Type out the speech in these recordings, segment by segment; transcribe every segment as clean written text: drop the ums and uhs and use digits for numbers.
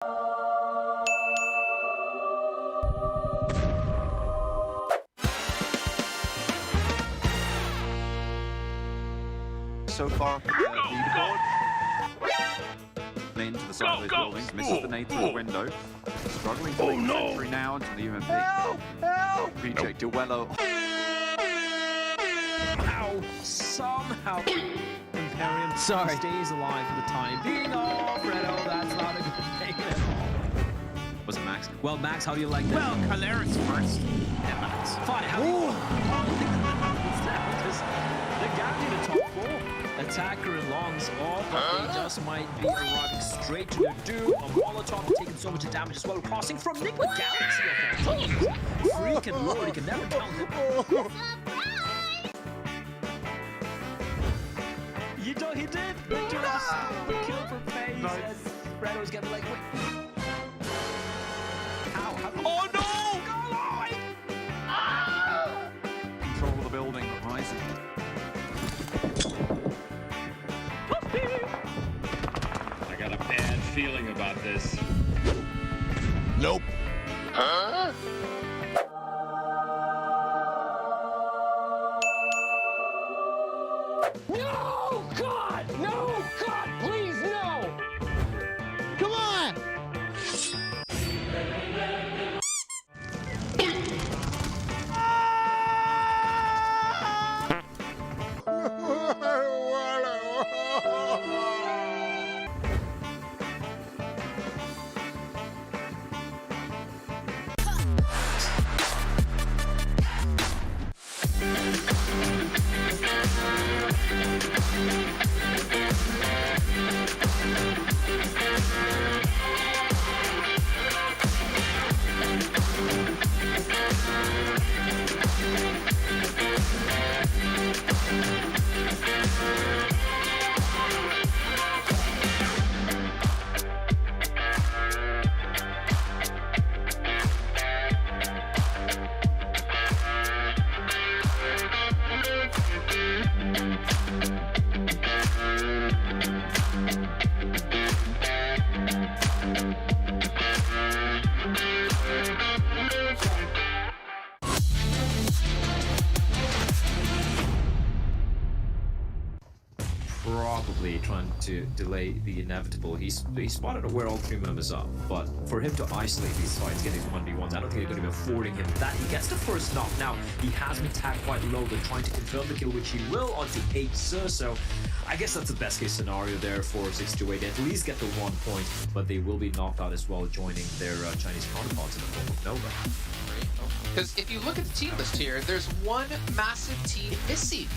So far, leaderboard. Into the side of those buildings, misses the nade through the window. Struggling to make the entry now into the UMP. Help! PJ Duello. Ow! Somehow Imperium stays alive for the time being. Oh, Fredo, that's not a good thing at all. Was it Max? Well, Max, how do you like that? Well, Caleris first. Yeah, Max. Fine, how do you they're guaranteed the top 4. Attacker and Longs, all but they just might be arriving straight to their doom. A Molotov taking so much damage as well. Crossing from Nick with Galaxy effect. Freaking lord, he can never count it. You know, he did. The kill for FaZe. No. Fredo's getting like, wait. How? Oh no! Control of the building, rising. I got a bad feeling about this. Nope. Huh? No! God! No! God, please, no! Come on! Probably trying to delay the inevitable. He spotted where all 3 members are, but for him to isolate these fights, getting 1v1s, I don't think they're going to be affording him that. He gets the first knock. Now, he has been tagged quite low. They're trying to confirm the kill, which he will onto H-Sir, so I guess that's the best case scenario there for 628. At least get the 1 point, but they will be knocked out as well, joining their Chinese counterparts in the form of Nova. Because if you look at the team list here, there's one massive team missing.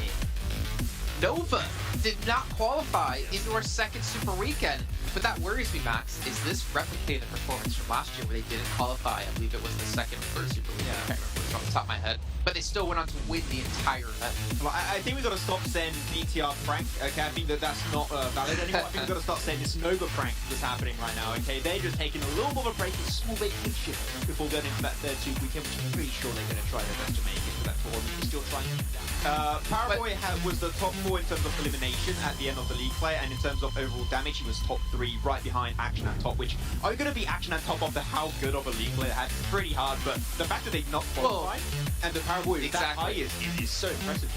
Nova did not qualify into our second Super Weekend, but that worries me, Max. Is this replicating the performance from last year where they didn't qualify? I believe it was the second or third Super Weekend. I can't remember off the top of my head, but they still went on to win the entire event. Well, I think we've got to stop saying BTR prank. Okay, I think that's not valid anymore. I think we've got to start saying this Nova prank that's happening right now. Okay, they're just taking a little more of a break, a small vacation before going into that third Super Weekend, which I'm pretty sure they're going to try their best to make it to that tournament. They're still trying to do that. Paraboy was the top 4 in terms of elimination at the end of the league play, and in terms of overall damage, he was top 3, right behind Action at top, which are you going to be Action at top after how good of a league player had? Pretty hard, but the fact that they've not qualified and the Paraboy is that high is so impressive.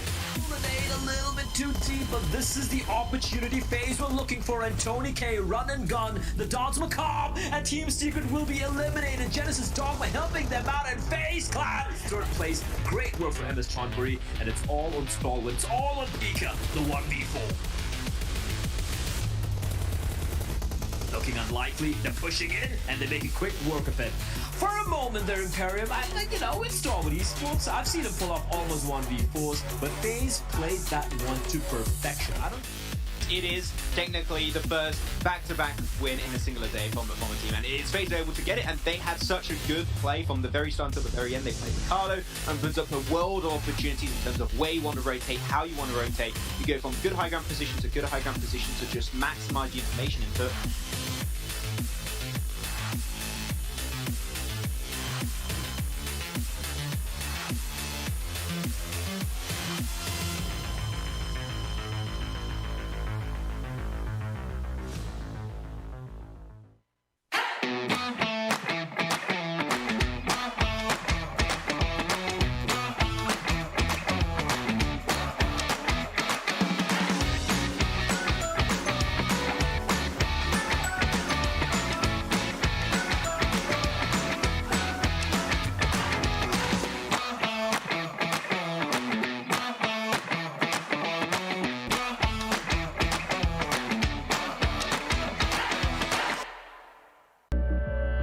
A little bit too deep, but this is the opportunity phase we're looking for, and Tony K run and gun, the Dogs Macabre and Team Secret will be eliminated. Genesis Dogma helping them out, and FaZe Clan third place. Great work for MS Chonburi, and it's all on Stall, it's all on Pika, the 1v4. Looking unlikely, they're pushing in, and they make a quick work of it. For a moment there, Imperium, it's Storm with esports. I've seen them pull off almost 1v4s, but FaZe played that one to perfection. It is technically the first back-to-back win in a singular day from the team, and it's FaZe able to get it, and they had such a good play from the very start until the very end. They played Ricardo and brings up a world of opportunities in terms of where you want to rotate, how you want to rotate. You go from good high ground position to good high ground position to just maximize the information input.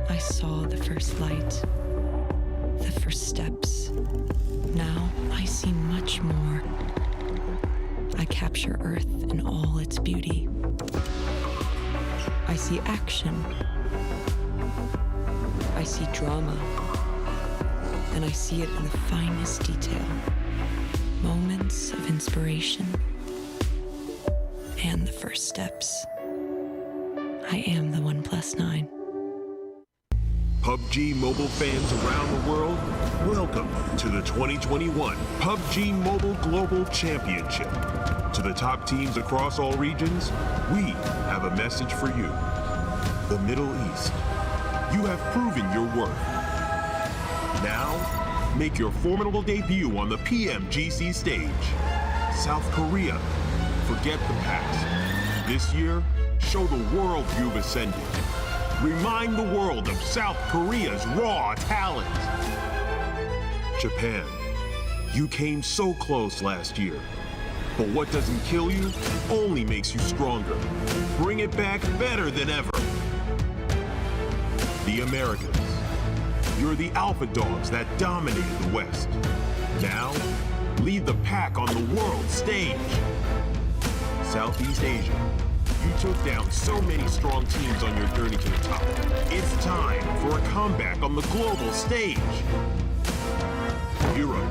I saw the first light, the first steps. Now I see much more. I capture Earth in all its beauty. I see action. I see drama. And I see it in the finest detail. Moments of inspiration and the first steps. I am the 1+9. PUBG Mobile fans around the world, welcome to the 2021 PUBG Mobile Global Championship. To the top teams across all regions, we have a message for you. The Middle East, you have proven your worth. Now, make your formidable debut on the PMGC stage. South Korea, forget the past. This year, show the world you've ascended. Remind the world of South Korea's raw talent. Japan, you came so close last year. But what doesn't kill you only makes you stronger. Bring it back better than ever. The Americas, you're the alpha dogs that dominated the West. Now, lead the pack on the world stage. Southeast Asia, you took down so many strong teams on your journey to the top. It's time for a comeback on the global stage. Europe,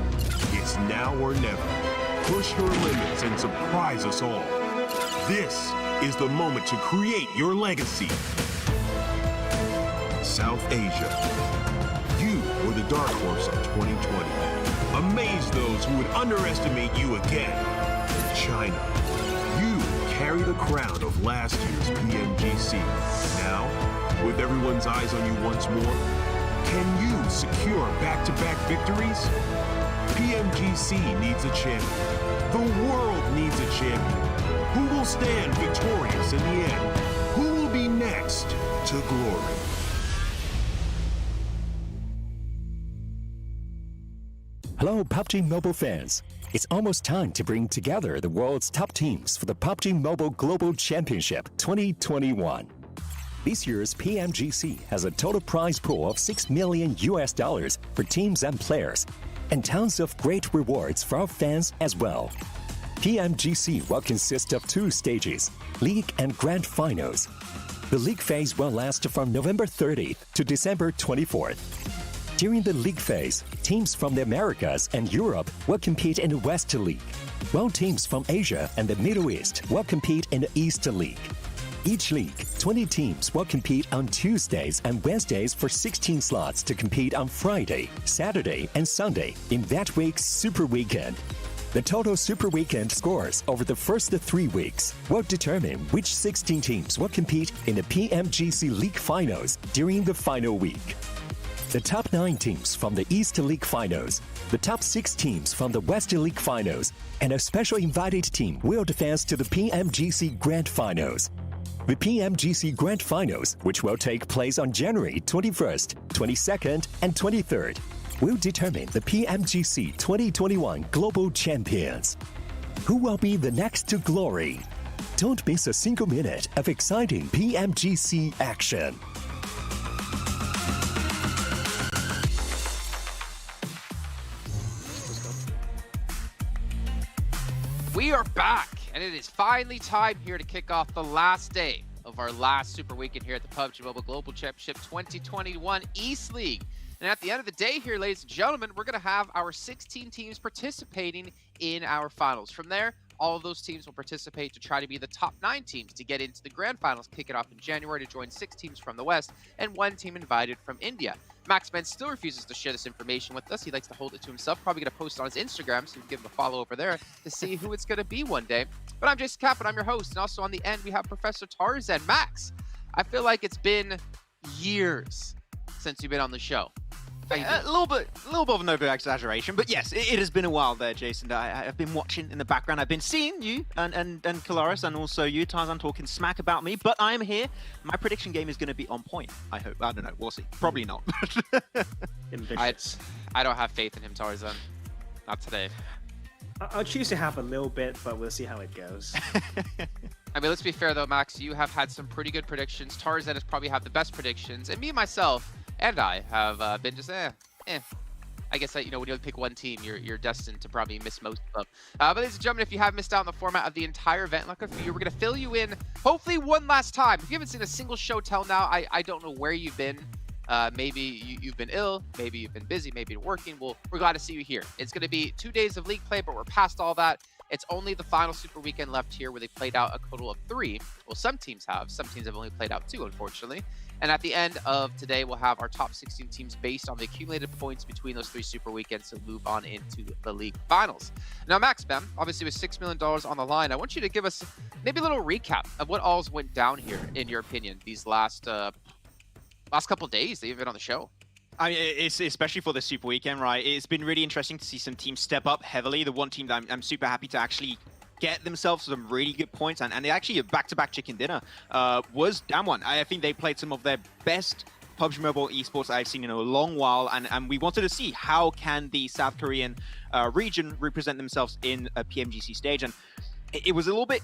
it's now or never. Push your limits and surprise us all. This is the moment to create your legacy. South Asia, you were the dark horse of 2020. Amaze those who would underestimate you again. China, you carry the crown of last year's PMGC. Now, with everyone's eyes on you once more, can you secure back-to-back victories? PMGC needs a champion. The world needs a champion. Who will stand victorious in the end? Who will be next to glory? Hello, PUBG Mobile fans. It's almost time to bring together the world's top teams for the PUBG Mobile Global Championship 2021. This year's PMGC has a total prize pool of $6 million for teams and players, and tons of great rewards for our fans as well. PMGC will consist of 2 stages, League and Grand Finals. The League phase will last from November 30th to December 24th. During the League phase, teams from the Americas and Europe will compete in the West League, while teams from Asia and the Middle East will compete in the East League. Each league, 20 teams will compete on Tuesdays and Wednesdays for 16 slots to compete on Friday, Saturday, and Sunday in that week's Super Weekend. The total Super Weekend scores over the first 3 weeks will determine which 16 teams will compete in the PMGC League Finals during the final week. The top 9 teams from the East League Finals, the top 6 teams from the West League Finals, and a special invited team will advance to the PMGC Grand Finals. The PMGC Grand Finals, which will take place on January 21st, 22nd, and 23rd, will determine the PMGC 2021 Global Champions. Who will be the next to glory? Don't miss a single minute of exciting PMGC action. We are back, and it is finally time here to kick off the last day of our last Super Weekend here at the PUBG Mobile Global Championship 2021 East League. And at the end of the day here, ladies and gentlemen, we're going to have our 16 teams participating in our finals. From there, all of those teams will participate to try to be the top 9 teams to get into the Grand Finals, kick it off in January to join 6 teams from the West and 1 team invited from India. Maxman still refuses to share this information with us. He likes to hold it to himself. Probably going to post it on his Instagram, so you can give him a follow over there to see who it's going to be one day. But I'm Jason Cap, and I'm your host. And also on the end, we have Professor Tarzan. Max, I feel like it's been years since you've been on the show. A little bit of an over-exaggeration, but yes, it has been a while there, Jason. I've been watching in the background. I've been seeing you and Kalaris and also you, Tarzan, talking smack about me, but I am here. My prediction game is going to be on point, I hope. I don't know. We'll see. Probably not. I don't have faith in him, Tarzan. Not today. I'll choose to have a little bit, but we'll see how it goes. I mean, let's be fair though, Max. You have had some pretty good predictions. Tarzan has probably had the best predictions, and me, myself, and I have been just I guess that, you know, when you pick one team, you're destined to probably miss most of them. But ladies and gentlemen, if you have missed out on the format of the entire event, luckily for you, we're going to fill you in, hopefully one last time. If you haven't seen a single show till now, I don't know where you've been. Maybe you've been ill, maybe you've been busy, maybe you're working. Well, we're glad to see you here. It's going to be 2 days of league play, but we're past all that. It's only the final Super Weekend left here where they played out a total of 3. Well, some teams have. Some teams have only played out 2, unfortunately. And at the end of today, we'll have our top 16 teams based on the accumulated points between those 3 Super Weekends to move on into the league finals. Now, Max, man, obviously with $6 million on the line, I want you to give us maybe a little recap of what all's went down here, in your opinion, these last couple days that you've been on the show. I mean, it's especially for the Super Weekend, right? It's been really interesting to see some teams step up heavily. The one team that I'm super happy to actually get themselves some really good points, and they actually a back-to-back chicken dinner was Damwon. I think they played some of their best PUBG Mobile esports I've seen in a long while, and we wanted to see how can the South Korean region represent themselves in a PMGC stage, and it was a little bit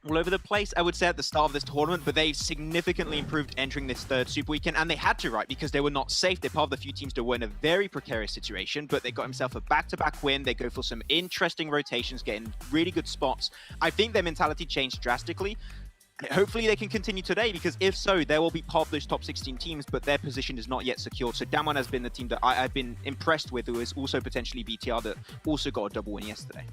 all over the place, I would say, at the start of this tournament, but they significantly improved entering this third Super Weekend, and they had to, right, because they were not safe. They're part of the few teams that were in a very precarious situation, but they got themselves a back-to-back win. They go for some interesting rotations, getting really good spots. I think their mentality changed drastically. Hopefully they can continue today, because if so, they will be part of those top 16 teams, but their position is not yet secured. So Damwon has been the team that I've been impressed with, who is also potentially BTR, that also got a double win yesterday.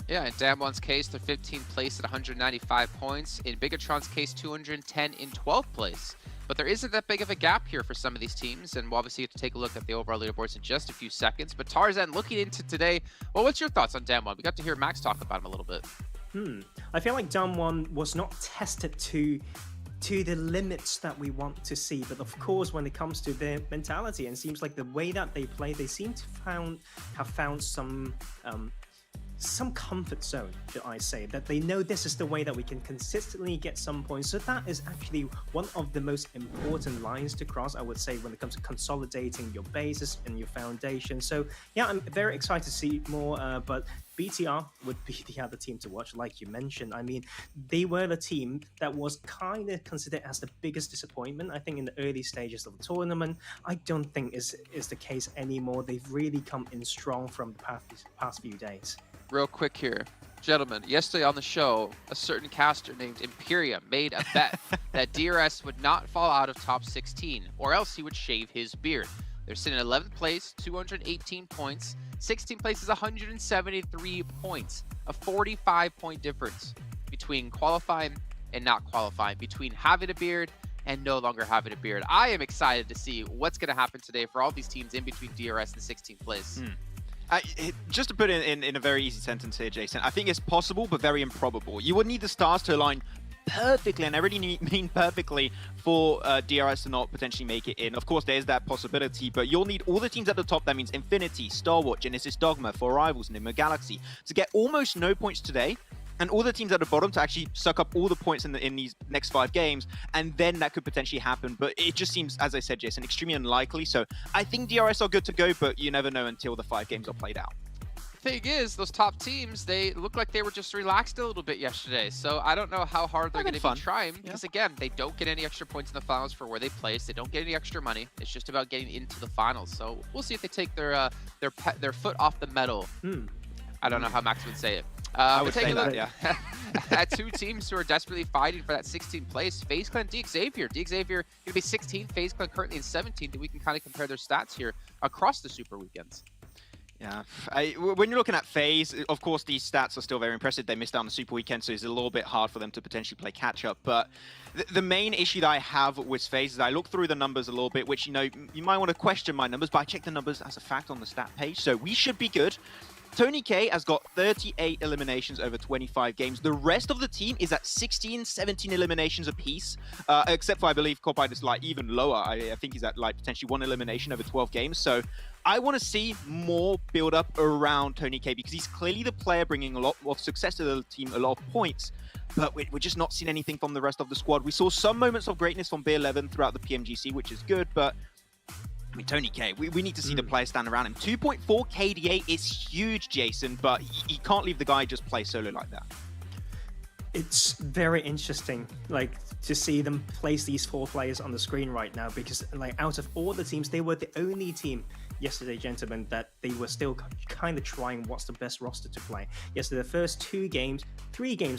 Yeah, in Damwon's case, they're 15th place at 195 points. In Bigatron's case, 210 in 12th place. But there isn't that big of a gap here for some of these teams, and we'll obviously have to take a look at the overall leaderboards in just a few seconds. But Tarzan, looking into today, well, what's your thoughts on Damwon? We got to hear Max talk about him a little bit. I feel like Damwon was not tested to the limits that we want to see, but of course when it comes to their mentality, and it seems like the way that they play, they seem to have found some comfort zone, should I say, that they know this is the way that we can consistently get some points. So that is actually one of the most important lines to cross, I would say, when it comes to consolidating your bases and your foundation. So yeah, I'm very excited to see more, but BTR would be the other team to watch, like you mentioned. I mean, they were the team that was kind of considered as the biggest disappointment, I think, in the early stages of the tournament. I don't think is the case anymore. They've really come in strong from the past few days. Real quick here, gentlemen, yesterday on the show, a certain caster named Imperium made a bet that DRS would not fall out of top 16, or else he would shave his beard. They're sitting in 11th place, 218 points. 16th place is 173 points, a 45-point difference between qualifying and not qualifying, between having a beard and no longer having a beard. I am excited to see what's going to happen today for all these teams in between DRS and 16th place. Just to put it in a very easy sentence here, Jason, I think it's possible, but very improbable. You would need the stars to align perfectly, and I really mean perfectly, for DRS to not potentially make it in. Of course, there's that possibility, but you'll need all the teams at the top. That means Infinity, Star Wars, Genesis Dogma, For Rivals, Nima Galaxy, to get almost no points today, and all the teams at the bottom to actually suck up all the points in these next 5 games, and then that could potentially happen. But it just seems, as I said, Jason, extremely unlikely. So I think DRS are good to go, but you never know until the 5 games are played out. Thing is, those top teams, they look like they were just relaxed a little bit yesterday. So I don't know how hard they're going to be trying, because again, they don't get any extra points in the finals for where they place. They don't get any extra money. It's just about getting into the finals. So we'll see if they take their foot off the metal. I don't know how Max would say it. I would say that, yeah. At 2 teams who are desperately fighting for that 16th place, FaZe Clan, DXavier. DXavier going to be 16th, FaZe Clan currently in 17th, and we can kind of compare their stats here across the Super Weekends. Yeah, when you're looking at FaZe, of course, these stats are still very impressive. They missed out on the Super Weekend, so it's a little bit hard for them to potentially play catch-up. But the main issue that I have with FaZe is I look through the numbers a little bit, which, you know, you might want to question my numbers, but I check the numbers as a fact on the stat page, so we should be good. Tony K has got 38 eliminations over 25 games. The rest of the team is at 16, 17 eliminations apiece, except for, I believe, Copite is like even lower. I think he's at like potentially 1 elimination over 12 games. So I want to see more build up around Tony K, because he's clearly the player bringing a lot of success to the team, a lot of points. But we're just not seeing anything from the rest of the squad. We saw some moments of greatness from B11 throughout the PMGC, which is good, but I mean, Tony K, we need to see the players stand around him. 2.4 KDA is huge, Jason, but you can't leave the guy just play solo like that. It's very interesting, like, to see them place these 4 players on the screen right now, because, like, out of all the teams, they were the only team yesterday, gentlemen, that they were still kind of trying what's the best roster to play. Yesterday, the first 3 games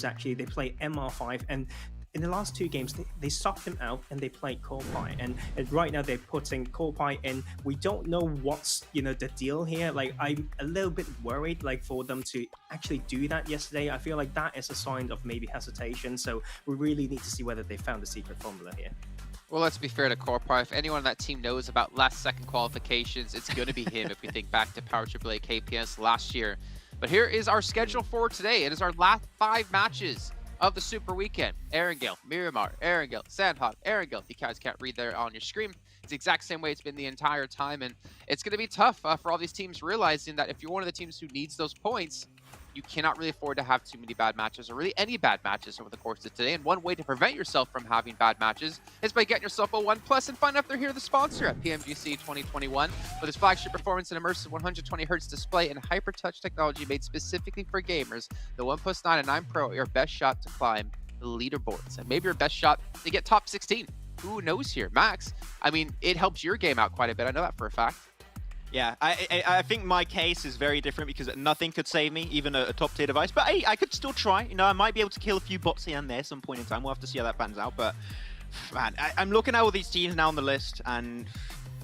actually, they played MR5, and in the last 2 games, they sucked him out and they played Corpy. And right now they're putting Corpy in. We don't know what's, the deal here. Like, I'm a little bit worried, like, for them to actually do that yesterday. I feel like that is a sign of maybe hesitation. So we really need to see whether they found the secret formula here. Well, let's be fair to Corpy. If anyone on that team knows about last-second qualifications, it's going to be him if we think back to Power AAA KPS last year. But here is our schedule for today. It is our last 5 matches of the Super Weekend. Erangel, Miramar, Erangel, Sanhok, Erangel. You guys can't read there on your screen. It's the exact same way it's been the entire time, and it's going to be tough for all these teams, realizing that if you're one of the teams who needs those points, you cannot really afford to have too many bad matches, or really any bad matches over the course of today. And one way to prevent yourself from having bad matches is by getting yourself a OnePlus and find out if they're here, the sponsor at PMGC 2021. With its flagship performance and immersive 120Hz display and hyper touch technology made specifically for gamers, the OnePlus 9 and 9 Pro are your best shot to climb the leaderboards, and maybe your best shot to get top 16. Who knows here? Max, I mean, it helps your game out quite a bit. I know that for a fact. Yeah, I think my case is very different because nothing could save me, even a top-tier device. But hey, I could still try. I might be able to kill a few bots here and there some point in time. We'll have to see how that pans out. But, man, I'm looking at all these teams now on the list, and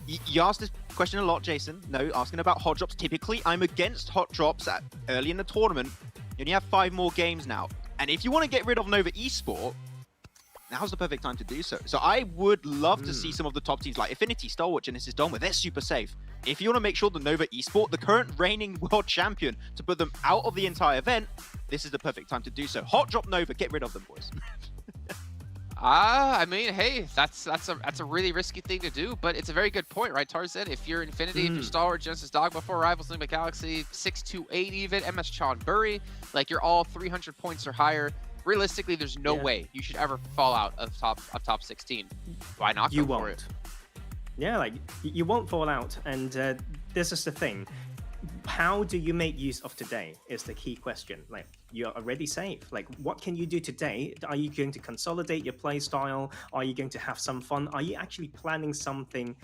you asked this question a lot, Jason. No, asking about hot drops. Typically, I'm against hot drops early in the tournament. You only have 5 more games now. And if you want to get rid of Nova Esport, now's the perfect time to do so. So I would love to see some of the top teams like Affinity, Stalwart, Genesis, Donware. They're super safe. If you want to make sure the Nova Esport, the current reigning world champion, to put them out of the entire event, this is the perfect time to do so. Hot drop Nova, get rid of them, boys. I mean, hey, that's a really risky thing to do, but it's a very good point, right, Tarzan? If you're Infinity, if you're Stalwart, Genesis, Dogma, 4 Rivals, Lima Galaxy, 628 even, MS Chon Burry, like, you're all 300 points or higher. Realistically, there's no way you should ever fall out of top 16. Why not go for it? Yeah, like, you won't fall out, and this is the thing. How do you make use of today is the key question. Like, you're already safe. Like, what can you do today? Are you going to consolidate your play style? Are you going to have some fun? Are you actually planning something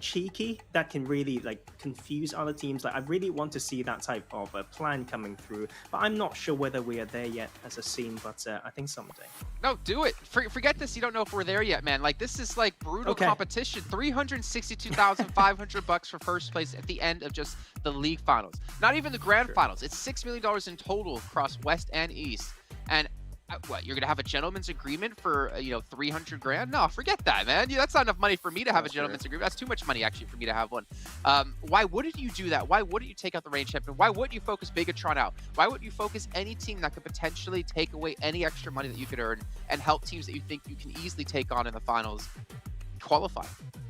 cheeky that can really, like, confuse other teams? Like, I really want to see that type of plan coming through, but I'm not sure whether we are there yet as a scene, but I think someday. No, do it. Forget this. You don't know if we're there yet, man. Like, this is like brutal competition. $362,500 for first place at the end of just the league finals. Not even the grand finals. It's $6 million in total across West and East. And what, you're gonna have a gentleman's agreement for 300 grand? No, forget that, man. That's not enough money for me to have a gentleman's agreement. That's too much money actually for me to have one. Why wouldn't you do that? Why wouldn't you take out the reigning champion? Why wouldn't you focus Bigatron out? Why wouldn't you focus any team that could potentially take away any extra money that you could earn and help teams that you think you can easily take on in the finals qualify?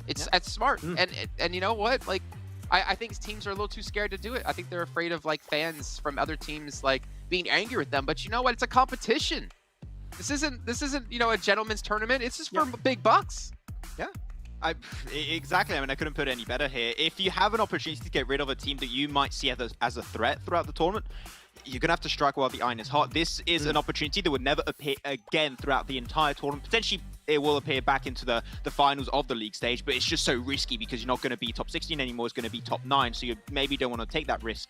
It's smart. And you know what? Like, I think teams are a little too scared to do it. I think they're afraid of, like, fans from other teams, like, being angry with them. But you know what? It's a competition. This isn't a gentleman's tournament. It's just for big bucks. Yeah. Exactly. I mean, I couldn't put it any better here. If you have an opportunity to get rid of a team that you might see as a threat throughout the tournament, you're going to have to strike while the iron is hot. This is an opportunity that would never appear again throughout the entire tournament. Potentially, it will appear back into the finals of the league stage, but it's just so risky because you're not going to be top 16 anymore. It's going to be top 9, so you maybe don't want to take that risk.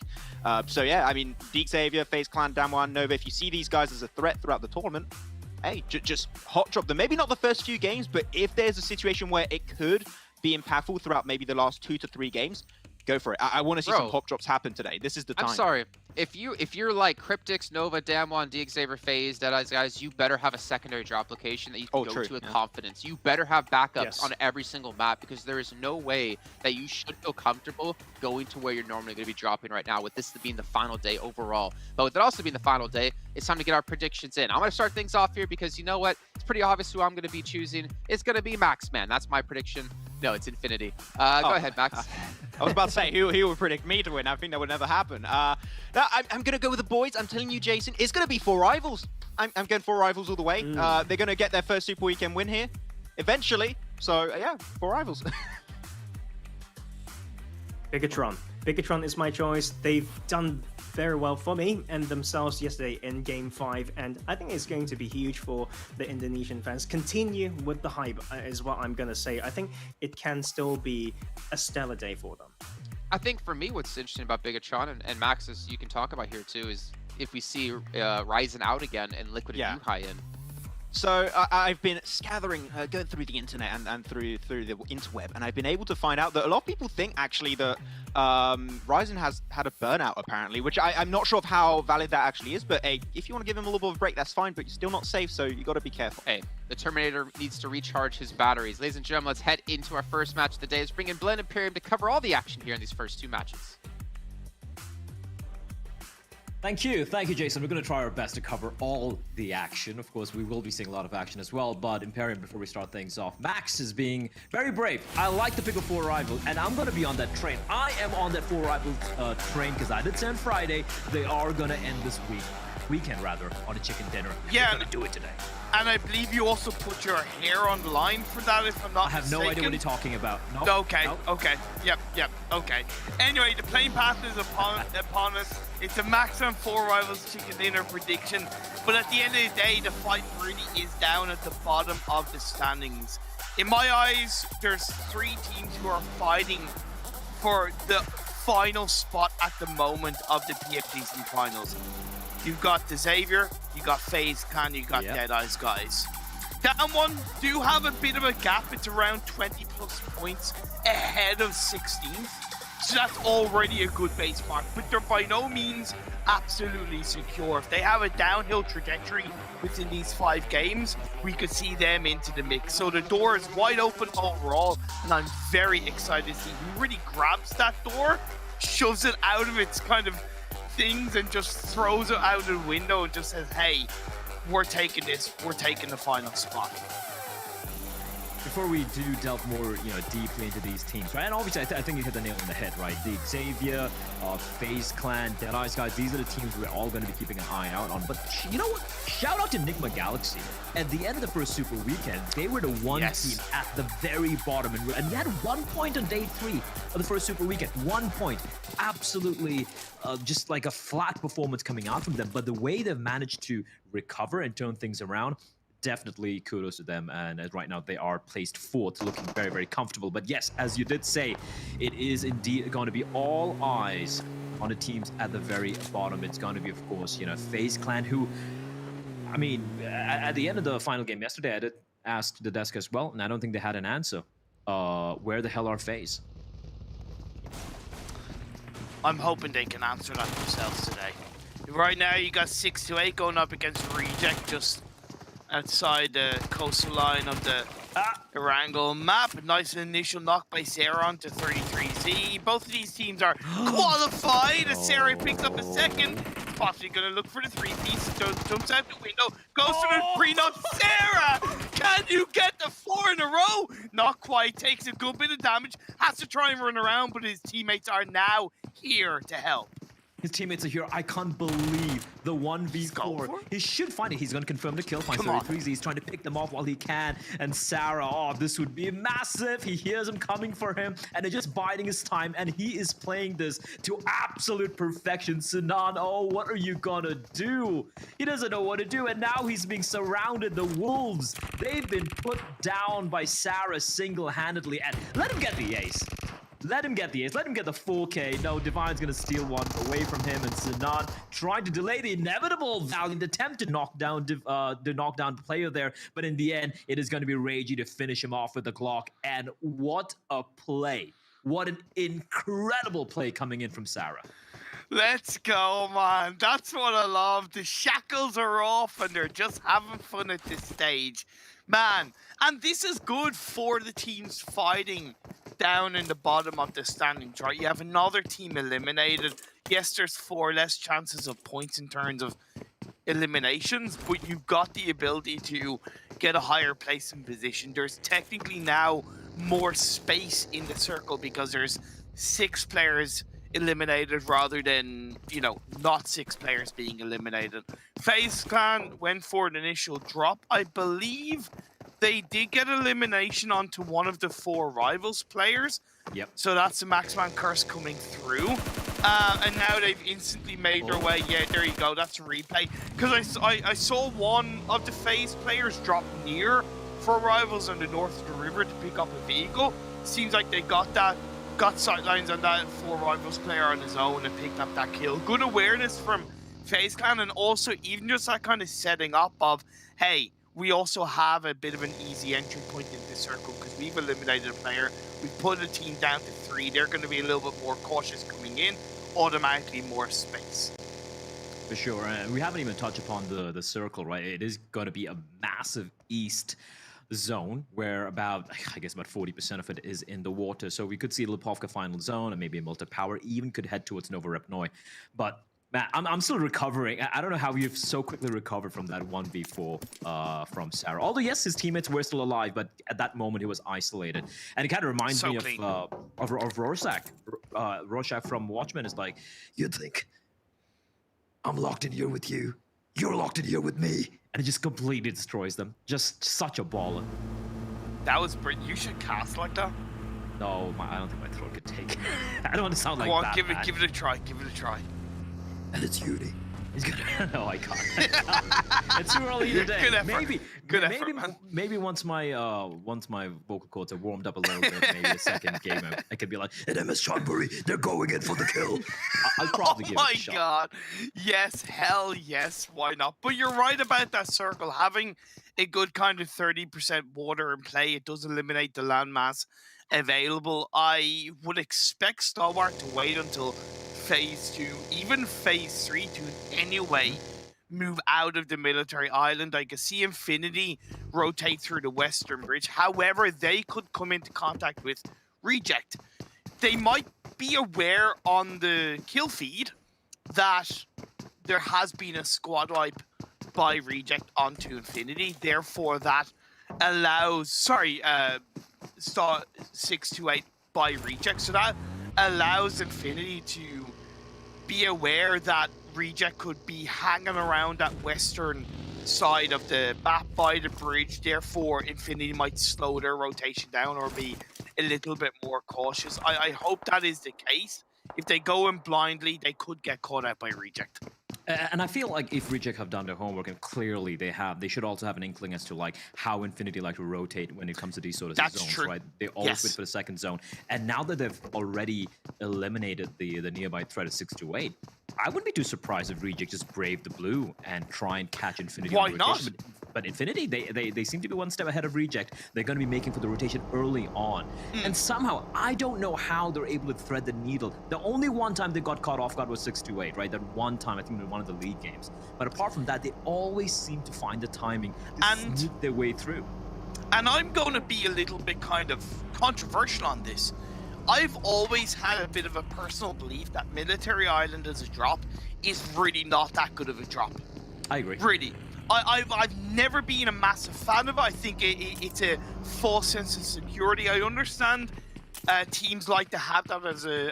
So yeah, I mean, Deek Xavier, FaZe Clan, Damwon, Nova, if you see these guys as a threat throughout the tournament, hey, just hot drop them. Maybe not the first few games, but if there's a situation where it could be impactful throughout maybe the last 2 to 3 games, go for it. I want to see some hot drops happen today. This is the time. I'm sorry. If you're like Cryptix, Nova, Damwon, Deek Xavier, FaZe, Deadeyes guys, you better have a secondary drop location that you can go to with confidence. You better have backups on every single map, because there is no way that you should feel comfortable going to where you're normally going to be dropping right now, with this being the final day overall. But with it also being the final day, it's time to get our predictions in. I'm going to start things off here because you know what? It's pretty obvious who I'm going to be choosing. It's going to be Max, man. That's my prediction. No, it's Infinity. Go ahead, Max. I was about to say, he would predict me to win. I think that would never happen. I'm going to go with the boys. I'm telling you, Jason, it's going to be 4 Rivals. I'm going 4 Rivals all the way. They're going to get their first Super Weekend win here, eventually. So, yeah, 4 Rivals. Bigatron. Bigatron is my choice. They've done very well for me and themselves yesterday in Game 5, and I think it's going to be huge for the Indonesian fans. Continue with the hype is what I'm going to say. I think it can still be a stellar day for them. I think for me, what's interesting about Bigatron and Max, as you can talk about here too, is if we see Ryzen out again and Liquid and Yuhai in. So I've been scattering, going through the internet and through the interweb, and I've been able to find out that a lot of people think actually that Ryzen has had a burnout apparently, which I'm not sure of how valid that actually is, but hey, if you want to give him a little bit of a break, that's fine, but you're still not safe, so you got to be careful. Hey, the Terminator needs to recharge his batteries. Ladies and gentlemen, let's head into our first match of the day. Let's bring in Blend Imperium to cover all the action here in these first two matches. Thank you, Jason. We're going to try our best to cover all the action. Of course, we will be seeing a lot of action as well, but Imperium, before we start things off, Max is being very brave. I like the pick of 4 rivals, and I'm going to be on that train. I am on that 4 rivals train, because I did say on Friday, they are going to end this weekend rather, on a chicken dinner. Yeah. We're going to do it today. And I believe you also put your hair on the line for that, if I'm not mistaken. I have no idea what you're talking about. Nope. Okay, nope. okay. Yep, okay. Anyway, the playing path is upon us. It's a maximum 4 rivals chicken dinner prediction. But at the end of the day, the fight really is down at the bottom of the standings. In my eyes, there's 3 teams who are fighting for the final spot at the moment of the PMGC finals. You've got the Xavier, you got FaZe Clan, you got Dead Eyes guys. Down one do have a bit of a gap. It's around 20 plus points ahead of 16th. So that's already a good base mark, but they're by no means absolutely secure. If they have a downhill trajectory within these 5 games, we could see them into the mix. So the door is wide open overall, and I'm very excited to see who really grabs that door, shoves it out of its kind of things and just throws it out of the window and just says, hey, we're taking this, we're taking the final spot. Before we do delve more, deeply into these teams, right? And obviously, I think you hit the nail on the head, right? The Xavier, FaZe Clan, Dead Eyes guys, these are the teams we're all going to be keeping an eye out on. But you know what? Shout out to Enigma Galaxy. At the end of the first Super Weekend, they were the one team at the very bottom, and they had 1 point on day 3 of the first Super Weekend. 1 point. Absolutely just like a flat performance coming out from them. But the way they've managed to recover and turn things around, definitely kudos to them, and right now they are placed 4th, looking very, very comfortable. But yes, as you did say, it is indeed going to be all eyes on the teams at the very bottom. It's going to be, of course, FaZe Clan, who, I mean, at the end of the final game yesterday, I did ask the desk as well, and I don't think they had an answer. Where the hell are FaZe? I'm hoping they can answer that themselves today. Right now, you got 6-8 going up against Reject, just outside the coastal line of the Erangel map. Nice initial knock by Seron to 33Z. Both of these teams are qualified as Sarah picks up a second. Possibly going to look for the 3-piece. Jumps out the window, goes to the pre-knock. Sarah, can you get the 4 in a row? Not quite. Takes a good bit of damage. Has to try and run around, but his teammates are now here to help. His teammates are here. I can't believe the 1v4. He should find it. He's going to confirm the kill. Finds 33Z. He's trying to pick them off while he can. And Sarah, oh, this would be massive. He hears him coming for him, and they're just biding his time. And he is playing this to absolute perfection. Sinan, oh, what are you going to do? He doesn't know what to do. And now he's being surrounded. The Wolves, they've been put down by Sarah single-handedly. And let him get the ace. Let him get the ace. Let him get the 4K. No, Divine's going to steal one away from him. And Sinan trying to delay the inevitable valiant attempt to knock down the player there. But in the end, it is going to be Reiji to finish him off with the Glock. And what a play. What an incredible play coming in from Sarah. Let's go, man. That's what I love. The shackles are off and they're just having fun at this stage. Man, and this is good for the teams fighting down in the bottom of the standings, right? You have another team eliminated. Yes, there's 4 less chances of points in terms of eliminations, but you've got the ability to get a higher place in position. There's technically now more space in the circle because there's 6 players eliminated rather than, not 6 players being eliminated. FaZe Clan went for an initial drop. I believe they did get elimination onto one of the 4 rivals players. Yep. So that's the Maxman curse coming through. And now they've instantly made their way. Yeah, there you go. That's a replay. Because I saw one of the FaZe players drop near 4 rivals on the north of the river to pick up a vehicle. Seems like they got sightlines on that 4 rivals player on his own and picked up that kill. Good awareness from FaZe Clan, and also even just that kind of setting up of, hey, we also have a bit of an easy entry point into the circle because we've eliminated a player. We've put a team down to 3. They're going to be a little bit more cautious coming in, automatically more space. For sure, and we haven't even touched upon the circle, right? It is going to be a massive east zone where about 40% of it is in the water. So we could see Lipovka final zone and maybe a Militar Power even could head towards Novorepnoy. But man, I'm still recovering. I don't know how you've so quickly recovered from that 1v4 from Sarah. Although, yes, his teammates were still alive, but at that moment, he was isolated. And it kind of reminds me of Rorschach. Rorschach from Watchmen is like, you think I'm locked in here with you? You're locked in here with me. And it just completely destroys them. Just such a baller. That was brilliant. You should cast like that. No, I don't think my throat could take it. I don't want to sound like that. Give it a try. Give it a try. And it's Yuri. He's gonna. No, I can't. It's too early today. Good effort. Good effort, man. Maybe once my vocal cords are warmed up a little bit, maybe a second game, I could be like, "And MS Chonburi, they're going in for the kill." I'll probably give it a shot. Oh my god! Yes, hell yes. Why not? But you're right about that circle having a good kind of 30% water in play. It does eliminate the landmass available. I would expect Stalwart to wait until Phase 2, even Phase 3 to in any way move out of the military island. I could see Infinity rotate through the western bridge. However, they could come into contact with Reject. They might be aware on the kill feed that there has been a squad wipe by Reject onto Infinity. Therefore, that allows, star 628 by Reject. So that allows Infinity to be aware that Reject could be hanging around that western side of the map by the bridge. Therefore, Infinity might slow their rotation down or be a little bit more cautious. I hope that is the case. If they go in blindly, they could get caught out by Reject. And I feel like if Reject have done their homework, and clearly they should also have an inkling as to like how Infinity like to rotate when it comes to these sort of zones, true. right? They always wait for the second zone. And now that they've already eliminated the nearby threat of 628, I wouldn't be too surprised if Reject just brave the blue and try and catch Infinity. Why on not? rotation. But Infinity, they seem to be one step ahead of Reject. They're going to be making for the rotation early on. And somehow, I don't know how they're able to thread the needle. The only one time they got caught off guard was 628, right? That one time, I think in one of the league games. But apart from that, they always seem to find the timing to sneak their way through. And I'm going to be a little bit kind of controversial on this. I've always had a bit of a personal belief that Military Island as a drop is really not that good of a drop. I agree. Really. I've never been a massive fan of it. I think it's a false sense of security. I understand teams like to have that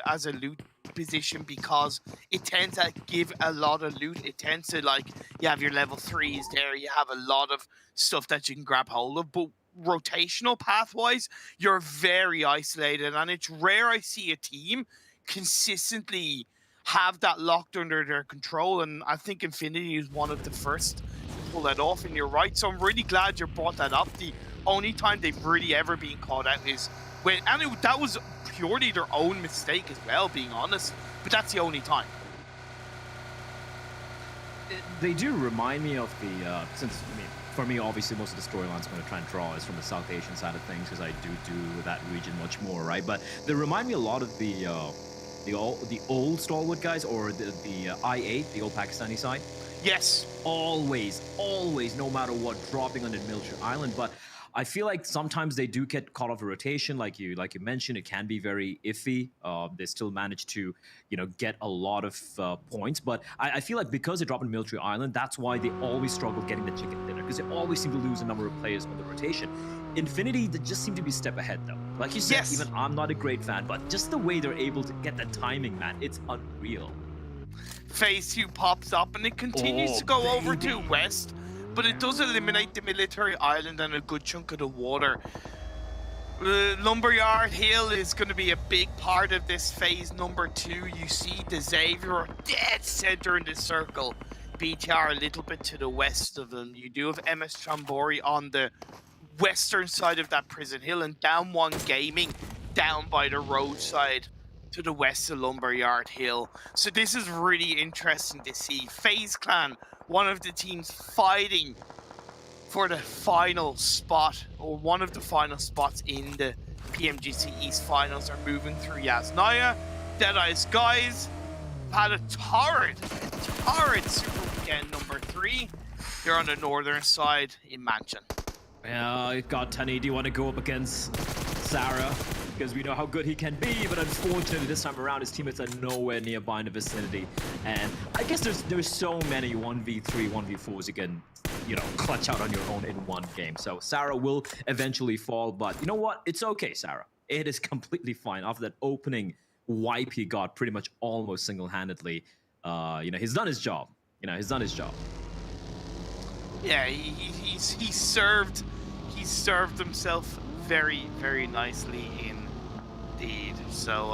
as a loot position because it tends to give a lot of loot. It tends to, like, you have your level 3s there, you have a lot of stuff that you can grab hold of, but rotational pathwise, you're very isolated, and it's rare I see a team consistently have that locked under their control, and I think Infinity is one of the first to pull that off, and you're right, so I'm really glad you brought that up. The only time they've really ever been caught out is when, and that was purely their own mistake as well, being honest, but that's the only time. They do remind me of the, for me, obviously, most of the storylines I'm going to try and draw is from the South Asian side of things, because I do that region much more, right? But they remind me a lot of the old Stalwart guys, or the I-8, the old Pakistani side. Yes. Always, no matter what, dropping on the military island. But I feel like sometimes they do get caught off a rotation, like you mentioned. It can be very iffy. They still manage to, get a lot of points. But I feel like because they drop on military island, that's why they always struggle getting the chicken dinner, because they always seem to lose a number of players on the rotation. Infinity, they just seem to be a step ahead, though. Like you said, even I'm not a great fan, but just the way they're able to get that timing, man, it's unreal. Phase 2 pops up, and it continues to go over to west. but it does eliminate the military island and a good chunk of the water. Lumberyard Hill is going to be a big part of this phase number 2. You see the Xavier dead center in the circle. BTR a little bit to the west of them. You do have MS Chambori on the western side of that prison hill, and Down One Gaming down by the roadside to the west of Lumberyard Hill. So this is really interesting to see. FaZe Clan, one of the teams fighting for the final spot, or one of the final spots in the PMGC East finals, are moving through Yasnaya. Deadeye's guys had a torrid Super Weekend number 3. They're on the northern side in Mansion. Yeah, God, Tani, do you want to go up against Sarah? Because we know how good he can be, but unfortunately this time around his teammates are nowhere nearby in the vicinity. And I guess there's so many 1v3, 1v4s you can, you know, clutch out on your own in one game. So Sarah will eventually fall, but you know what? It's okay, Sarah. It is completely fine. After that opening wipe he got pretty much almost single-handedly, you know, he's done his job. You know, he's done his job. Yeah, he served himself very, very nicely indeed. So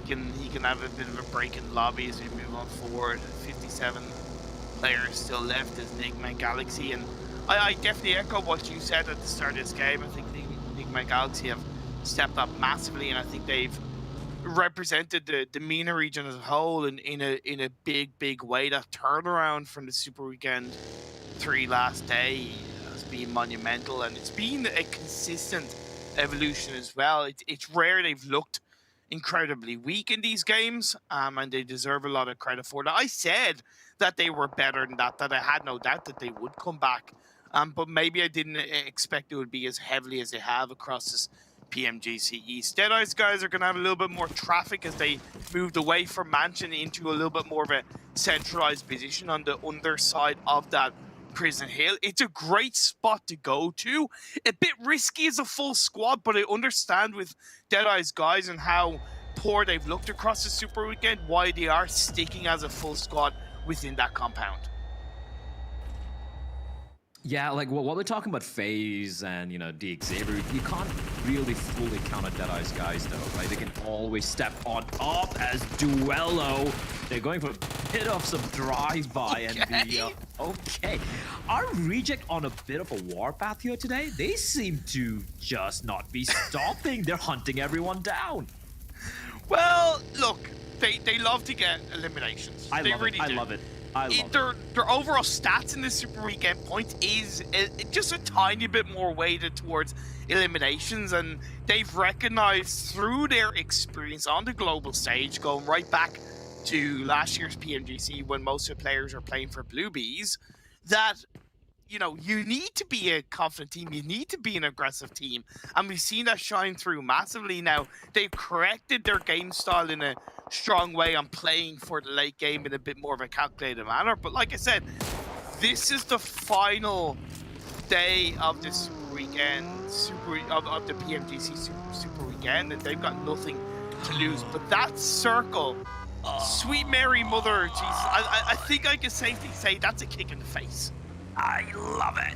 he can have a bit of a break in lobby as we move on forward. 57 players still left as Enigma Galaxy, and I definitely echo what you said at the start of this game. I think Enigma Galaxy have stepped up massively, and I think they've represented the MENA region as a whole in a big way. That turnaround from the Super Weekend 3 last day has been monumental, and it's been a consistent evolution as well. It's rare they've looked incredibly weak in these games, and they deserve a lot of credit for that. I said that they were better than that I had no doubt that they would come back, but maybe I didn't expect it would be as heavily as they have across this PMGC East. Deadeye's guys are going to have a little bit more traffic as they moved away from Mansion into a little bit more of a centralized position on the underside of that prison hill. It's a great spot to go to. A bit risky as a full squad, but I understand with Deadeye's guys and how poor they've looked across the Super Weekend why they are sticking as a full squad within that compound. Yeah, like while we're talking about FaZe and, you know, the Xavier, you can't really fully count on Deadeye's guys though, right? They can always step on up as Duello. They're going for a bit of some drive-by and the okay. Our reject on a bit of a warpath here today. They seem to just not be stopping. They're hunting everyone down. Well, look, they love to get eliminations. I love it. Their overall stats in the Super Weekend point is just a tiny bit more weighted towards eliminations, and they've recognized through their experience on the global stage, going right back to last year's PMGC when most of the players are playing for Blue Bees, that, you know, you need to be a confident team, you need to be an aggressive team, and we've seen that shine through massively now. They've corrected their game style in a strong way on playing for the late game in a bit more of a calculated manner. But like I said, this is the final day of this weekend, of the PMGC Super Weekend, and they've got nothing to lose. But that circle, sweet Mary Mother, Jesus, I think I can safely say that's a kick in the face. I love it.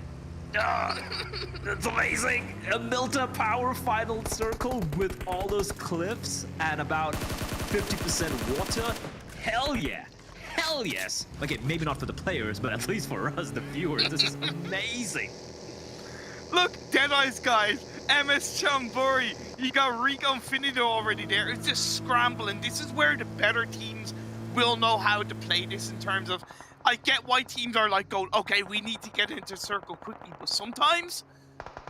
That's amazing. A Militar Power final circle with all those cliffs and about 50% water. Hell yeah. Hell yes. Okay, maybe not for the players, but at least for us, the viewers. This is amazing. Look, Deadeye's guys, MS Chambori, you got Rico Infinito already there. It's just scrambling. This is where the better teams will know how to play this in terms of, I get why teams are like going, okay, we need to get into circle quickly, but sometimes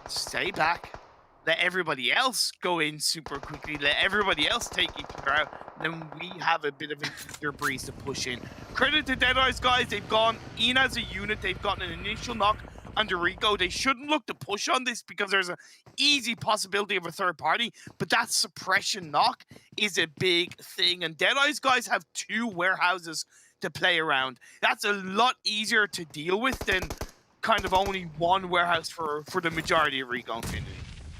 stay back, let everybody else go in super quickly, let everybody else take each other out, then we have a bit of an easier breeze to push in. Credit to Deadeye's guys, they've gone in as a unit, they've gotten an initial knock on Rico. They shouldn't look to push on this because there's an easy possibility of a third party, but that suppression knock is a big thing, and Deadeye's guys have 2 warehouses to play around. That's a lot easier to deal with than kind of only 1 warehouse for the majority of Rico Infinity.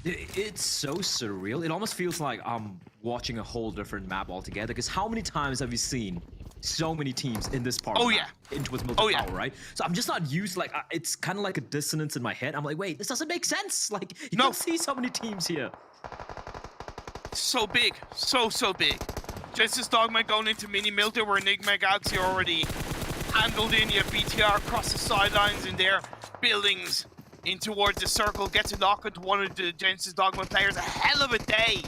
It's so surreal. It almost feels like I'm watching a whole different map altogether, because how many times have you seen so many teams in this part. Oh, yeah. Into its Militar Power, right? So I'm just not used, like, it's kind of like a dissonance in my head. I'm like, wait, this doesn't make sense. Like, you don't see so many teams here. So big. So big. Genesis Dogma going into Mini Milta where Enigma Galaxy already handled in. You have BTR across the sidelines in their buildings in towards the circle. Gets a knock into one of the Genesis Dogma players. A hell of a day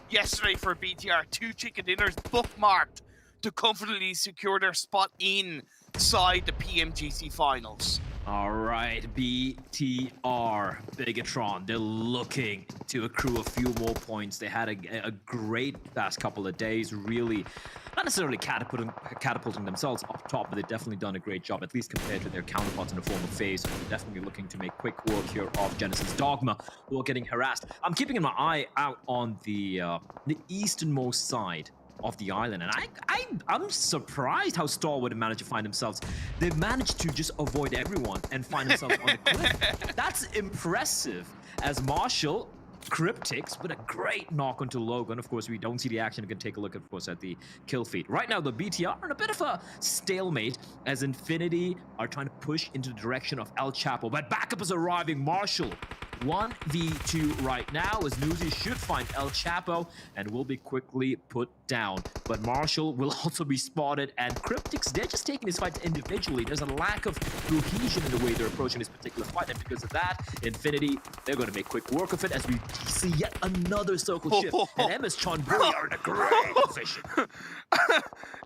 yesterday for BTR. 2 chicken dinners bookmarked to comfortably secure their spot inside the PMGC finals. All right, BTR, Bigatron, they're looking to accrue a few more points. They had a great past couple of days, really not necessarily catapulting themselves up top, but they've definitely done a great job, at least compared to their counterparts in the form of FaZe. Definitely looking to make quick work here of Genesis Dogma, who are getting harassed. I'm keeping my eye out on the easternmost side of the island, and I'm surprised how Star would have managed to find themselves. They've managed to just avoid everyone and find themselves on the cliff. That's impressive. As Marshall, Cryptics with a great knock onto Logan. Of course, we don't see the action. We can take a look, of course, at the kill feed. Right now, the BTR are in a bit of a stalemate as Infinity are trying to push into the direction of El Chapo, but backup is arriving. Marshall 1v2 right now, as Newsy should find El Chapo and will be quickly put down. But Marshall will also be spotted, and Cryptics, they're just taking this fight individually. There's a lack of cohesion in the way they're approaching this particular fight, and because of that, Infinity, they're going to make quick work of it as we see yet another circle shift. And MS Chonburi are in a great position.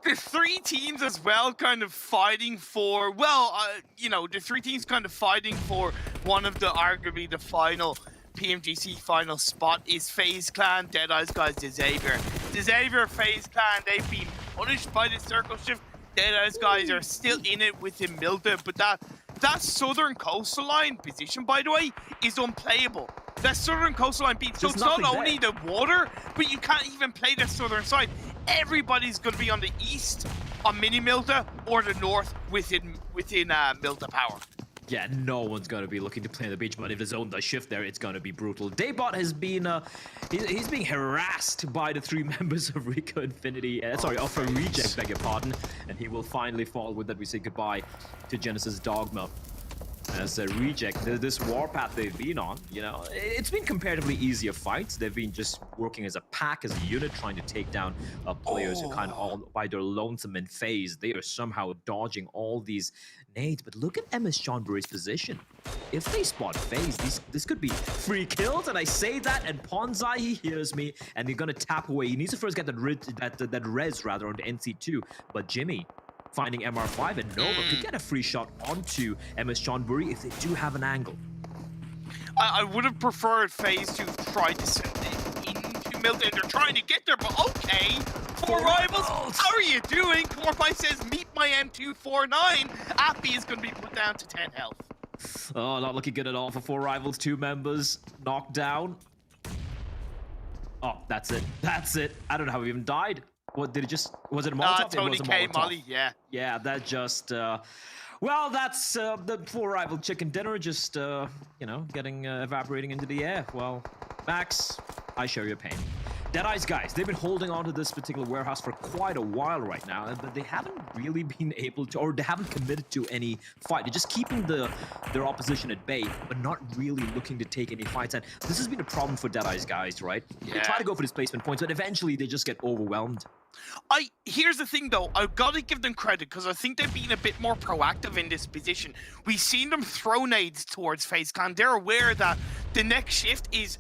The 3 teams as well kind of fighting for, well, you know, the 3 teams kind of fighting for one of the, arguably the final PMGC final spot is FaZe Clan, Deadeye's guys, Xavier. Xavier, FaZe Clan, they've been punished by the circle shift. Deadeye's guys are still in it within Milta, but that southern coastal line position, by the way, is unplayable. That southern coastline beat, so it's not only the water, but you can't even play the southern side. Everybody's going to be on the east, on Mini Milta, or the north within Milta Power. Yeah, no one's going to be looking to play on the beach, but if the zone does shift there, it's going to be brutal. Daybot has been, he's being harassed by the 3 members of Rico Infinity, of Reject, beg your pardon, and he will finally fall. With that, we say goodbye to Genesis Dogma. As a Reject, this warpath they've been on, you know, it's been comparatively easier fights. They've been just working as a pack, as a unit, trying to take down players who kind of all by their lonesome in phase. They are somehow dodging all these nades. But look at MS Chonburi's position. If they spot FaZe, this could be free kills, and I say that, and Ponzai, he hears me, and they're gonna tap away. He needs to first get that res rather on the NC2, but Jimmy finding MR5 and Nova could get a free shot onto MS Chonburi if they do have an angle. I would have preferred FaZe to try to send it into Milton. They're trying to get there, but okay. 4 rivals, how are you doing? Corpai says, meet my M249. Appy is going to be put down to 10 health. Oh, not looking good at all for 4 rivals. 2 members knocked down. Oh, that's it. That's it. I don't know how he even died. What did it just? Was it a Molotov? Tony K. Molly, yeah. Yeah, that just. Well, that's the 4 rival chicken dinner just, you know, getting evaporating into the air. Well, Max, I share your pain. Deadeye's guys, they've been holding on to this particular warehouse for quite a while right now, but they haven't really been able to, or they haven't committed to any fight. They're just keeping their opposition at bay, but not really looking to take any fights. And this has been a problem for Deadeye's guys, right? Yeah. They try to go for displacement points, but eventually they just get overwhelmed. Here's the thing though, I've got to give them credit because I think they've been a bit more proactive in this position. We've seen them throw nades towards FaZe Clan. They're aware that the next shift is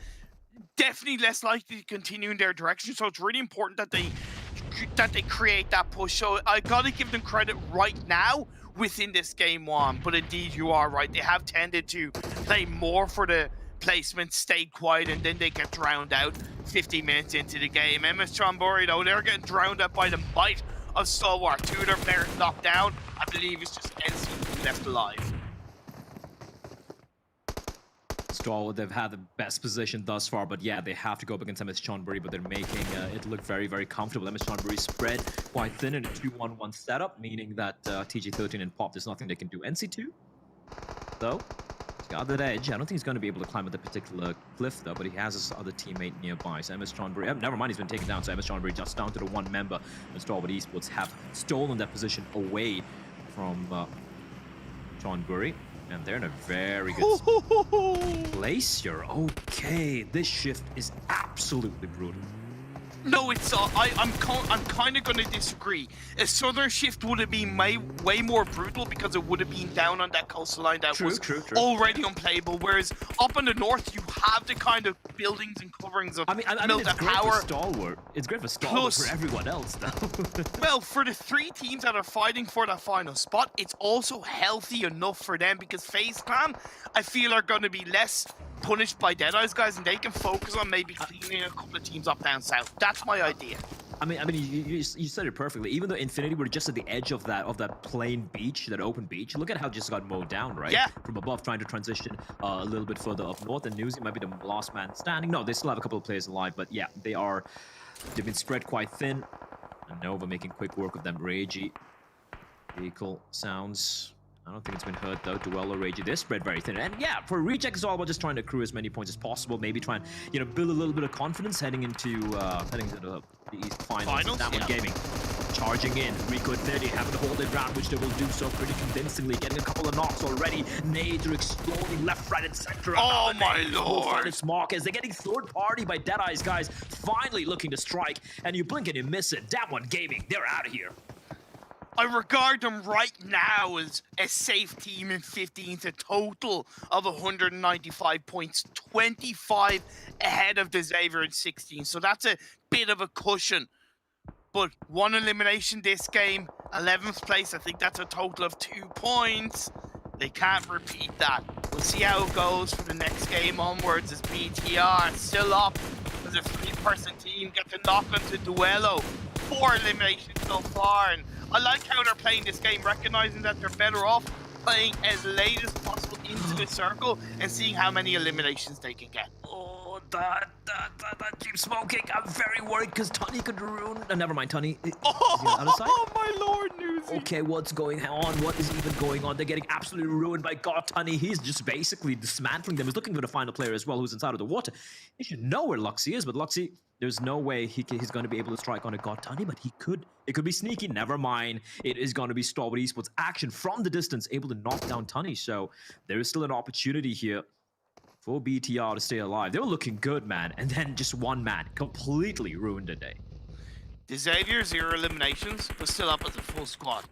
definitely less likely to continue in their direction, so it's really important that they create that push. So I got to give them credit right now within this game 1. But indeed, you are right. They have tended to play more for the placement, stay quiet, and then they get drowned out 50 minutes into the game. MS Chonburi, though, they're getting drowned out by the might of Stalwart. 2 of their players knocked down. I believe it's just NC left alive. Stalwart, they've had the best position thus far, but yeah, they have to go up against MS Chonburi, but they're making it look very, very comfortable. MS Chonburi spread quite thin in a 2-1-1 setup, meaning that TG13 and Pop, there's nothing they can do. NC2, though, Got that edge. I don't think he's going to be able to climb at the particular cliff, though, but he has his other teammate nearby. So MS Johnbury, never mind, he's been taken down. So MS Johnbury just down to the one member. And Stalwart Esports have stolen that position away from Johnbury. And they're in a very good place here. Okay, this shift is absolutely brutal. No, it's I'm kind of going to disagree. A southern shift would have been way more brutal because it would have been down on that coastal line that was already unplayable. Whereas up in the north, you have the kind of buildings and coverings of Militar Power. For Stalwart. It's great for Stalwart, for everyone else, though. Well, for the three teams that are fighting for that final spot, it's also healthy enough for them because FaZe Clan, I feel, are going to be less punished by Deadeye's guys, and they can focus on maybe cleaning a couple of teams up down south. That's my idea. I mean, you said it perfectly. Even though Infinity were just at the edge of that plain beach, that open beach, look at how it just got mowed down, right? Yeah. From above, trying to transition a little bit further up north, and Newsy might be the last man standing. No, they still have a couple of players alive, but yeah, they've been spread quite thin. And Nova making quick work of them. Ragey, vehicle sounds. I don't think it's been hurt though. Duello, Ragey, they're spread very thin. And yeah, for Reject, it's all about just trying to accrue as many points as possible. Maybe try and, build a little bit of confidence heading into the East Finals. That one gaming. Charging in. Rico Infinity having to hold it ground, which they will do so pretty convincingly. Getting a couple of knocks already. Nades are exploding left, right, and center. Oh my lord! Find its mark as they're getting third party by Deadeye's guys. Finally looking to strike. And you blink and you miss it. That one gaming. They're out of here. I regard them right now as a safe team in 15th, a total of 195 points, 25 ahead of the Xavier in 16. So that's a bit of a cushion. But one elimination this game, 11th place, I think that's a total of 2 points. They can't repeat that. We'll see how it goes for the next game onwards as BTR still up as a 3-person team, get to knock onto Duello. 4 eliminations so far, and I like how they're playing this game, recognizing that they're better off playing as late as possible into the circle and seeing how many eliminations they can get. Oh, that keeps smoking. I'm very worried because Tunny could ruin. Never mind, Tunny. Oh my lord, Newsy. Okay, what's going on? What is even going on? They're getting absolutely ruined by God Tunny. He's just basically dismantling them. He's looking for the final player as well, who's inside of the water. He should know where Luxy is, but Luxy, there's no way he's going to be able to strike on a God Tunny, but he could. It could be sneaky. Never mind. It is going to be Stalwart Esports action from the distance, able to knock down Tunny. So there is still an opportunity here for BTR to stay alive. They were looking good, man. And then just one man completely ruined the day. The Xavier, 0 eliminations, but still up as a full squad.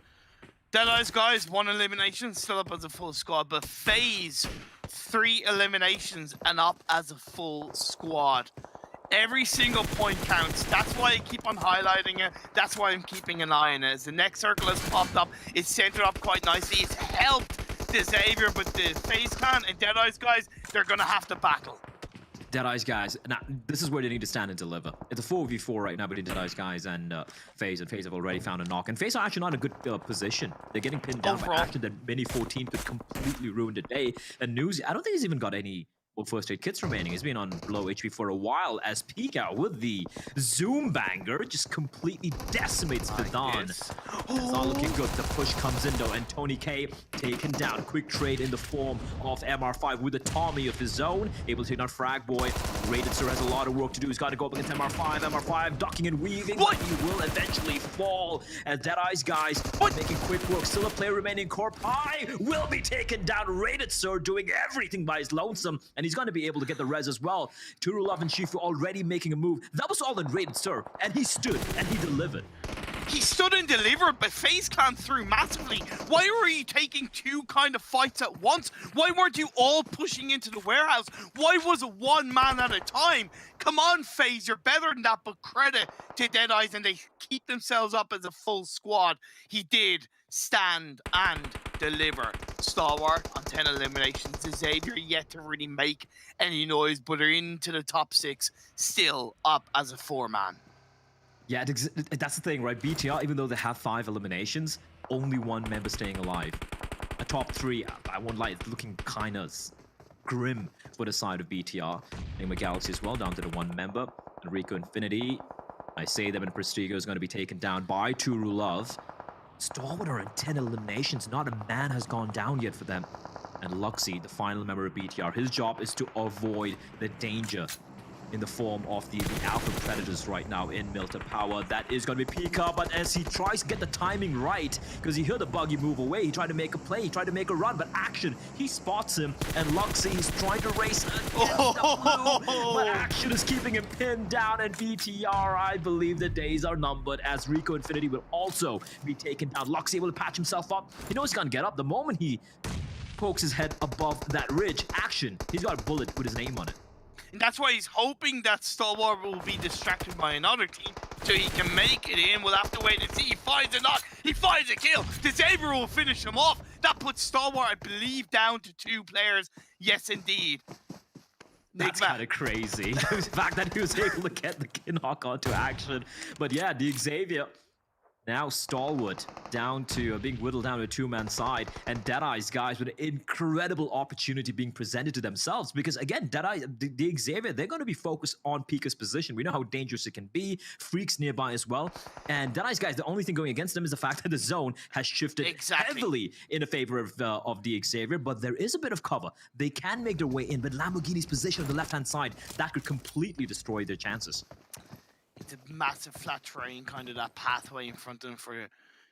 Deadeye's guys, 1 elimination, still up as a full squad. But FaZe, 3 eliminations and up as a full squad. Every single point counts. That's why I keep on highlighting it. That's why I'm keeping an eye on it. As the next circle has popped up, it's centered up quite nicely. It's helped the Xavier, but the FaZe Clan and Deadeye's guys, they're going to have to battle. Deadeye's guys, now this is where they need to stand and deliver. It's a 4v4 right now between Deadeye's guys and FaZe have already found a knock. And FaZe are actually not in a good position. They're getting pinned down by Action that Mini 14 could completely ruin the day. And Newsy, I don't think he's even got any first aid kits remaining. He's been on low HP for a while as Pika with the Zoom banger just completely decimates Fadan. It's not looking good. The push comes in though, and Tony K taken down. Quick trade in the form of MR5 with a Tommy of his own, able to take down Frag Boy. Rated Sir has a lot of work to do. He's got to go up against MR5. MR5 ducking and weaving, but he will eventually fall as Deadeye's guys making quick work. Still a player remaining. Corpai will be taken down. Rated Sir doing everything by his lonesome, and he's going to be able to get the res as well. Turulov and Shifu already making a move. That was all in Rated Sir, and he stood and he delivered. He stood and delivered, but FaZe Clan threw massively. Why were you taking 2 kind of fights at once? Why weren't you all pushing into the warehouse? Why was it 1 man at a time? Come on, FaZe, you're better than that, but credit to Deadeye's, and they keep themselves up as a full squad. He did stand and deliver. Stalwart on 10 eliminations. Xavier yet to really make any noise, but are into the top 6, still up as a 4-man. Yeah, that's the thing, right? BTR, even though they have 5 eliminations, only 1 member staying alive. A top 3, I won't lie, it's looking kind of grim for the side of BTR. Nigma Galaxy as well, down to the 1 member. And Rico Infinity, I say them, and Prestigo is going to be taken down by Turulov. Stalwart are in 10 eliminations. Not a man has gone down yet for them. And Luxy, the final member of BTR, his job is to avoid the danger in the form of the Alpha Predators right now in Militar Power. That is going to be Pika, but as he tries to get the timing right, because he heard the buggy move away, he tried to make a play, he tried to make a run, but Action, he spots him, and Luxy is trying to race against the blue, but Action is keeping him pinned down, and BTR, I believe the days are numbered, as Rico Infinity will also be taken down. Luxy able to patch himself up. He knows he's gonna get up. The moment he pokes his head above that ridge, Action, he's got a bullet with his name on it. And that's why he's hoping that Stalwart will be distracted by another team so he can make it in. We'll have to wait and see. He finds a knock. He finds a kill. Xavier will finish him off. That puts Stalwart, I believe, down to 2 players. Yes, indeed. That's kind of crazy. The fact that he was able to get the knock onto Action. But yeah, the Xavier... Now Stalwart down to being whittled down to a 2-man side, and Deadeye's guys with an incredible opportunity being presented to themselves, because again, Deadeye, the Xavier, they're going to be focused on Pika's position. We know how dangerous it can be. Freaks nearby as well, and Deadeye's guys, the only thing going against them is the fact that the zone has shifted heavily in favor of the Xavier, but there is a bit of cover. They can make their way in, but Lamborghini's position on the left-hand side, that could completely destroy their chances. It's a massive flat terrain, kind of that pathway in front of them for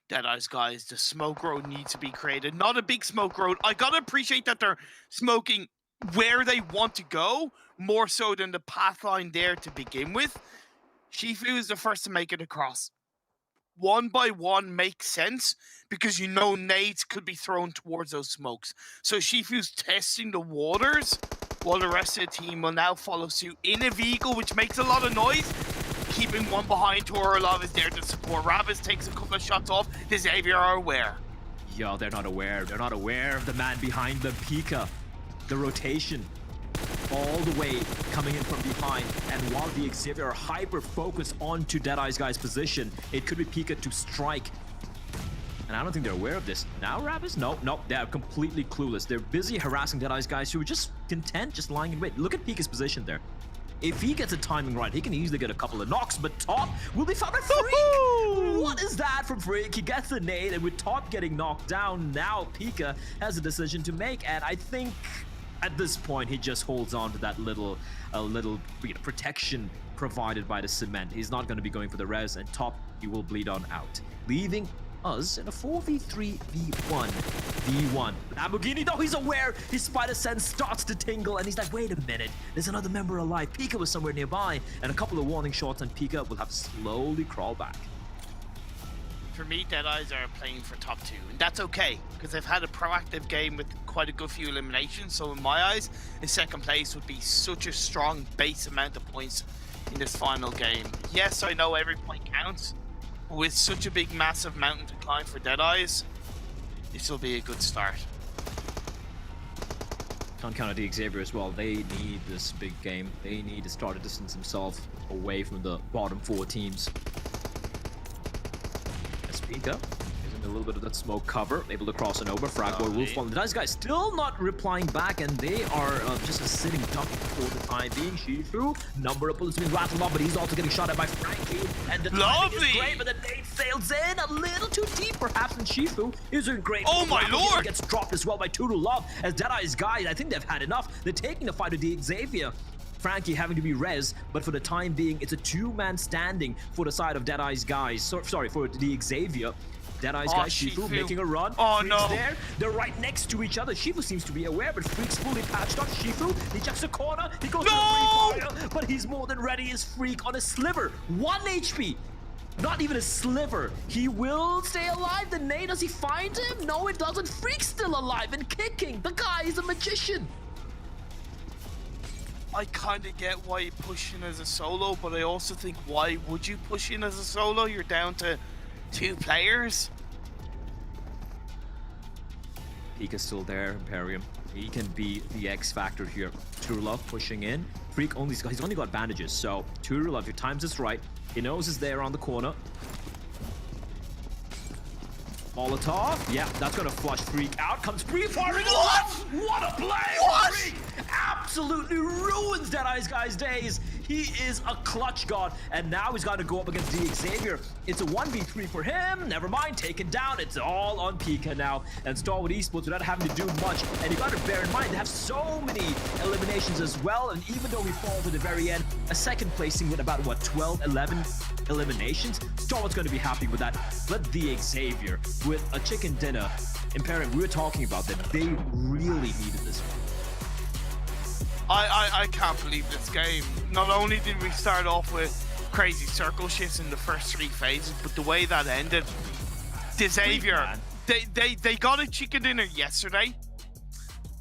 Deadeye's guys. The smoke road needs to be created. Not a big smoke road. I gotta appreciate that they're smoking where they want to go, more so than the path line there to begin with. Shifu is the first to make it across. 1 by 1 makes sense, because you know nades could be thrown towards those smokes. So Shifu's testing the waters, while the rest of the team will now follow suit in a vehicle, which makes a lot of noise. Keeping one behind, Torolov is there to support. Rabbis takes a couple of shots off. The Xavier are aware. Yo, they're not aware. They're not aware of the man behind them. Pika, the rotation, all the way coming in from behind. And while the Xavier are hyper-focused onto Deadeye's guy's position, it could be Pika to strike. And I don't think they're aware of this. Now, Rabbis? Nope. They're completely clueless. They're busy harassing Deadeye's guys who are just content, just lying in wait. Look at Pika's position there. If he gets the timing right, he can easily get a couple of knocks, but Top will be found by Freak! What is that from Freak? He gets the nade, and with Top getting knocked down, now Pika has a decision to make, and I think at this point, he just holds on to that little protection provided by the cement. He's not going to be going for the res, and Top, he will bleed on out, leaving us in a 4v3 v1. Lamborghini, though, he's aware. His spider sense starts to tingle, and he's like, wait a minute, there's another member alive. Pika was somewhere nearby, and a couple of warning shots, and Pika will have to slowly crawl back. For me, Deadeyes are playing for top 2, and that's okay, because they've had a proactive game with quite a good few eliminations, so in my eyes, a second place would be such a strong base amount of points in this final game. Yes, I know every point counts, but with such a big, massive mountain to climb for Deadeyes, this will be a good start. Can't count out the Xavier as well. They need this big game. They need to start to distance themselves away from the bottom 4 teams. Pika is in a little bit of that smoke cover, able to cross an over. Fragboy Wolf on the Dice guys still not replying back, and they are just a sitting duck for the time being. Shifu, number of bullets being rattled off, but he's also getting shot at by Frankie. And the timing is great, but the nade sails in a little too deep, perhaps, and Shifu is in great. Oh my lord! Gets dropped as well by Turulov, as Deadeye's guys, I think they've had enough. They're taking the fight with the Xavier. Frankie having to be res, but for the time being, it's a 2-man standing for the side of Deadeye's guys. Sorry, for the Xavier. Deadeye's guys, Shifu making a run. Oh Freak's no! There. They're right next to each other. Shifu seems to be aware, but Freak's fully patched up. Shifu, he checks the corner. He goes for the free fire, but he's more than ready as Freak on a sliver. 1 HP. Not even a sliver. He will stay alive. The nade, does he find him? No, it doesn't. Freak's still alive and kicking. The guy is a magician. I kind of get why you push in as a solo, but I also think, why would you push in as a solo? You're down to 2 players. Pika's still there, Imperium. He can be the X factor here. Turulov pushing in. Freak he's only got bandages, so Turulov, your times is right. He knows he's there on the corner. Molotov, yeah, that's gonna flush Freak out. Comes pre-firing. What a play! What? Freak absolutely ruins Deadeye's guy's days. He is a clutch god, and now he's got to go up against D Xavier. It's a 1v3 for him. Never mind, taken down. It's all on Pika now. And Starwood Esports without having to do much. And you got to bear in mind, they have so many eliminations as well. And even though he falls at the very end, a second placing with about, what, 12, 11 eliminations? Starwood's going to be happy with that. But D Xavier with a chicken dinner. Imperium, we were talking about that. They really needed this one. I can't believe this game. Not only did we start off with crazy circle shifts in the first 3 phases, but the way that ended, Xavier, they got a chicken dinner yesterday.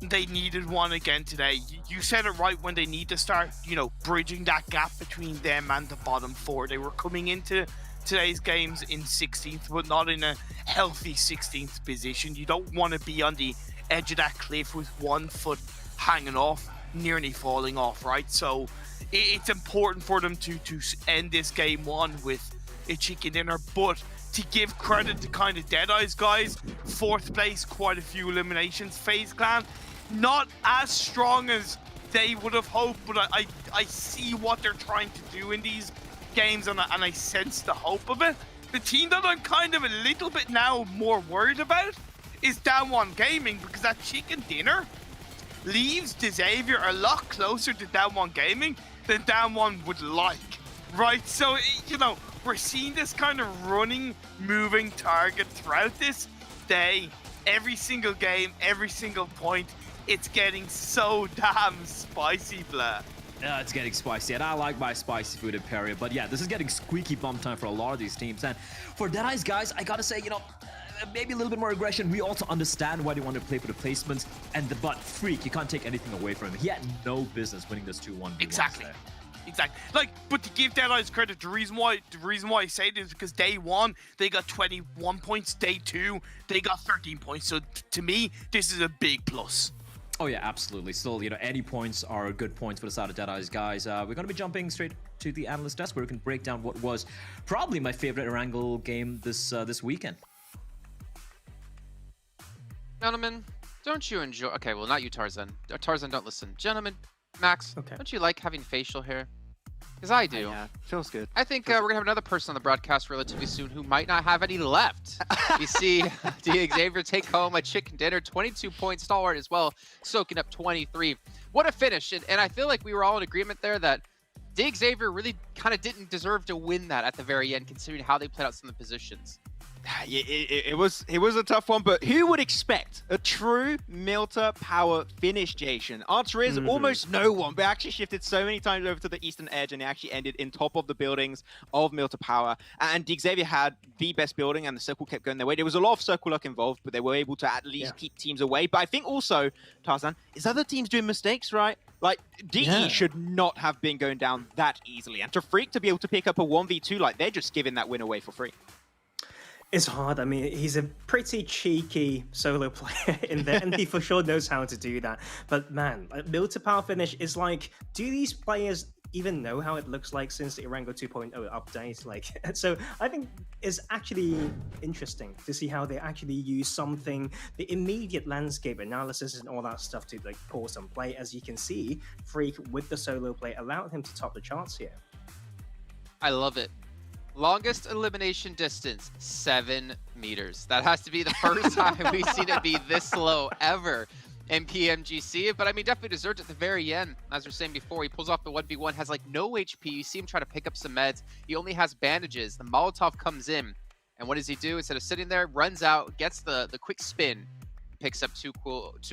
They needed one again today. You said it right, when they need to start, you know, bridging that gap between them and the bottom 4. They were coming into today's games in 16th, but not in a healthy 16th position. You don't want to be on the edge of that cliff with 1 foot hanging off, nearly falling off, right? So it's important for them to end this game 1 with a chicken dinner. But to give credit to kind of Deadeye's guys, 4th place, quite a few eliminations. FaZe Clan, not as strong as they would have hoped, but I see what they're trying to do in these games, and I sense the hope of it. The team that I'm kind of a little bit now more worried about is Down One Gaming, because that chicken dinner leaves Xavier a lot closer to Down One Gaming than Down One would like, right? So, you know, we're seeing this kind of running, moving target throughout this day. Every single game, every single point, it's getting so damn spicy, Blair. Yeah, it's getting spicy, and I like my spicy food Imperium. But yeah, this is getting squeaky bum time for a lot of these teams. And for Deadeye's guys, I gotta say, you know, maybe a little bit more aggression. We also understand why they want to play for the placements. But Freak, you can't take anything away from him. He had no business winning this 2-1. Exactly. Like, but to give Deadeye's credit, the reason why I say it is because day 1 they got 21 points. Day 2 they got 13 points. So to me, this is a big plus. Oh yeah, absolutely. Still, you know, any points are good points for the side of Deadeye's guys. We're going to be jumping straight to the analyst desk where we can break down what was probably my favorite Erangel game this weekend. Gentlemen, don't you enjoy... Okay, well, not you, Tarzan. Tarzan, don't listen. Gentlemen, Max, don't you like having facial hair? Because I do. Yeah, feels good. I think we're going to have another person on the broadcast relatively soon who might not have any left. You see D Xavier take home a chicken dinner, 22 points, Stalwart as well, soaking up 23. What a finish. And I feel like we were all in agreement there that D Xavier really kind of didn't deserve to win that at the very end, considering how they played out some of the positions. Yeah, it was a tough one, but who would expect a true Militar Power finish, Jason? Answer is almost no one, but actually shifted so many times over to the eastern edge, and it actually ended in top of the buildings of Militar Power. And Xavier had the best building, and the circle kept going their way. There was a lot of circle luck involved, but they were able to at least keep teams away. But I think also, Tarzan, is other teams doing mistakes, right? Like, DE should not have been going down that easily. And to Freak to be able to pick up a 1v2, like, they're just giving that win away for free. It's hard. I mean, he's a pretty cheeky solo player in there, and he for sure knows how to do that. But man, Militar Power finish is like, do these players even know how it looks like since the Erangel 2.0 update? Like, so I think it's actually interesting to see how they actually use something, the immediate landscape analysis and all that stuff to like pause and play. As you can see, Freak with the solo play allowed him to top the charts here. I love it. Longest elimination distance, 7 meters. That has to be the first time we've seen it be this low ever in PMGC. But I mean, definitely deserved at the very end. As we were saying before, he pulls off the 1v1, has like no HP. You see him try to pick up some meds. He only has bandages. The Molotov comes in. And what does he do? Instead of sitting there, runs out, gets the quick spin, picks up two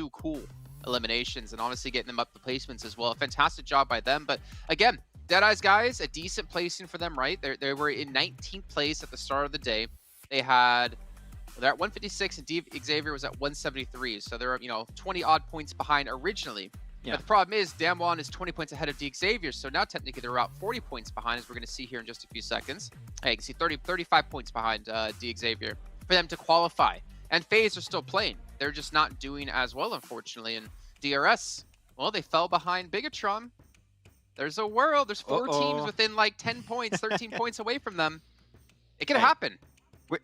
cool eliminations, and honestly getting them up the placements as well. A fantastic job by them. But again, Deadeye's guys, a decent placing for them, right? They were in 19th place at the start of the day. They're at 156, and Xavier was at 173. So they're, 20 odd points behind originally. Yeah. But the problem is, Damwon is 20 points ahead of Xavier. So now technically they're about 40 points behind, as we're going to see here in just a few seconds. Hey, you can see 35 points behind Xavier for them to qualify. And FaZe are still playing. They're just not doing as well, unfortunately. And DRS, well, they fell behind Bigatron. There's a world. There's 4 teams within like 10 points, 13 points away from them. It can happen.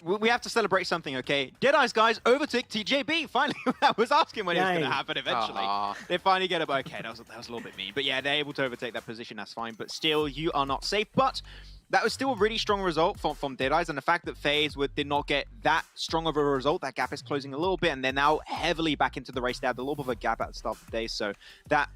We have to celebrate something, okay? Deadeye's guys overtook TJB. Finally, I was asking when it was going to happen eventually. They finally get it. Okay, that was a little bit mean. But yeah, they're able to overtake that position. That's fine. But still, you are not safe. But that was still a really strong result from Deadeyes. And the fact that FaZe did not get that strong of a result, that gap is closing a little bit. And they're now heavily back into the race. They had a little bit of a gap at the start of the day. So that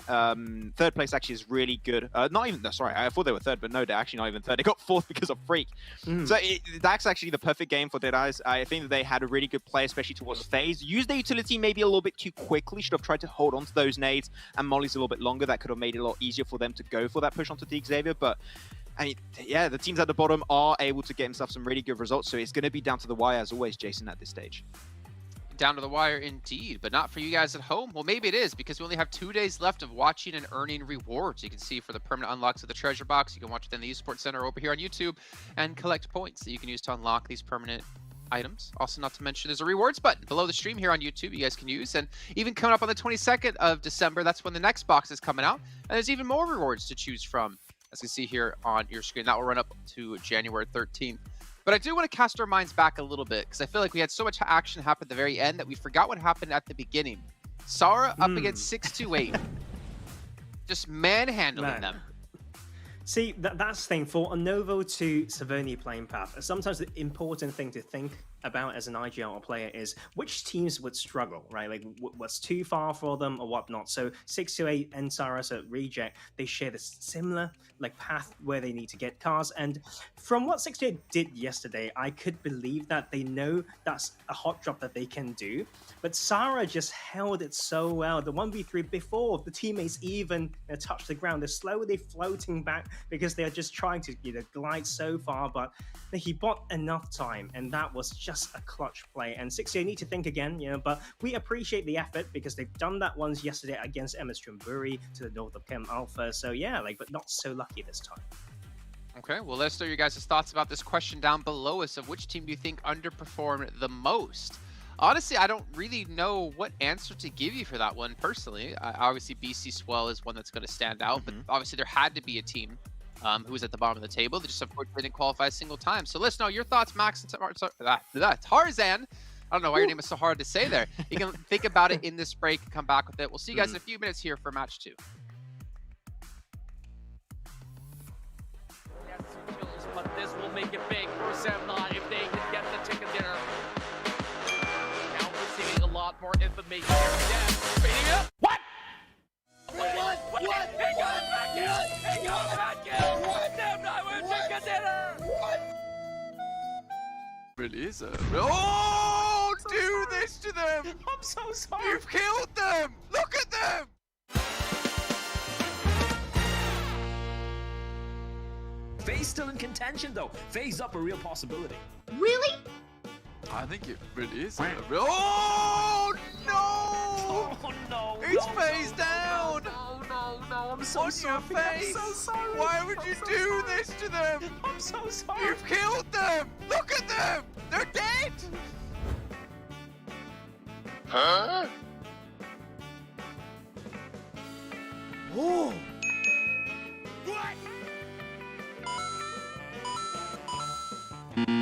third place actually is really good. Not even, sorry, I thought they were third, but no, they're actually not even third. They got fourth because of Freak. So that's actually the perfect game for Deadeyes. I think that they had a really good play, especially towards FaZe. Used their utility maybe a little bit too quickly. Should have tried to hold on to those nades and mollies a little bit longer. That could have made it a lot easier for them to go for that push onto the Xavier. But I mean, yeah, the teams at the bottom are able to get themselves some really good results. So it's going to be down to the wire as always, Jason, at this stage. Down to the wire indeed, but not for you guys at home. Well, maybe it is, because we only have 2 days left of watching and earning rewards. You can see for the permanent unlocks of the treasure box. You can watch it in the eSports Center over here on YouTube and collect points that you can use to unlock these permanent items. Also, not to mention, there's a rewards button below the stream here on YouTube you guys can use. And even coming up on the 22nd of December, that's when the next box is coming out. And there's even more rewards to choose from, as you see here on your screen. That will run up to January 13th. But I do want to cast our minds back a little bit, because I feel like we had so much action happen at the very end that we forgot what happened at the beginning. Sara up against 628. Just manhandling them. See, that's the thing. For a Novo to Saverni playing path, sometimes the important thing to think about as an IGL player is which teams would struggle, right? Like what's too far for them or whatnot. So 628 and Saras at Reject, they share this similar path where they need to get cars. And from what 628 did yesterday, I could believe that they know that's a hot drop that they can do. But Sara just held it so well. The 1v3 before the teammates even touch the ground, they're slowly floating back because they are just trying to glide so far. But he bought enough time, and that was just a clutch play. And 628 need to think again, but we appreciate the effort because they've done that once yesterday against MS Trimburi to the north of Chem Alpha. So yeah, but not so lucky this time. Okay, well, let's know your guys' thoughts about this question down below us of which team do you think underperformed the most. Honestly, I don't really know what answer to give you for that one personally. Obviously, BC Swell is one that's going to stand out, but obviously there had to be a team who was at the bottom of the table. They just unfortunately didn't qualify a single time. So let's know your thoughts, Max and Tarzan. I don't know why your name is so hard to say there. You can think about it in this break and come back with it. We'll see you guys in a few minutes here for match 2. But this will make it big for Semnon if they can get the chicken dinner. Now we're seeing a lot more information here. What? What? He got back in! He got back in! Semnon with chicken dinner! What? Really is a... Oh! Do this to them! I'm so sorry. You've killed them! Look at them! FaZe still in contention though. FaZe up a real possibility. Really? I think it really is. Oh no! Oh no! It's FaZe down! No, I'm so on sorry. your face! I'm so sorry. Why would you do this to them? I'm so sorry. You've killed them! Look at them! They're dead! Huh? Oh!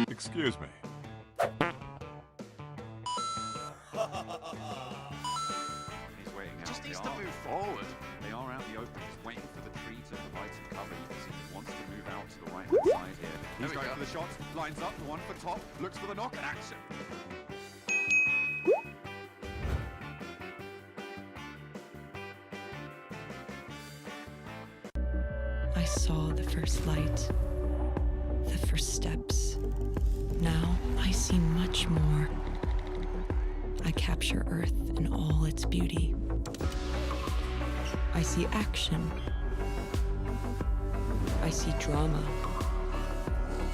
Excuse me. He's waiting out. Just needs to move forward. They are out in the open. He's waiting for the tree to provide some cover. You can see he wants to move out to the right-hand side here. He's going for the shot. Lines up. The one for top. Looks for the knock. Action. I saw the first light, the first steps. Now I see much more. I capture Earth in all its beauty. I see action. I see drama.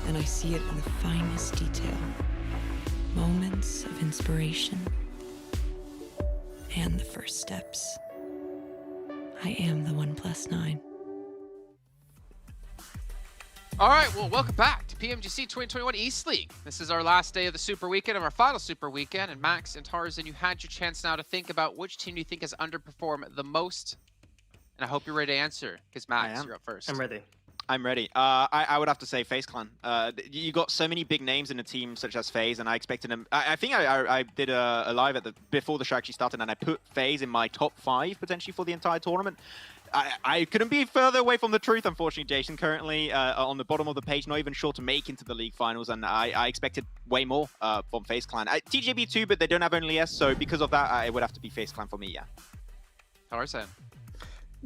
And I see it in the finest detail. Moments of inspiration. And the first steps. I am the 1+9. All right, well, welcome back to PMGC 2021 East League. This is our last day of the Super Weekend and our final Super Weekend. And Max and Tarzan, you had your chance now to think about which team you think has underperformed the most. And I hope you're ready to answer, because Max, you're up first. I'm ready. I'm ready. I would have to say FaZe Clan. You got so many big names in a team such as FaZe, and I expected them. I think I did a live before the show actually started, and I put FaZe in my top 5 potentially for the entire tournament. I couldn't be further away from the truth, unfortunately, Jason. Currently on the bottom of the page, not even sure to make into the league finals, and I expected way more from FaZe Clan. TJB too, but they don't have only S, so because of that, it would have to be FaZe Clan for me, yeah. Tarzan.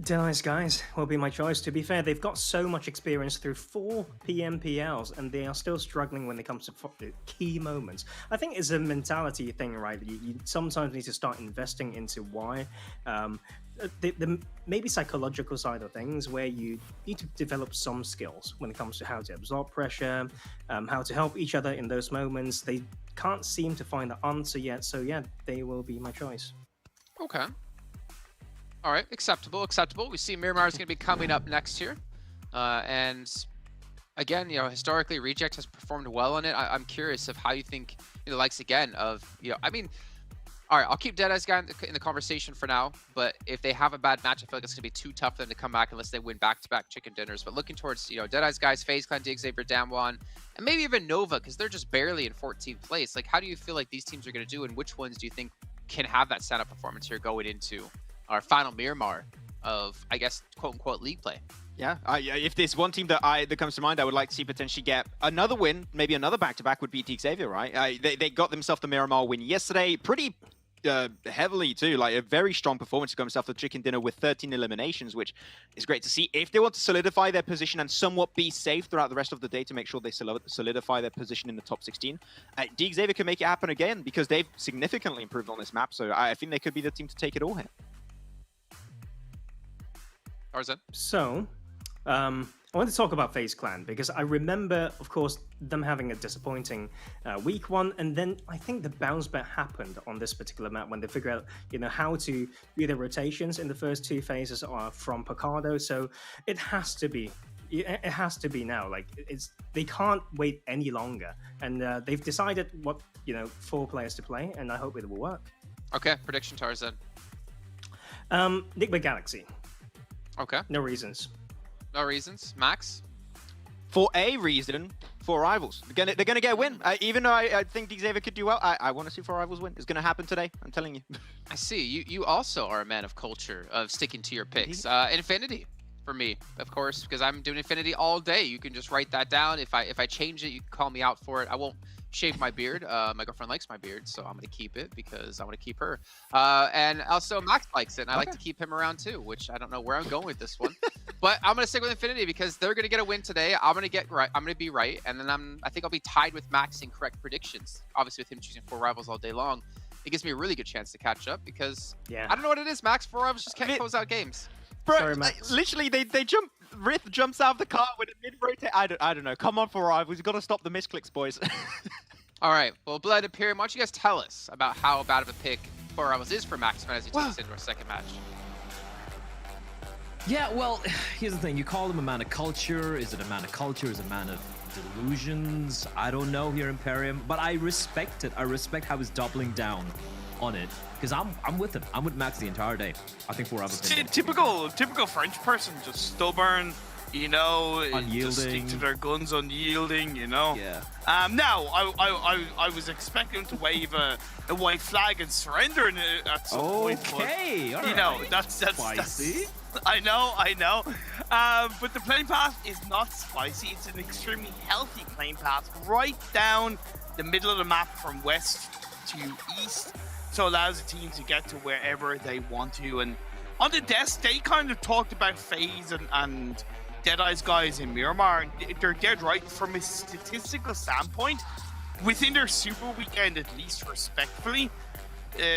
Deadeyes guys will be my choice. To be fair, they've got so much experience through 4 PMPLs, and they are still struggling when it comes to key moments. I think it's a mentality thing, right? You sometimes need to start investing into why. The maybe psychological side of things, where you need to develop some skills when it comes to how to absorb pressure, how to help each other in those moments. They can't seem to find the answer yet, so yeah, they will be my choice. Okay. All right, acceptable. We see Miramar is going to be coming up next here. And again, historically, Reject has performed well on it. I'm curious of how you think, the likes again of, I mean, all right, I'll keep Deadeyes guy in the conversation for now, but if they have a bad match, I feel like it's going to be too tough for them to come back unless they win back-to-back chicken dinners. But looking towards, Deadeyes guys, FaZe Clan, Xavier, Damwon, and maybe even Nova, because they're just barely in 14th place. Like, how do you feel like these teams are going to do, and which ones do you think can have that stand-up performance here going into our final Miramar of, I guess, quote-unquote league play? Yeah, if there's one team that comes to mind, I would like to see potentially get another win, maybe another back-to-back would be Xavier, right? They got themselves the Miramar win yesterday, pretty heavily too, like a very strong performance to go himself the chicken dinner with 13 eliminations, which is great to see. If they want to solidify their position and somewhat be safe throughout the rest of the day to make sure they solidify their position in the top 16, Xavier can make it happen again because they've significantly improved on this map, so I think they could be the team to take it all here. Tarzan? So, I want to talk about FaZe Clan because I remember, of course, them having a disappointing week 1, and then I think the bounce back happened on this particular map when they figured out, how to do the rotations in the first 2 phases from Picado. So it has to be. It has to be now. Like they can't wait any longer, and they've decided what 4 players to play, and I hope it will work. Okay, prediction, Tarzan. Nick Galaxy. Okay. No reasons. No reasons. Max? For a reason, 4 Rivals. They're gonna get a win. Even though I think Xavier could do well, I want to see 4 Rivals win. It's gonna happen today. I'm telling you. I see. You also are a man of culture, of sticking to your picks. Infinity for me, of course, because I'm doing Infinity all day. You can just write that down. If I change it, you can call me out for it. I won't shave my beard. My girlfriend likes my beard, so I'm gonna keep it because I want to keep her. And also Max likes it, and I like to keep him around too, which I don't know where I'm going with this one. But I'm gonna stick with Infinity because they're gonna get a win today. I'm gonna get right. I'm gonna be right, and then I think I'll be tied with Max in correct predictions. Obviously, with him choosing 4 Rivals all day long, it gives me a really good chance to catch up because I don't know what it is. Max, 4 Rivals just can't close out games. Bro, Sorry, Max. Literally, they jump. Rith jumps out of the car with a mid-rotate. I don't know. Come on, 4 Rivals. You've got to stop the misclicks, boys. All right. Well, Blood Imperium, why don't you guys tell us about how bad of a pick 4 Rivals is for Max as he takes into our second match? Yeah, well, here's the thing. You call him a man of culture. Is it a man of culture? Is it a man of delusions? I don't know here, Imperium. But I respect it. I respect how he's doubling down on it. Because I'm with him. I'm with Max the entire day. I think 4 Rivals. Typical French person, just stubborn, unyielding, just stick to their guns, unyielding, Yeah. Now I was expecting him to wave a white flag and surrender at some point. Okay, But, all right. that's spicy. I know. But the playing path is not spicy. It's an extremely healthy playing path right down the middle of the map from west to east. So it allows the team to get to wherever they want to. And on the desk, they kind of talked about FaZe and Deadeyes guys in Miramar. And they're dead right. From a statistical standpoint, within their Super Weekend, at least respectfully,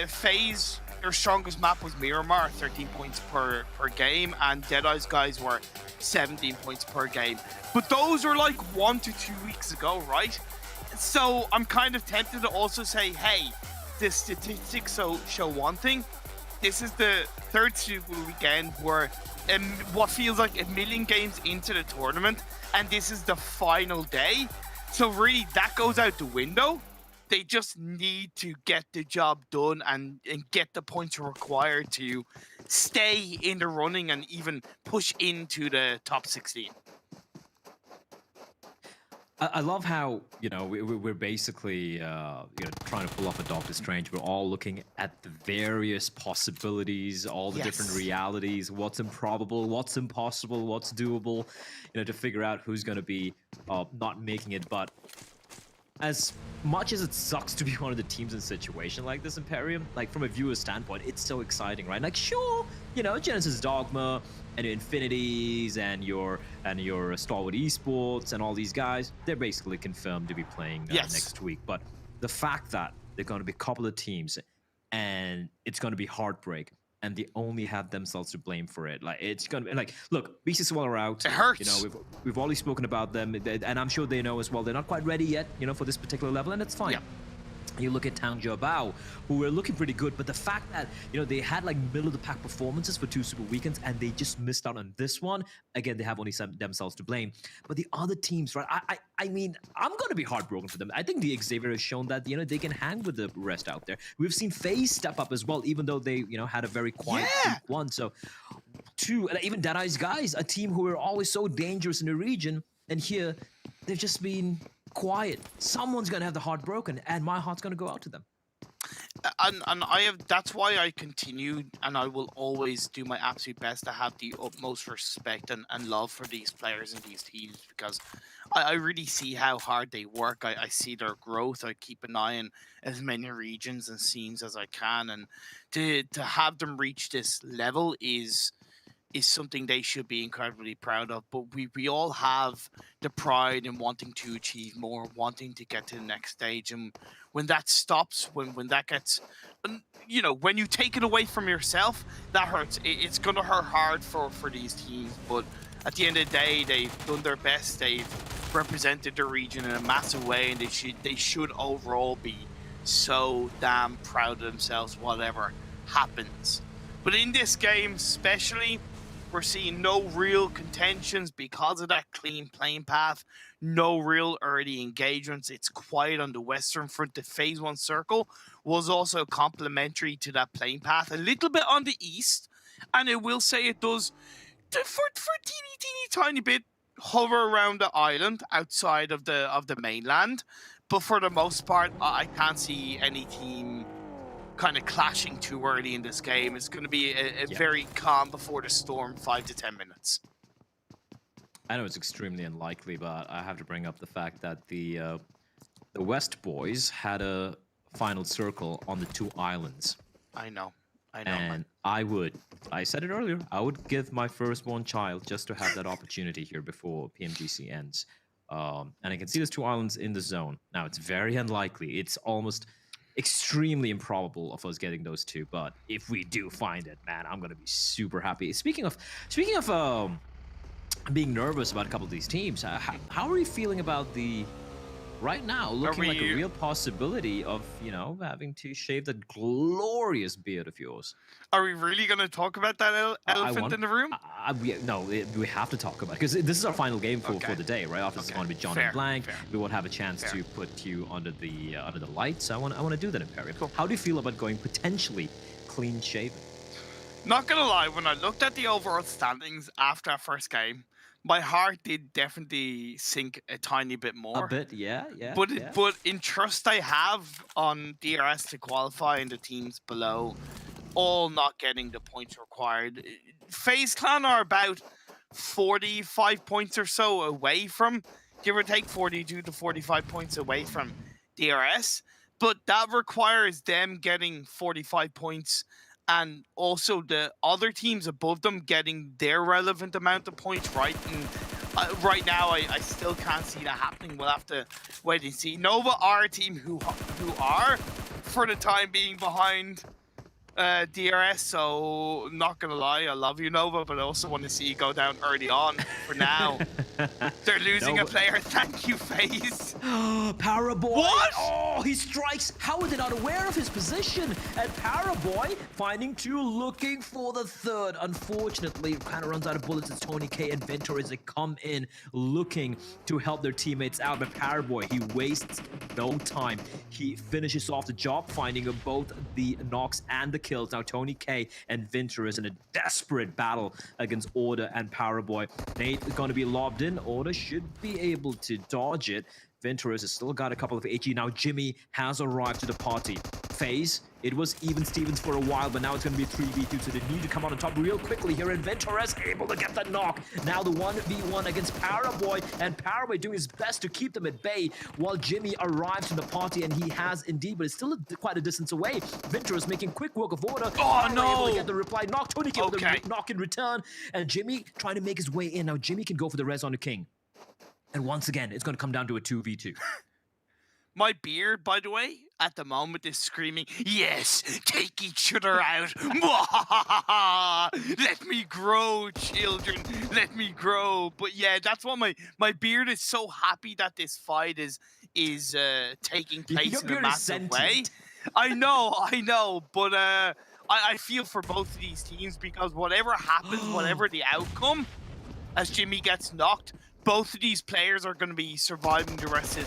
FaZe, their strongest map was Miramar, 13 points per game, and Deadeyes guys were 17 points per game. But those were like 1 to 2 weeks ago, right? So I'm kind of tempted to also say, hey, the statistics show one thing. This is the 3rd Super Weekend where what feels like 1 million games into the tournament, and this is the final day. So really, that goes out the window. They just need to get the job done and get the points required to stay in the running and even push into the top 16. I love how, you know, we're basically, you know, trying to pull off a Doctor Strange. We're all looking at the various possibilities, all the different realities, what's improbable, what's impossible, what's doable, you know, to figure out who's going to be not making it. But as much as it sucks to be one of the teams in a situation like this, Imperium, like from a viewer's standpoint, it's so exciting, right? Like, sure, you know, Genesis Dogma and Infinities and your Stalwart Esports and all these guys, they're basically confirmed to be playing next week. But the fact that they're going to be a couple of teams and it's going to be heartbreak, and they only have themselves to blame for it. Like, it's gonna be like, look, BC Swell are out. It hurts. You know, we've already spoken about them, and I'm sure they know as well. They're not quite ready yet, you know, for this particular level, and it's fine. Yeah. You look at Tangzhou Bao, who were looking pretty good, but the fact that, you know, they had like middle of the pack performances for 2 super weekends and they just missed out on this one. Again, they have only themselves to blame. But the other teams, right? I mean, I'm going to be heartbroken for them. I think the Xavier has shown that, you know, they can hang with the rest out there. We've seen FaZe step up as well, even though they, you know, had a very quiet one. So, and even Dead Eyes guys, a team who are always so dangerous in the region, and here they've just been quiet. Someone's gonna have the heart broken, and my heart's gonna go out to them. And I have, that's why I continue, and I will always do my absolute best to have the utmost respect and love for these players and these teams, because I really see how hard they work. I see their growth. I keep an eye on as many regions and scenes as I can, and to have them reach this level is something they should be incredibly proud of. But we all have the pride in wanting to achieve more, wanting to get to the next stage. And when that stops, when that gets, you know, when you take it away from yourself, that hurts. It's going to hurt hard for these teams. But at the end of the day, they've done their best. They've represented the region in a massive way, and they should overall be so damn proud of themselves, whatever happens. But in this game especially, we're seeing no real contentions because of that clean playing path. No real early engagements. It's quiet on the western front. The phase 1 circle was also complementary to that playing path. A little bit on the east, and I will say it does, for a teeny tiny bit, hover around the island outside of the mainland. But for the most part, I can't see any team kind of clashing too early in this game. It's going to be a very calm before the storm, 5 to 10 minutes. I know it's extremely unlikely, but I have to bring up the fact that the West boys had a final circle on the 2 islands. I know. And I said it earlier, I would give my firstborn child just to have that opportunity here before PMGC ends. And I can see there's 2 islands in the zone. Now, it's very unlikely. It's almost extremely improbable of us getting those 2, but if we do find it, man, I'm gonna be super happy. Speaking of being nervous about a couple of these teams, how are you feeling about the right now looking like a real possibility of, you know, having to shave that glorious beard of yours? Are we really going to talk about that elephant in the room? No, we have to talk about it, because this is our final game for the day, right? After this is going to be John and Blank. We won't have a chance to put you under the lights. I want to do that, Imperium. Cool. How do you feel about going potentially clean shaven? Not gonna lie, when I looked at the overall standings after our first game, my heart did definitely sink a tiny bit more. A bit, yeah. But in trust I have on DRS to qualify and the teams below, all not getting the points required. FaZe Clan are about 45 points or so away from, give or take 42 to 45 points away from DRS. But that requires them getting 45 points and also the other teams above them getting their relevant amount of points, right? And right now, I still can't see that happening. We'll have to wait and see. Nova are a team who are, for the time being, behind DRS, so not gonna lie, I love you, Nova, but I also want to see you go down early on for now. They're losing a player. Thank you, FaZe. Paraboy. What? Oh, he strikes. How are they not aware of his position? And Paraboy finding 2, looking for the 3rd. Unfortunately, kind of runs out of bullets as Tony K and Ventor as they come in looking to help their teammates out. But Paraboy, he wastes no time. He finishes off the job, finding both the knocks and the kills. Now Tony K and Ventor is in a desperate battle against Order and Paraboy. Nate is going to be lobbed in. in order, should be able to dodge it. Venturous has still got a couple of HE. Now Jimmy has arrived to the party. FaZe, it was even Stevens for a while, but now it's going to be 3v2, so they need to come out on top real quickly here, and Venturous able to get the knock. Now the 1v1 against Paraboy, and Paraboy doing his best to keep them at bay, while Jimmy arrives in the party, and he has indeed, but it's still quite a distance away. Venturous making quick work of order. Oh, no! Able to get the reply. Knock Tony K with the knock in return, and Jimmy trying to make his way in. Now Jimmy can go for the res on the King. And once again, it's going to come down to a 2v2. My beard, by the way, at the moment is screaming, yes, take each other out. Let me grow, children. Let me grow. But yeah, that's what my beard is so happy that this fight is taking place in a massive way. I know, but I feel for both of these teams, because whatever happens, whatever the outcome, as Jimmy gets knocked, both of these players are going to be surviving the rest of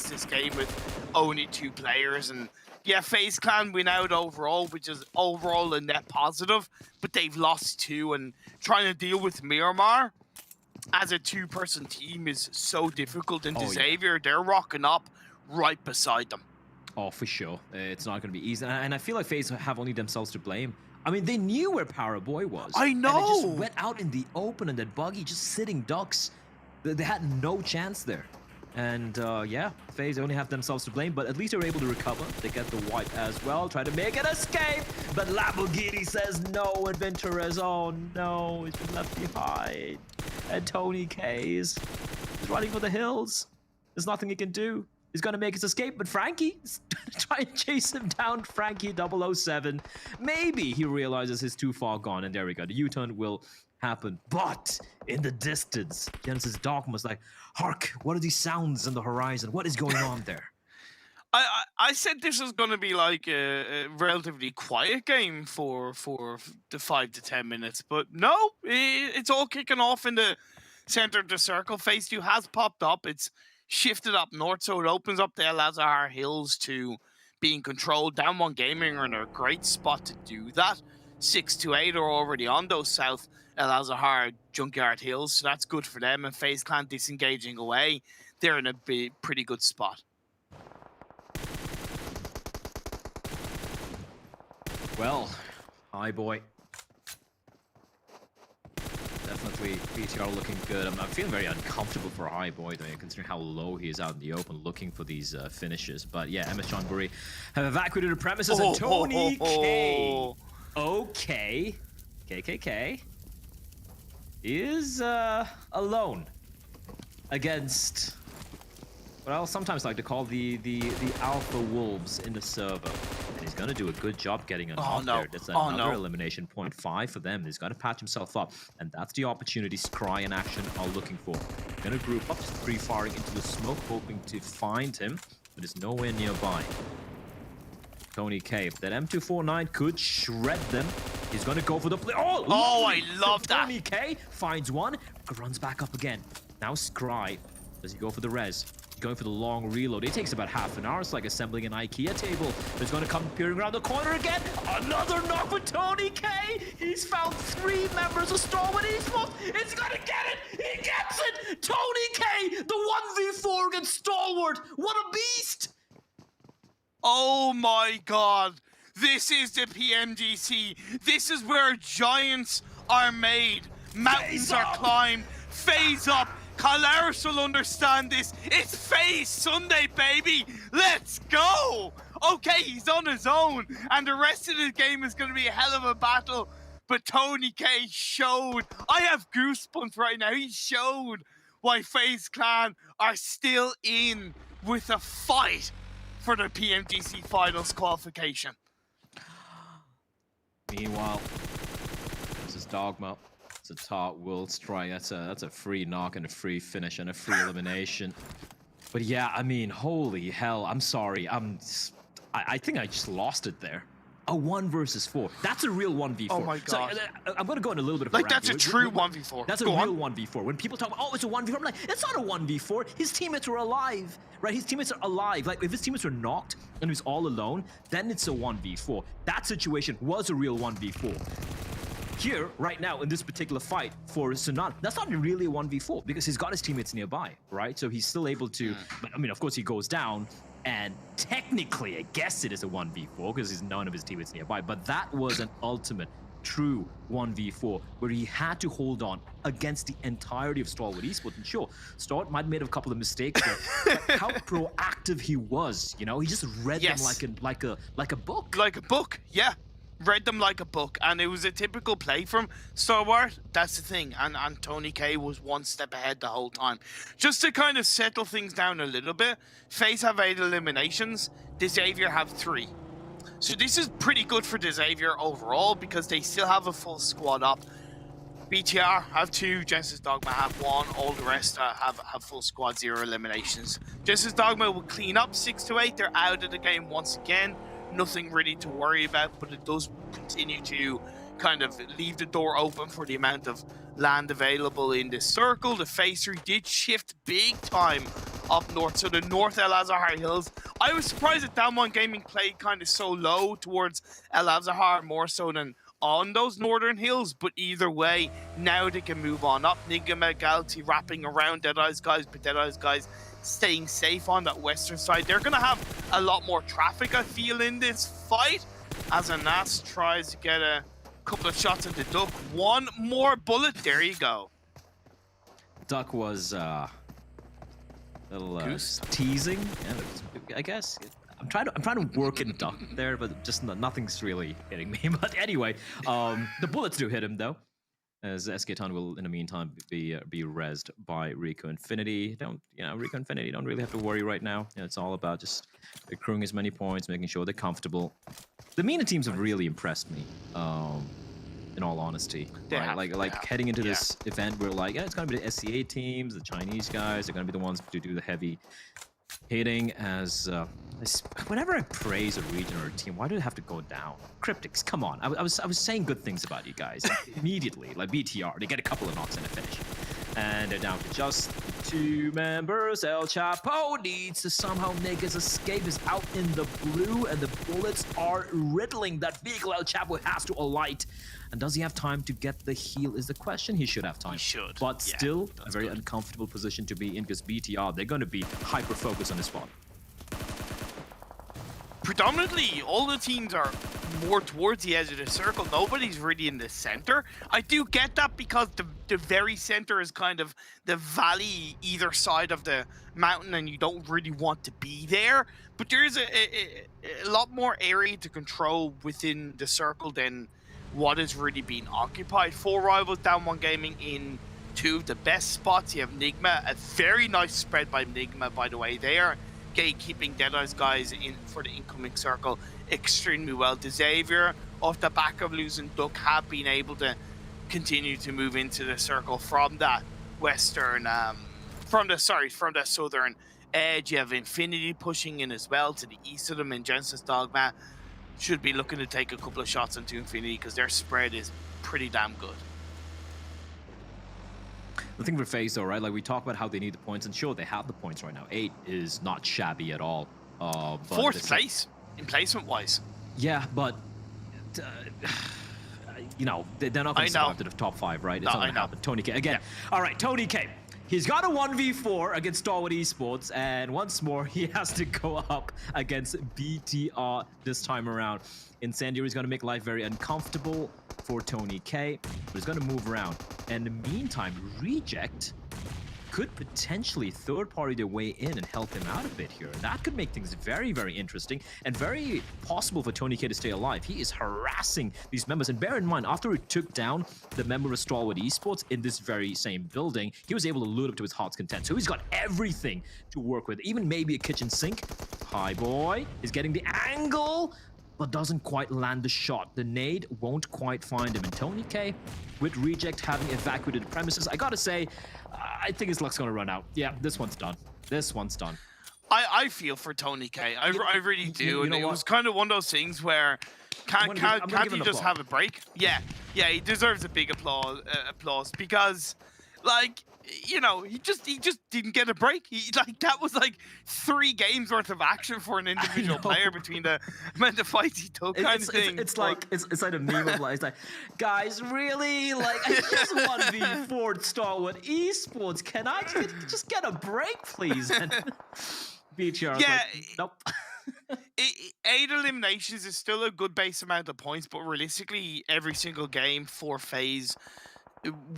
this game with only 2 players. And yeah, FaZe Clan win out overall, which is overall a net positive, but they've lost 2, and trying to deal with Miramar as a 2-person team is so difficult. And Xavier, they're rocking up right beside them. Oh, for sure. It's not going to be easy. And I feel like FaZe have only themselves to blame. I mean, they knew where Paraboy was. I know! And they just went out in the open, and that buggy just sitting ducks. They had no chance there. And yeah, FaZe only have themselves to blame, but at least they were able to recover. They get the wipe as well, try to make an escape, but Lamborghini says no, and Venturez, oh no, he's been left behind. And Tony K is running for the hills. There's nothing he can do. He's gonna make his escape, but Frankie's trying to chase him down. Frankie 007. Maybe he realizes he's too far gone, and there we go. The U-turn will happen. But in the distance, Genesis Dogma's like, hark, what are these sounds on the horizon? What is going on there? I said this was going to be like a relatively quiet game for the 5 to 10 minutes, but no, it's all kicking off in the center of the circle. Phase 2 has popped up. It's shifted up north, so it opens up the El Azhar Hills to being controlled. Down One Gaming are in a great spot to do that. 6 to 8 are already on those south El Azhar Junkyard Hills, so that's good for them. And FaZe Clan disengaging away, they're in a pretty good spot. Well, hi boy. Definitely PTR looking good. I'm feeling very uncomfortable for High Boy, though, considering how low he is out in the open looking for these finishes. But yeah, MS John Burry have evacuated the premises, and Tony K. Okay. KKK is alone against what I'll sometimes like to call the alpha wolves in the server. And he's gonna do a good job getting a knock there. That's another elimination, 0.5 for them. He's gonna patch himself up, and that's the opportunity Scry and Action are looking for. Gonna group up, just pre-firing into the smoke, hoping to find him, but it's nowhere nearby. Tony K, that M249 could shred them. He's gonna go for the play. Oh, I love that. Tony K finds one, runs back up again. Now Scry, does he go for the res? Going for the long reload. It takes about half an hour. It's like assembling an IKEA table. It's going to come peering around the corner again. Another knock for Tony K. He's found 3 members of Stalwart Esports. It's going to get it. He gets it. Tony K, the 1v4 against Stalwart. What a beast. Oh my god. This is the PMGC. This is where giants are made. Mountains are climbed. Phase up. Calaris will understand this. It's FaZe Sunday, baby. Let's go. Okay, he's on his own, and the rest of the game is going to be a hell of a battle. But Tony K showed. I have goosebumps right now. He showed why FaZe Clan are still in with a fight for the PMGC Finals qualification. Meanwhile, this is Dogma. A Tart World Strike. That's a free knock and a free finish and a free elimination. But yeah, I mean, holy hell, I'm sorry. I think I just lost it there. A 1 versus 4. That's a real 1v4. Oh my god. So, I'm gonna go in a little bit of like that's a true 1v4. That's a real 1v4. When people talk about, oh, it's a 1v4, I'm like, it's not a 1v4. His teammates are alive, right? His teammates are alive. Like, if his teammates are knocked and he's all alone, then it's a 1v4. That situation was a real 1v4. here, right now, in this particular fight for Sunan, that's not really a 1v4 because he's got his teammates nearby, right? So he's still able to, but I mean, of course, he goes down, and technically, I guess it is a 1v4 because there's none of his teammates nearby, but that was an ultimate, true 1v4 where he had to hold on against the entirety of Stalwart Esports. And sure, Stalwart might have made a couple of mistakes, but how proactive he was, you know, he just read them like a book. Like a book, yeah. Read them like a book, and it was a typical play from Stalwart. That's the thing, and Tony K was one step ahead the whole time. Just to kind of settle things down a little bit, FaZe have 8 eliminations, Xavier have 3. So this is pretty good for Xavier overall because they still have a full squad up. BTR have 2, Genesis Dogma have 1, all the rest have full squad, 0 eliminations. Genesis Dogma will clean up 6 to 8, they're out of the game once again. Nothing really to worry about, but it does continue to kind of leave the door open for the amount of land available in this circle. The phase 3 did shift big time up north, so the North El Azhar Hills. I was surprised that Down1 Gaming played kind of so low towards El Azhar, more so than on those northern hills, but either way, now they can move on up. Nigma Galaxy wrapping around Deadeye's guys, but Deadeye's guys staying safe on that western side. They're going to have a lot more traffic, I feel, in this fight, as Anas tries to get a couple of shots into Duck. One more bullet. There you go. Duck was a little teasing, I guess. I'm trying to work in Duck there, but just nothing's really hitting me. But anyway, the bullets do hit him though, as SK-Ton will in the meantime be rezzed by Rico Infinity. Rico Infinity don't really have to worry right now. It's all about just accruing as many points, making sure they're comfortable. The MENA teams have really impressed me. In all honesty, right? Heading into this event, we're like, it's gonna be the SCA teams, the Chinese guys. They're gonna be the ones to do the heavy hitting. As whenever I praise a region or a team, why do they have to go down? Cryptics, come on! I was saying good things about you guys immediately. Like BTR, they get a couple of knocks and a finish, and they're down to just 2 members. El Chapo needs to somehow make his escape. Is out in the blue, and the bullets are riddling that vehicle. El Chapo has to alight. And does he have time to get the heal is the question. He should have time. He should. But still, a very uncomfortable position to be in because BTR, they're going to be hyper-focused on this spot. Predominantly, all the teams are more towards the edge of the circle. Nobody's really in the center. I do get that because the very center is kind of the valley either side of the mountain and you don't really want to be there. But there's a lot more area to control within the circle than what is really being occupied. 4 rivals, Down1 Gaming in 2 of the best spots. You have Nigma, a very nice spread by Nigma, by the way. They are gatekeeping Deadeye's guys in for the incoming circle extremely well. Xavier, off the back of losing Duck, have been able to continue to move into the circle from that western, from the southern edge. You have Infinity pushing in as well to the east of them, and Genesis Dogma should be looking to take a couple of shots into Infinity because their spread is pretty damn good. The thing for FaZe though, right? Like we talk about how they need the points, and sure, they have the points right now. 8 is not shabby at all. But 4th place in placement-wise. Yeah, but they're not going to survive to the top 5, right? It's not going to happen. Tony K again. Yeah. All right, Tony K. He's got a 1v4 against Stalwart Esports, and once more, he has to go up against BTR this time around. Incendiary is going to make life very uncomfortable for Tony K, but he's going to move around. And in the meantime, Reject could potentially third-party their way in and help him out a bit here. That could make things very, very interesting and very possible for Tony K to stay alive. He is harassing these members. And bear in mind, after he took down the member of Stalwart Esports in this very same building, he was able to loot up to his heart's content. So he's got everything to work with, even maybe a kitchen sink. Hi, boy. He's getting the angle, but doesn't quite land the shot. The nade won't quite find him. And Tony K, with Reject having evacuated the premises, I gotta say, I think his luck's gonna run out. Yeah, this one's done. This one's done. I feel for Tony K. I really do. And it was kind of one of those things where can't he just have a break? Yeah, he deserves a big applause because, like, you know, he just didn't get a break. That was like 3 games worth of action for an individual player between the amount of fights he took, kind of thing. It's like a meme of like, it's like, guys, really? Like, I just want to be 4th star with esports. Can I just get a break, please? And BTR, yeah, like, nope. 8 eliminations is still a good base amount of points, but realistically, every single game for FaZe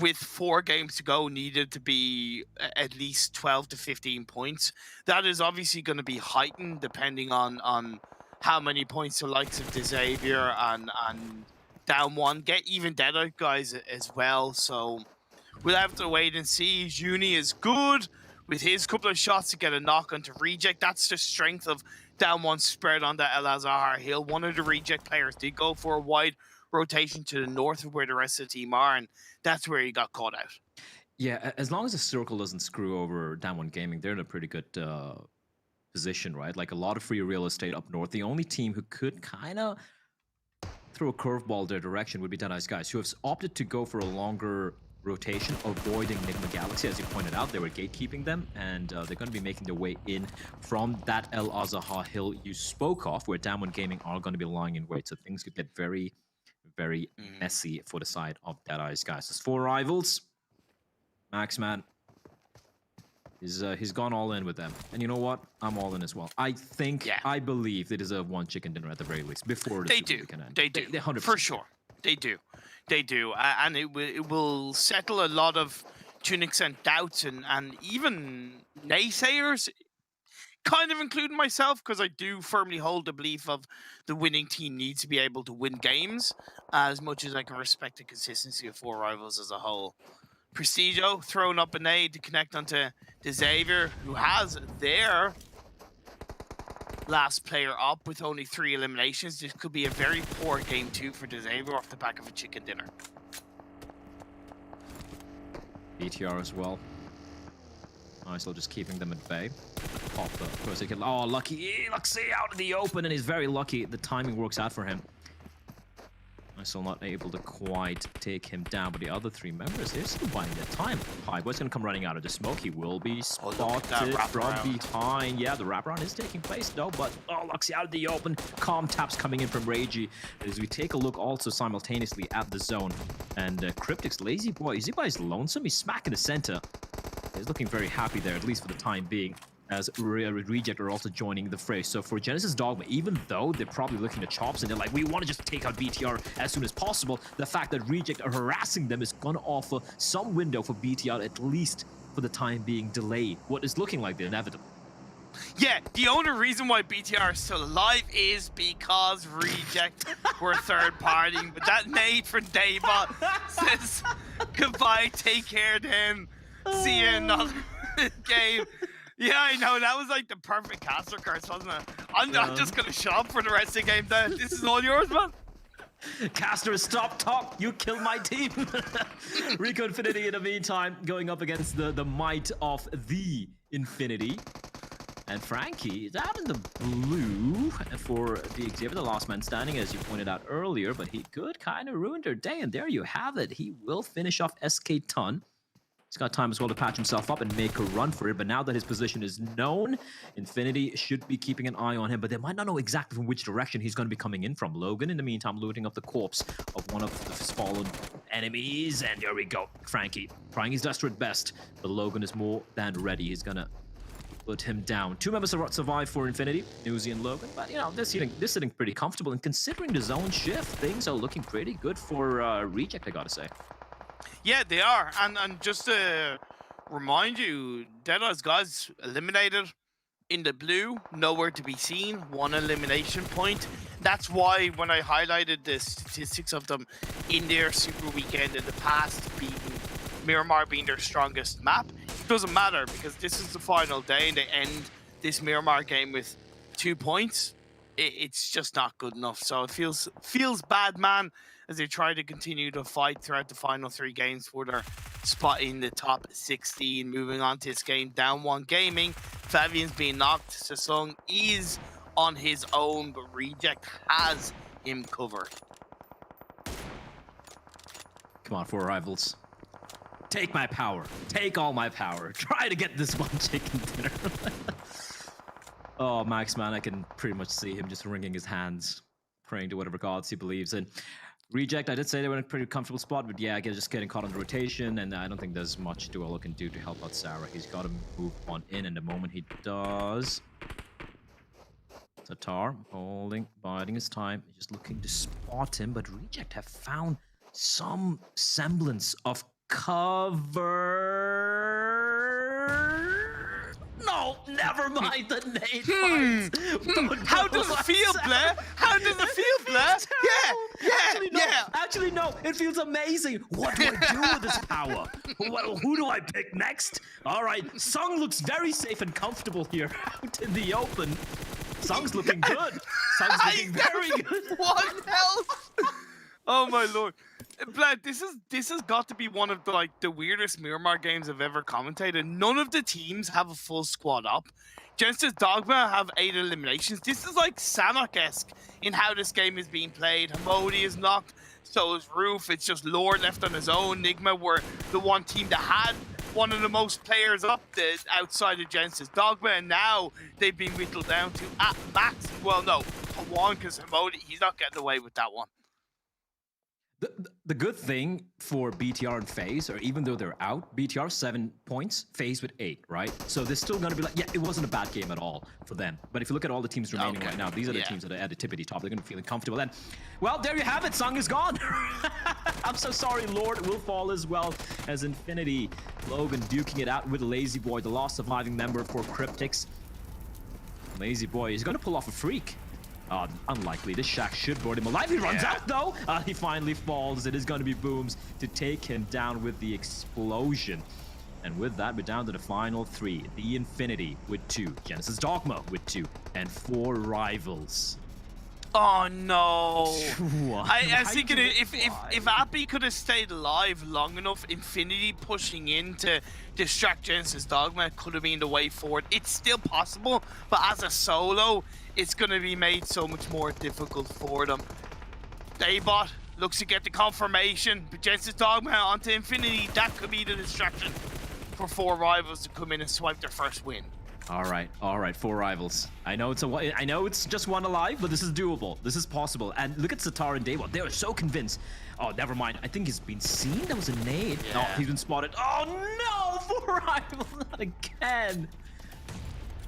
with 4 games to go needed to be at least 12 to 15 points. That is obviously going to be heightened depending on how many points the likes of Xavier and Down One get, even Deadeye guys as well. So we'll have to wait and see. Juni is good with his couple of shots to get a knock onto Reject. That's the strength of Down One spread on the El Azhar Hill. One of the Reject players did go for a wide rotation to the north of where the rest of the team are, and that's where he got caught out. Yeah, as long as the circle doesn't screw over Down One Gaming, they're in a pretty good position, right? Like a lot of free real estate up north. The only team who could kind of throw a curveball their direction would be Dead Eyes guys, who have opted to go for a longer rotation, avoiding Enigma Galaxy. As you pointed out, they were gatekeeping them, and they're going to be making their way in from that El Azhar Hill you spoke of, where Down One Gaming are going to be lying in wait. So things could get very, very messy for the side of Dead Eyes guys. There's 4 rivals. Max, man, he's gone all in with them, and you know what? I'm all in as well. I think, I believe they deserve 1 chicken dinner at the very least before the Super Weekend ends. They do. They 100%. For sure. They do. They do. And it will settle a lot of, to an extent, doubts and even naysayers, kind of including myself, because I do firmly hold the belief of the winning team needs to be able to win games, as much as I can respect the consistency of 4 rivals as a whole. Prestigio throwing up a nade to connect onto Xavier, who has their last player up with only 3 eliminations. This could be a very poor game 2 for Xavier off the back of a chicken dinner. BTR as well. Nice, so just keeping them at bay. Pop the first kill. Oh, lucky out in the open, and he's very lucky. The timing works out for him. Still not able to quite take him down, but the other 3 members, they're still buying their time. Pieboy's gonna come running out of the smoke. He will be spotted from behind. Yeah, the wraparound is taking place though, but Luxy out of the open. Calm taps coming in from Reiji. As we take a look also simultaneously at the zone, and Cryptic's lazy boy, is lonesome. He's smack in the center. He's looking very happy there, at least for the time being, as Reject are also joining the fray. So for Genesis Dogma, even though they're probably looking at chops and they're like, we want to just take out BTR as soon as possible, the fact that Reject are harassing them is going to offer some window for BTR, at least for the time being, delay what is looking like the inevitable. Yeah, the only reason why BTR is still alive is because Reject were third partying, but that nade for Daybot says goodbye, take care then, see you in another game. Yeah, I know, that was like the perfect caster curse, wasn't it? I'm just gonna shut up for the rest of the game then. This is all yours, man. Caster, stop talk, you killed my team. Rico Infinity in the meantime, going up against the might of the Infinity. And Frankie is out in the blue for the Xavier, the last man standing, as you pointed out earlier, but he could kind of ruin their day, and there you have it. He will finish off SK Ton. He's got time as well to patch himself up and make a run for it, but now that his position is known, Infinity should be keeping an eye on him, but they might not know exactly from which direction he's going to be coming in from. Logan, in the meantime, looting up the corpse of one of his fallen enemies, and there we go. Frankie trying his desperate best, but Logan is more than ready. He's going to put him down. 2 members survive for Infinity, Newsy and Logan, but you know, they're sitting pretty comfortable, and considering the zone shift, things are looking pretty good for Reject, I gotta say. Yeah, they are. And just to remind you, Deadeye's guys eliminated in the blue, nowhere to be seen, 1 elimination point. That's why when I highlighted the statistics of them in their Super Weekend in the past, beating Miramar being their strongest map, it doesn't matter because this is the final day and they end this Miramar game with 2 points. It's just not good enough. So it feels bad, man, as they try to continue to fight throughout the final 3 games for their spot in the top 16. Moving on to this game, Down One Gaming. Fabian's being knocked. Sasung is on his own, but Reject has him covered. Come on, 4 rivals. take my power. Take all my power. Try to get this one chicken dinner. Oh, Max, man, I can pretty much see him just wringing his hands, praying to whatever gods he believes in. Reject, I did say they were in a pretty comfortable spot, but yeah, just getting caught on the rotation, and I don't think there's much Duello can do to help out Sarah. He's got to move on in, and the moment he does... Tatar holding, biding his time, just looking to spot him, but Reject have found some semblance of cover. No, never mind the nade. How does it feel, Blair? How does it feel, Blair? Actually, no. It feels amazing. What do I do with this power? Who do I pick next? All right, Sung looks very safe and comfortable here out in the open. Sung's looking good. Sung's looking very good. One health. Oh my lord. Vlad, this has got to be one of the weirdest Miramar games I've ever commentated. None of the teams have a full squad up. Genesis Dogma have 8 eliminations. This is like Sanhok-esque in how this game is being played. Hamodi is knocked, so is Roof. It's just Lord left on his own. Nigma were the one team that had one of the most players up outside of Genesis Dogma, and now they've been whittled down to at max. Well, no, one, because Hamodi, he's not getting away with that one. The good thing for BTR and FaZe, or even though they're out, BTR 7 points, FaZe with 8, right? So they're still going to be like, yeah, it wasn't a bad game at all for them. But if you look at all the teams remaining right now, these are the teams that are at the tippity top. They're going to be feeling comfortable. And, well, there you have it. Sung is gone. I'm so sorry. Lord will fall as well as Infinity. Logan duking it out with Lazy Boy, the last surviving member for Cryptics. Lazy Boy is going to pull off a freak. Unlikely. This Shack should board him alive. He runs out, though. He finally falls. It is going to be Booms to take him down with the explosion. And with that, we're down to the final 3. The Infinity with 2. Genesis Dogma with 2. And 4 rivals. Oh, no. I was thinking if Appy could have stayed alive long enough, Infinity pushing in to distract Genesis Dogma could have been the way forward. It's still possible, but as a solo, it's going to be made so much more difficult for them. Daybot looks to get the confirmation, but Genesis Dogma onto Infinity, that could be the distraction for 4 rivals to come in and swipe their first win. All right, 4 rivals. I know it's just 1 alive, but this is doable. This is possible. And look at Satar and Daybot. They are so convinced. Oh, never mind. I think he's been seen. That was a nade. Yeah. No, he's been spotted. Oh no, 4 rivals, not again.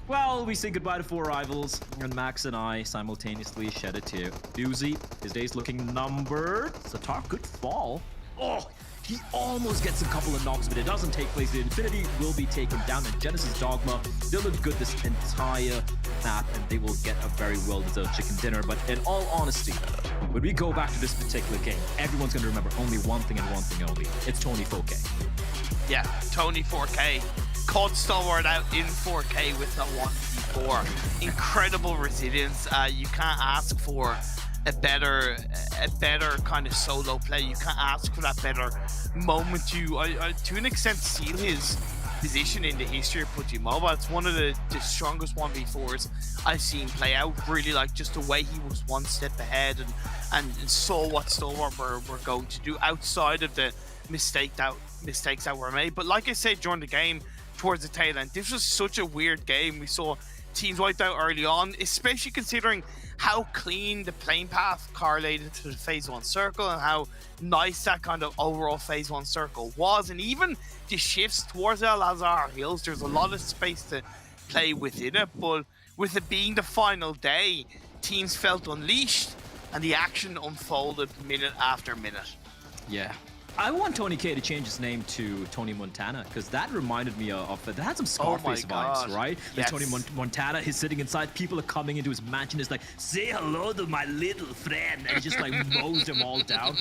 Well, we say goodbye to 4 rivals, and Max and I simultaneously shed a tear. Doozy, his day's looking numbered. Satar could fall. Oh, he almost gets a couple of knocks, but it doesn't take place. The Infinity will be taken down, and Genesis Dogma, they'll look good this entire map, and they will get a very well-deserved chicken dinner. But in all honesty, when we go back to this particular game, everyone's going to remember only one thing and one thing only. It's Tony 4K. Yeah, Tony 4K. Caught Stalwart out in 4K with the 1v4. Incredible resilience. You can't ask for a better kind of solo play. You can't ask for that better moment to an extent seal his position in the history of PUBG Mobile. It's one of the strongest 1v4s I've seen play out. Really like just the way he was one step ahead and saw what Stalwart were going to do outside of the mistakes that were made. But like I said during the game, towards the tail end, this was such a weird game. We saw teams wiped out early on, especially considering how clean the playing path correlated to the phase 1 circle and how nice that kind of overall phase 1 circle was. And even the shifts towards El Azhar Hills, there's a lot of space to play within it, but with it being the final day, teams felt unleashed and the action unfolded minute after minute. Yeah. I want Tony K to change his name to Tony Montana, because that reminded me of that had some Scarface vibes, right? Yes. Tony Montana, he's sitting inside, people are coming into his mansion, it's like, say hello to my little friend, and he just like mows them all down.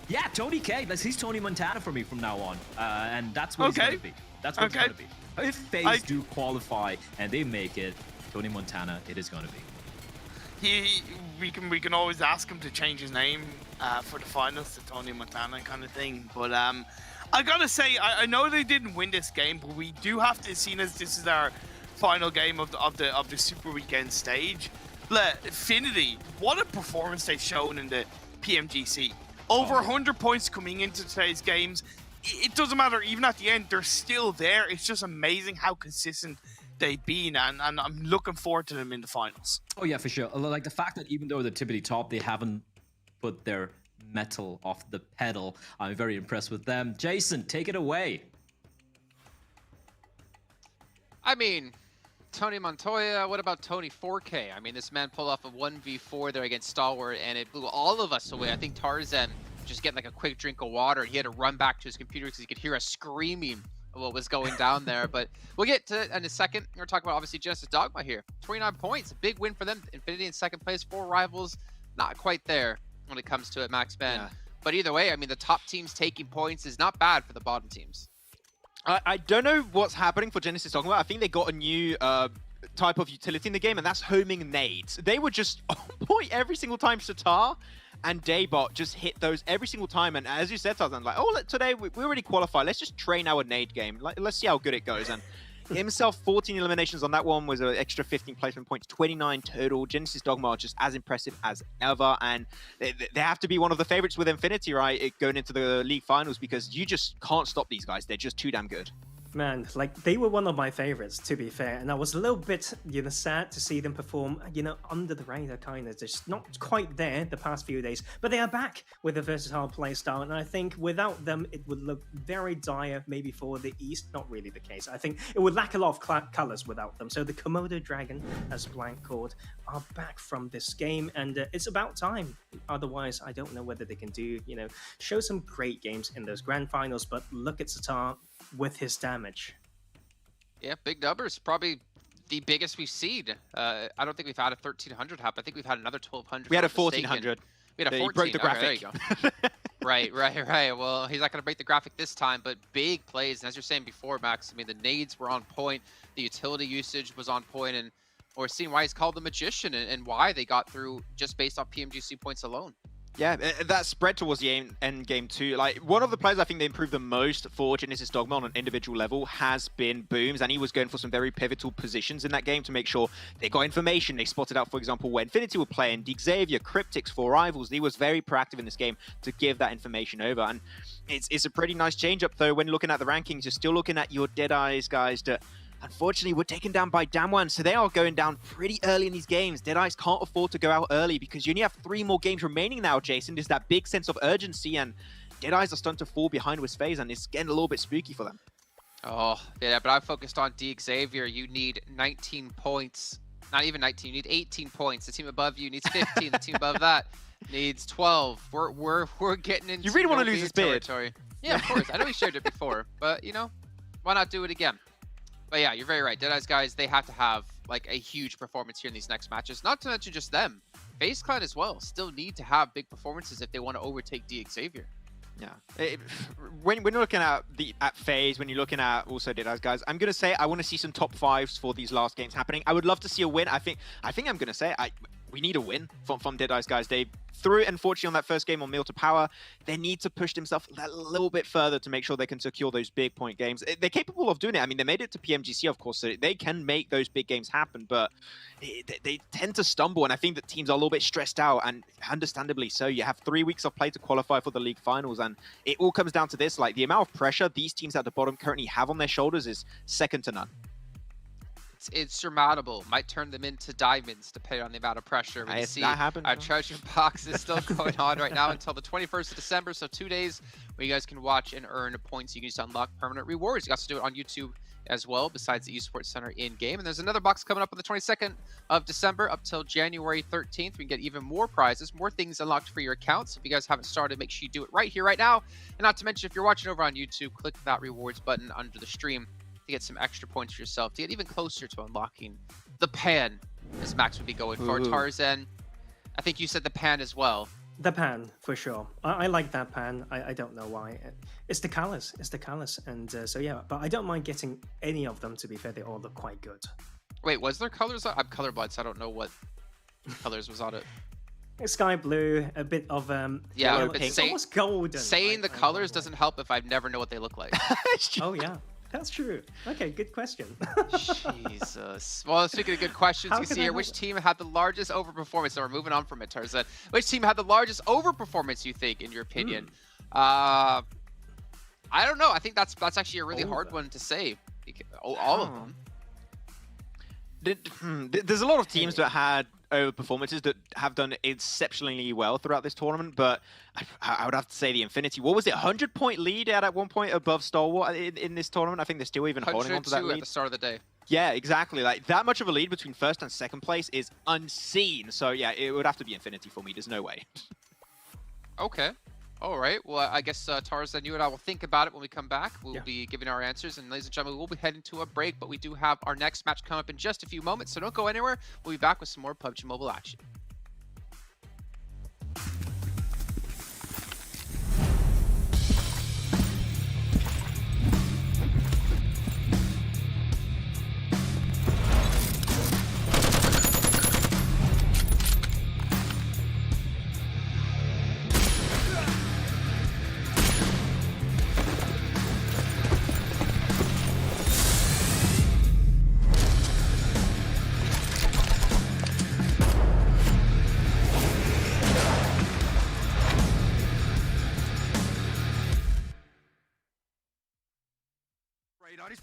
Yeah, Tony K, he's Tony Montana for me from now on, and that's what he's gonna be. That's what it's gonna be. If FaZe do qualify and they make it, Tony Montana, it is gonna be. We can always ask him to change his name for the finals to Tony Montana kind of thing. But I gotta say, I know they didn't win this game, but we do have to see as this is our final game of the Super Weekend stage. Infinity, what a performance they've shown in the PMGC. Over 100 points coming into today's games. it doesn't matter. Even at the end, they're still there. It's just amazing how consistent they've been, and I'm looking forward to them in the finals. Oh yeah, for sure. Like the fact that even though they're tippity top, they haven't put their metal off the pedal. I'm very impressed with them. Jason, take it away. I mean, Tony Montoya, what about Tony 4K? I mean, this man pulled off a 1v4 there against Stalwart, and it blew all of us away. I think Tarzan just getting like a quick drink of water, and he had to run back to his computer because he could hear us screaming of what was going down there. But we'll get to it in a second. We're talking about, obviously, Genesis Dogma here. 29 points, a big win for them. Infinity in second place, 4 rivals, not quite there when it comes to it, Max Ben. Yeah. But either way, I mean, the top teams taking points is not bad for the bottom teams. I don't know what's happening for Genesis Dogma. I think they got a new type of utility in the game, and that's homing nades. They would just point every single time Satar and Daybot just hit those every single time. And as you said, Tarzan, like, oh, today we already qualified. Let's just train our nade game. Let's see how good it goes. And himself, 14 eliminations on that one, was an extra 15 placement points, 29 total. Genesis Dogma are just as impressive as ever, and they have to be one of the favorites with Infinity, right, going into the league finals, because you just can't stop these guys. They're just too damn good. Man, like, they were one of my favorites, to be fair, and I was a little bit, sad to see them perform, under the radar, kind of, just not quite there the past few days, but they are back with a versatile playstyle, and I think without them, it would look very dire, maybe for the East. Not really the case. I think it would lack a lot of colors without them, so the Komodo Dragon, as Blank called, are back from this game, and it's about time. Otherwise, I don't know whether they can do, show some great games in those grand finals, but look at Satar with his damage. Yeah, big numbers. Probably the biggest we've seen. I don't think we've had a 1,300 hop. I think we've had another 1,200. We had a 1,400. We had a 14. He broke the graphic. Okay, there you go. Right. Well, he's not going to break the graphic this time, but big plays. And as you're saying before, Max, I mean, the nades were on point. The utility usage was on point, and we're seeing why he's called the Magician and why they got through just based off PMGC points alone. Yeah, that spread towards the end game too. Like, one of the players I think they improved the most for Genesis Dogma on an individual level has been Booms, and he was going for some very pivotal positions in that game to make sure they got information. They spotted out, for example, where Infinity were playing, Xavier, Cryptics, 4 rivals. He was very proactive in this game to give that information over, and it's a pretty nice change up though. When looking at the rankings, you're still looking at your Deadeyes guys that unfortunately were taken down by Damwon, so they are going down pretty early in these games. Deadeyes can't afford to go out early because you only have 3 more games remaining now, Jason. There's that big sense of urgency, and Deadeyes are starting to fall behind with FaZe, and it's getting a little bit spooky for them. Oh, yeah, but I focused on Xavier. You need 19 points. Not even 19, you need 18 points. The team above you needs 15. The team above that needs 12. We're getting into You really want to lose this territory. Yeah, of course. I know we shared it before, but, why not do it again? But yeah, you're very right. Deadeyes guys, they have to have like a huge performance here in these next matches. Not to mention just them. FaZe Clan as well still need to have big performances if they want to overtake Xavier. Yeah. When you're looking at FaZe, when you're looking at also Deadeyes guys, I'm gonna say I want to see some top 5s for these last games happening. I would love to see a win. I think I'm gonna say we need a win from Deadeyes guys. They threw it, unfortunately, on that first game on Militar Power. They need to push themselves a little bit further to make sure they can secure those big point games. They're capable of doing it. I mean, they made it to PMGC, of course, so they can make those big games happen, but they tend to stumble, and I think that teams are a little bit stressed out, and understandably so. You have 3 weeks of play to qualify for the league finals, and it all comes down to this. Like, the amount of pressure these teams at the bottom currently have on their shoulders is second to none. It's surmountable. Might turn them into diamonds depending on the amount of pressure. We see that happens, our treasure box is still going on right now until the 21st of December, so 2 days where you guys can watch and earn points you can use to unlock permanent rewards. You can also do it on YouTube as well, besides the eSports Center in-game. And there's another box coming up on the 22nd of December up till January 13th. We can get even more prizes, more things unlocked for your accounts. If you guys haven't started, make sure you do it right here, right now. And not to mention, if you're watching over on YouTube, click that rewards button under the stream to get some extra points for yourself, to get even closer to unlocking the pan, as Max would be going for. Tarzan, I think you said the pan as well. The pan, for sure. I like that pan. I don't know why. It's the colors. It's the colors. And so, yeah, but I don't mind getting any of them, to be fair. They all look quite good. Wait, was there colors? I'm colorblind, so I don't know what colors was on it. Sky blue, a bit of yeah, yellow, pink, almost golden. Saying the colors doesn't help if I never know what they look like. Oh, yeah. That's true. Okay, good question. Jesus. Well, speaking of good questions, you can see here which team had the largest overperformance. So we're moving on from it, Tarzan. Which team had the largest overperformance, you think, in your opinion? I don't know. I think that's actually a really hard one to say. All of them. There's a lot of teams that had overperformances that have done exceptionally well throughout this tournament, but I would have to say the Infinity. What was it? 100-point lead at one point above Stalwart in this tournament. I think they're still even holding on to that lead at the start of the day. Yeah, exactly. Like that much of a lead between first and second place is unseen. So yeah, it would have to be Infinity for me. There's no way. Okay. All right. Well, I guess Tarzan, you and I will think about it when we come back. We'll be giving our answers. And ladies and gentlemen, we'll be heading to a break, but we do have our next match come up in just a few moments. So don't go anywhere. We'll be back with some more PUBG Mobile action.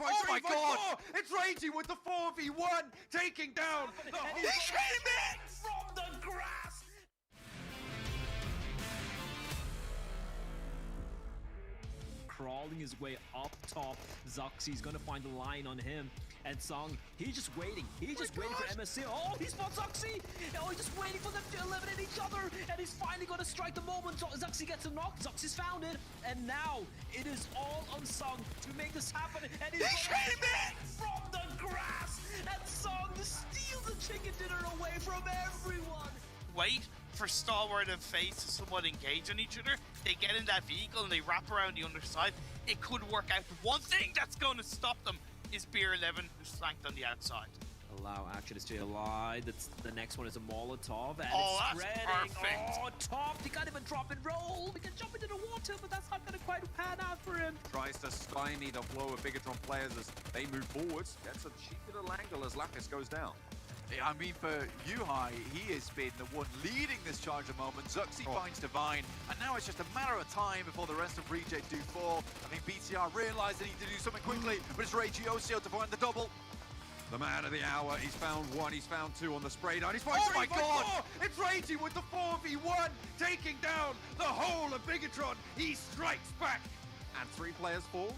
Oh my god! It's Ragey with the 4v1, taking down the whole... He came in from the grass! Crawling his way up top, Zoxy's gonna find the line on him. And Song, he's just waiting. He's just waiting for MSC. Oh, he spots Zoxy! Oh, he's just waiting for them to eliminate each other. And he's finally gonna strike the moment. Zoxy gets a knock. Zoxy's found it. And now it is all on Song to make this happen. And he came in from the grass. And Song steals the chicken dinner away from everyone. Wait for Stalwart and FaZe to somewhat engage on each other. They get in that vehicle and they wrap around the underside. It could work out. The one thing that's going to stop them is Beer 11, who's flanked on the outside. Allow actually to stay alive. That's the next one is a Molotov, and Oh, it's that's spreading. perfect. Oh, top! He can't even drop and roll. He can jump into the water, but that's not going to quite pan out for him. Tries to stymie the flow of Bigatron players as they move forwards. Gets a cheeky little angle as Lapis goes down. I mean, for Yuhai, he has been the one leading this charge at the moment. Zuxi finds Divine, and now it's just a matter of time before the rest of Reject do fall. I think BTR realised they need to do something quickly, but it's Reggie Osio to find the double. The man of the hour, he's found one, he's found two on the spray down. He's found Oh my God! It's Reggie with the 4v1, taking down the whole of Bigatron. He strikes back, and 3 players fall.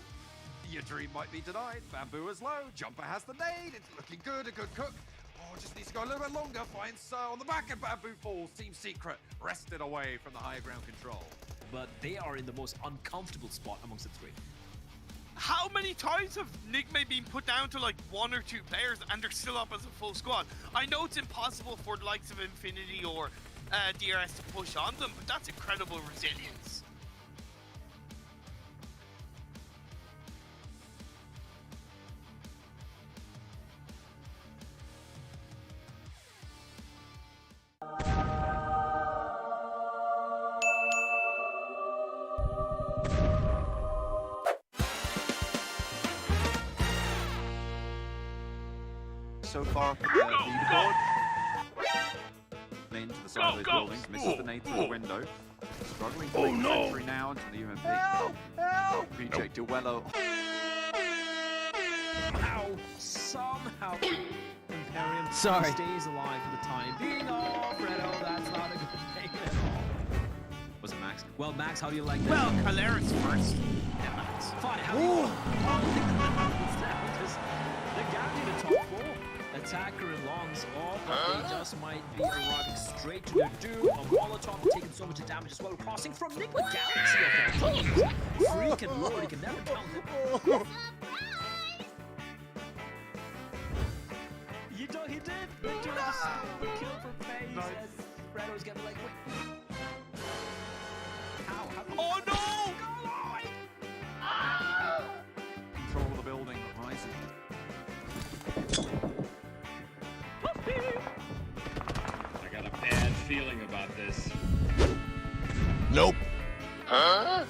Your dream might be denied. Bamboo is low, Jumper has the nade, it's looking good, a good cook. Oh, just needs to go a little bit longer. Finds on the back of Bamboo falls. Team Secret wrested away from the high ground control. But they are in the most uncomfortable spot amongst the 3. How many times have Nigma been put down to like 1 or 2 players and they're still up as a full squad? I know it's impossible for the likes of Infinity or DRS to push on them, but that's incredible resilience. So far from the leaderboard. Lane to the side of those buildings, misses the nade through the window. Struggling to make the entry now into the UMP. Help! Reject Duello. Ow! Somehow Imperium Sorry. stays alive for the time being. Oh, Fredo, that's not a good thing at all. Was it Max? Well, Max, how do you like that? Well, Caleris first. Yeah, Max. Fine, how do you like the gap to the top 4. Attacker and Longs off, but they just might be arriving straight to their doom. A Molotov taking so much damage as well. Crossing from Nigma Galaxy of their teams. Freaking Lord, he can never count it. You know, he did. They do the kill for FaZe, and Fredo's getting like, wait. How? Oh no! Control of the building, rising. I got a bad feeling about this. Nope. Huh?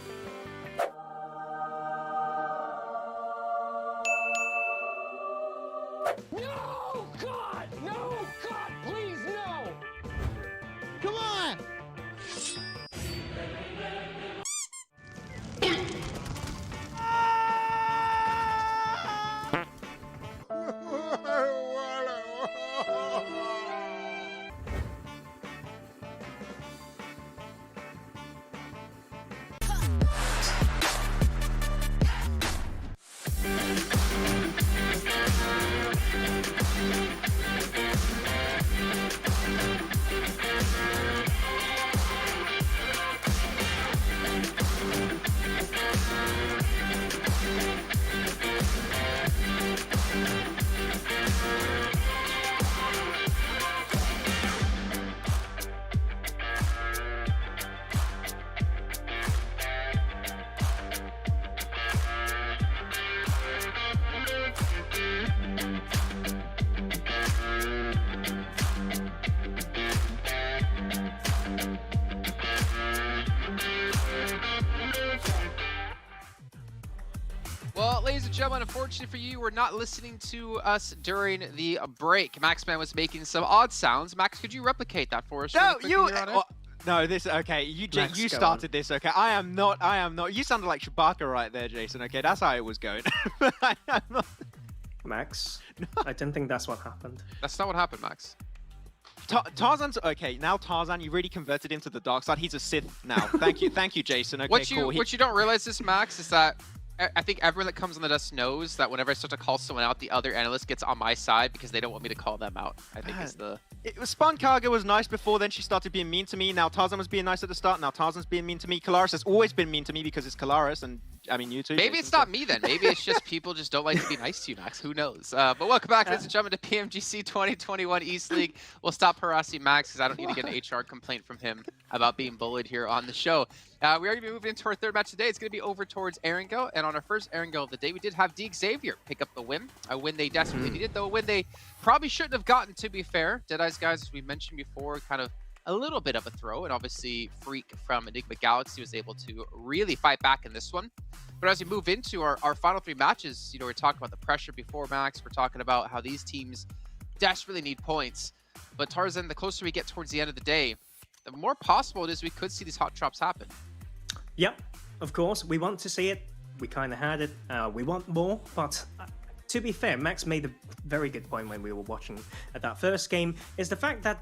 No! God! No! God, please, no! Come on! ladies and gentlemen, unfortunately for you, we're not listening to us during the break. Maxman was making some odd sounds. Max, could you replicate that for us? No, really quickly no, this okay. You Max, you go started this. Okay, I am not. You sounded like Chewbacca right there, Jason. Okay, that's how it was going. I am not. Max, I don't think that's what happened. That's not what happened, Max. Tarzan's okay. Now Tarzan, you really converted him to the dark side. He's a Sith now. Thank you, Jason. Okay, cool. What you don't realize is, Max, is that I think everyone that comes on the desk knows that whenever I start to call someone out, the other analyst gets on my side because they don't want me to call them out. I think is the... Spawn Karga was nice before, then she started being mean to me. Now Tarzan was being nice at the start, now Tarzan's being mean to me. Kalaris has always been mean to me because it's Kalaris, and I mean you too. Maybe it's not me then. Maybe it's just people just don't like to be nice to you, Max. Who knows? But welcome back, ladies and gentlemen, to PMGC 2021 East League. We'll stop harassing Max because I don't need to get an HR complaint from him about being bullied here on the show. We are going to be moving into our third match today. It's going to be over towards Erangel. And on our first Erangel of the day, we did have D Xavier pick up the win. A win they desperately needed, though a win they probably shouldn't have gotten, to be fair. Deadeye's guys, as we mentioned before, kind of a little bit of a throw. And obviously, Freak from Enigma Galaxy was able to really fight back in this one. But as we move into our final three matches, you know, we're talking about the pressure before, Max. We're talking about how these teams desperately need points. But Tarzan, the closer we get towards the end of the day, the more possible it is we could see these hot drops happen. Yep, of course. We want to see it. We kind of had it. We want more. But to be fair, Max made a very good point when we were watching at that first game, is the fact that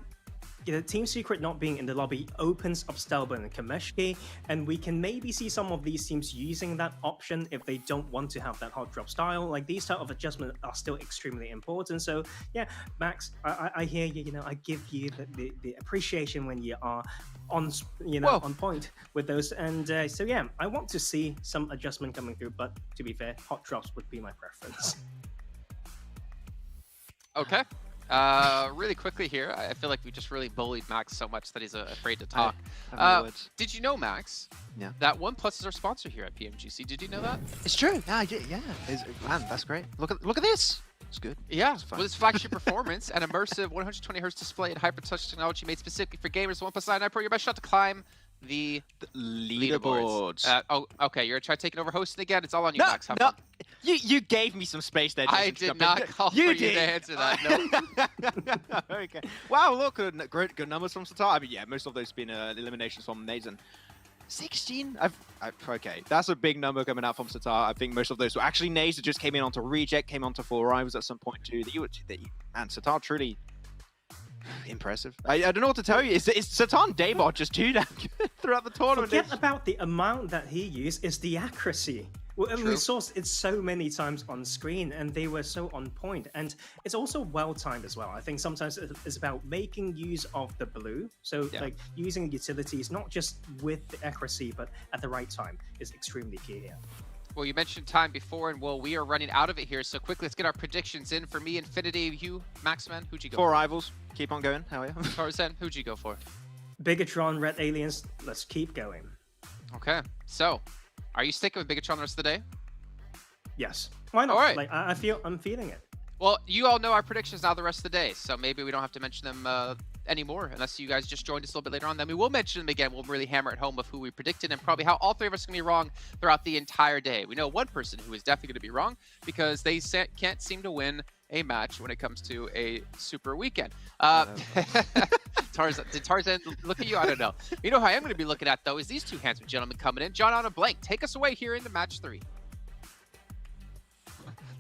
Team Secret not being in the lobby opens up Stelben and Kameshki, and we can maybe see some of these teams using that option if they don't want to have that hot drop style. Like, these type of adjustments are still extremely important. So yeah, Max, I hear you. You know, I give you the appreciation when you are on, on point with those. And so yeah, I want to see some adjustment coming through. But to be fair, hot drops would be my preference. Okay. Really quickly here, I feel like we just really bullied Max so much that he's afraid to talk. Did you know, Max, that OnePlus is our sponsor here at PMGC? Did you know that? It's true. Yeah, I did. Yeah. Man, that's great. Look at this. It's good. Yeah, with its flagship performance and immersive 120 Hz display and hyper-touch technology made specifically for gamers, OnePlus 9 Pro, your best shot to climb the leaderboards. Okay, you're trying to take it over hosting again. It's all on you, Max. Have fun. You gave me some space there. I did not call for you to answer that. No. Okay. Wow, look, good numbers from Satar. I mean, yeah, most of those been eliminations from Nazen. 16? Okay, that's a big number coming out from Satar. I think most of those were actually nades that just came in onto reject, came onto full rivals at some point too. Man, Satar truly impressive. I don't know what to tell you. It's Satan Daybot just too damn good throughout the tournament. Forget about the amount that he used, it's the accuracy. We saw it so many times on screen, and they were so on point. And it's also well-timed as well. I think sometimes it's about making use of the blue. So like using utilities, not just with the accuracy, but at the right time is extremely key here. Well, you mentioned time before, and well, we are running out of it here. So quickly, let's get our predictions in. For me, Infinity, you, Maxman, who'd you go for? 4 rivals. Keep on going. How are you? Tarzan, who'd you go for? Bigatron, Red Aliens. Let's keep going. Okay, so are you sticking with Bigatron the rest of the day? Yes. Why not? All right. Like, I'm feeling it. Well, you all know our predictions now the rest of the day, so maybe we don't have to mention them anymore, unless you guys just joined us a little bit later on. Then we will mention them again. We'll really hammer it home of who we predicted and probably how all three of us are going to be wrong throughout the entire day. We know one person who is definitely going to be wrong because they can't seem to win a match when it comes to a super weekend. Tarzan, did Tarzan look at you? I don't know. You know who I am going to be looking at, though, is these two handsome gentlemen coming in. John on a blank. Take us away here in the match 3.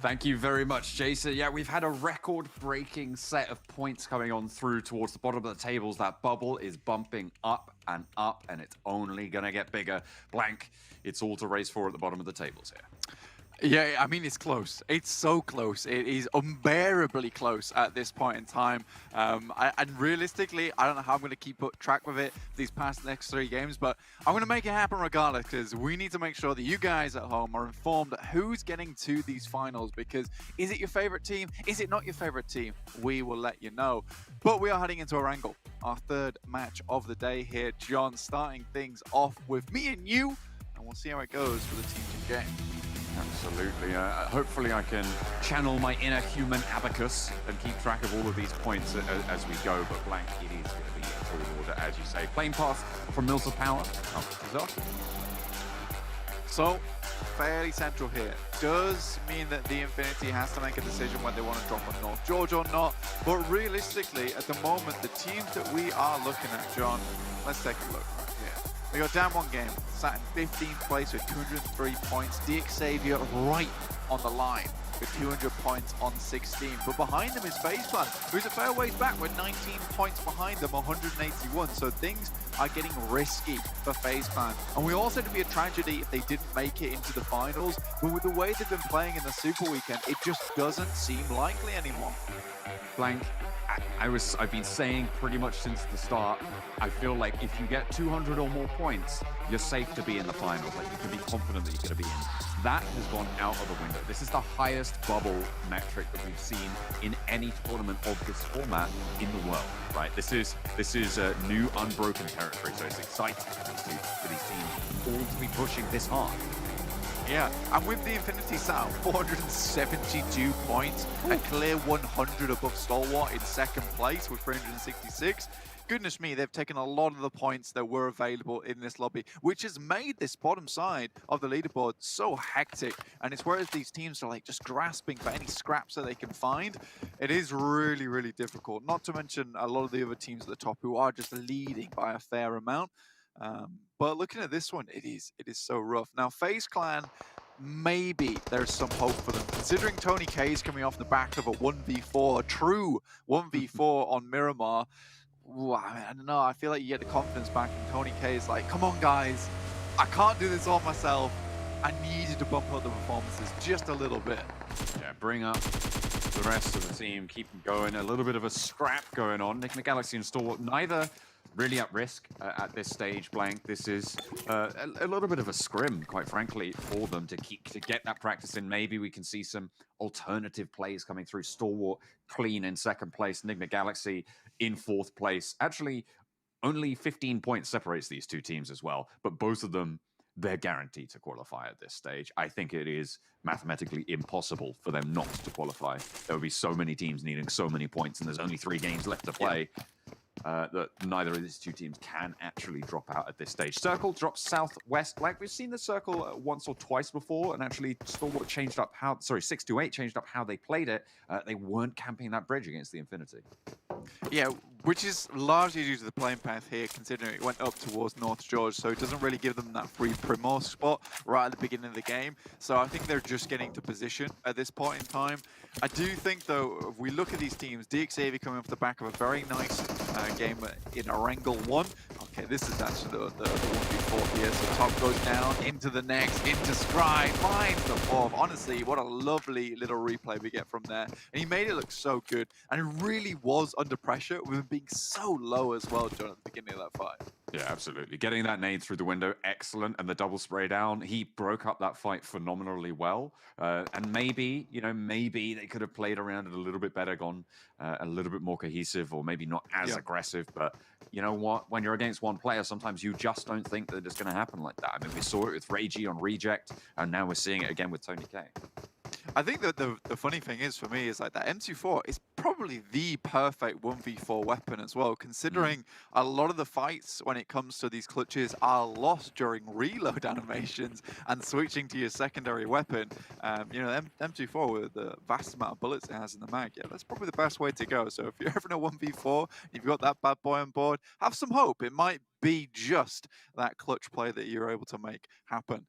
Thank you very much, Jason. Yeah, we've had a record-breaking set of points coming on through towards the bottom of the tables. That bubble is bumping up, and it's only going to get bigger. Blank, it's all to race for at the bottom of the tables here. Yeah, I mean, it's close. It's so close. It is unbearably close at this point in time. And realistically, I don't know how I'm going to keep track with it these past next 3 games, but I'm going to make it happen regardless because we need to make sure that you guys at home are informed who's getting to these finals, because is it your favorite team? Is it not your favorite team? We will let you know. But we are heading into Erangel, our 3rd match of the day here. John starting things off with me and you, and we'll see how it goes for the teams in game. Absolutely. Hopefully I can channel my inner human abacus and keep track of all of these points as we go, but Blank, it is going to be a tall order, as you say. Plane pass from Militar Power. So, fairly central here. Does mean that the Infinity has to make a decision when they want to drop on North George or not. But realistically, at the moment, the teams that we are looking at, John, let's take a look right here. We got down one game, sat in 15th place with 203 points. Xavier right on the line with 200 points on 16. But behind them is FaZe Clan, who's a fair ways back with 19 points behind them, 181. So things are getting risky for FaZe Clan. And we all said it'd be a tragedy if they didn't make it into the finals. But with the way they've been playing in the Super Weekend, it just doesn't seem likely anymore. Blank, I've been saying pretty much since the start, I feel like if you get 200 or more points, you're safe to be in the finals. Like, you can be confident that you're going to be in. That has gone out of the window. This is the highest bubble metric that we've seen in any tournament of this format in the world, right? This is a new unbroken territory, so it's exciting for these teams all to be pushing this hard. Yeah, and with the Infinity South, 472 points, a clear 100 above Stalwart in second place with 366. Goodness me, they've taken a lot of the points that were available in this lobby, which has made this bottom side of the leaderboard so hectic. And it's whereas these teams are like just grasping for any scraps that they can find, it is really, really difficult. Not to mention a lot of the other teams at the top who are just leading by a fair amount. But looking at this one, it is so rough. Now, FaZe Clan, maybe there's some hope for them. Considering Tony K is coming off the back of a 1v4, a true 1v4 on Miramar. Ooh, I don't know, I feel like you get the confidence back and Tony K is like, come on guys, I can't do this all myself. I needed to bump up the performances just a little bit. Yeah, bring up the rest of the team, keep them going. A little bit of a scrap going on. Nick and Galaxy and Stalwart, neither really at risk at this stage, Blank. This is a little bit of a scrim, quite frankly, for them to get that practice in. Maybe we can see some alternative plays coming through. Stalwart clean in second place, Enigma Galaxy in fourth place. Actually, only 15 points separates these two teams as well, but both of them, they're guaranteed to qualify at this stage. I think it is mathematically impossible for them not to qualify. There would be so many teams needing so many points, and there's only 3 games left to play. That neither of these two teams can actually drop out at this stage. Circle drops southwest. Like, we've seen the Circle once or twice before, and actually Stalwart changed up how, 628 changed up how they played it. They weren't camping that bridge against the Infinity. Yeah, which is largely due to the playing path here, considering it went up towards North George, so it doesn't really give them that free Primor spot right at the beginning of the game. So I think they're just getting to position at this point in time. I do think, though, if we look at these teams, Xavier coming off the back of a very nice game in Erangel 1. Okay, this is actually the 1v4 here. So top goes down, into the next, into Scribe, finds the fourth. Honestly, what a lovely little replay we get from there. And he made it look so good. And it really was under pressure with him being so low as well, John, at the beginning of that fight. Yeah, absolutely. Getting that nade through the window, excellent. And the double spray down, he broke up that fight phenomenally well. And maybe, maybe they could have played around it a little bit better, gone a little bit more cohesive, or maybe not as aggressive. But you know what? When you're against one player, sometimes you just don't think that it's going to happen like that. I mean, we saw it with Reiji on Reject, and now we're seeing it again with Tony K. I think that the funny thing is for me is like that M24 is probably the perfect 1v4 weapon as well, considering a lot of the fights when it comes to these clutches are lost during reload animations and switching to your secondary weapon. M24 with the vast amount of bullets it has in the mag, yeah, that's probably the best way to go. So if you're ever in a 1v4, you've got that bad boy on board, have some hope. It might be just that clutch play that you're able to make happen.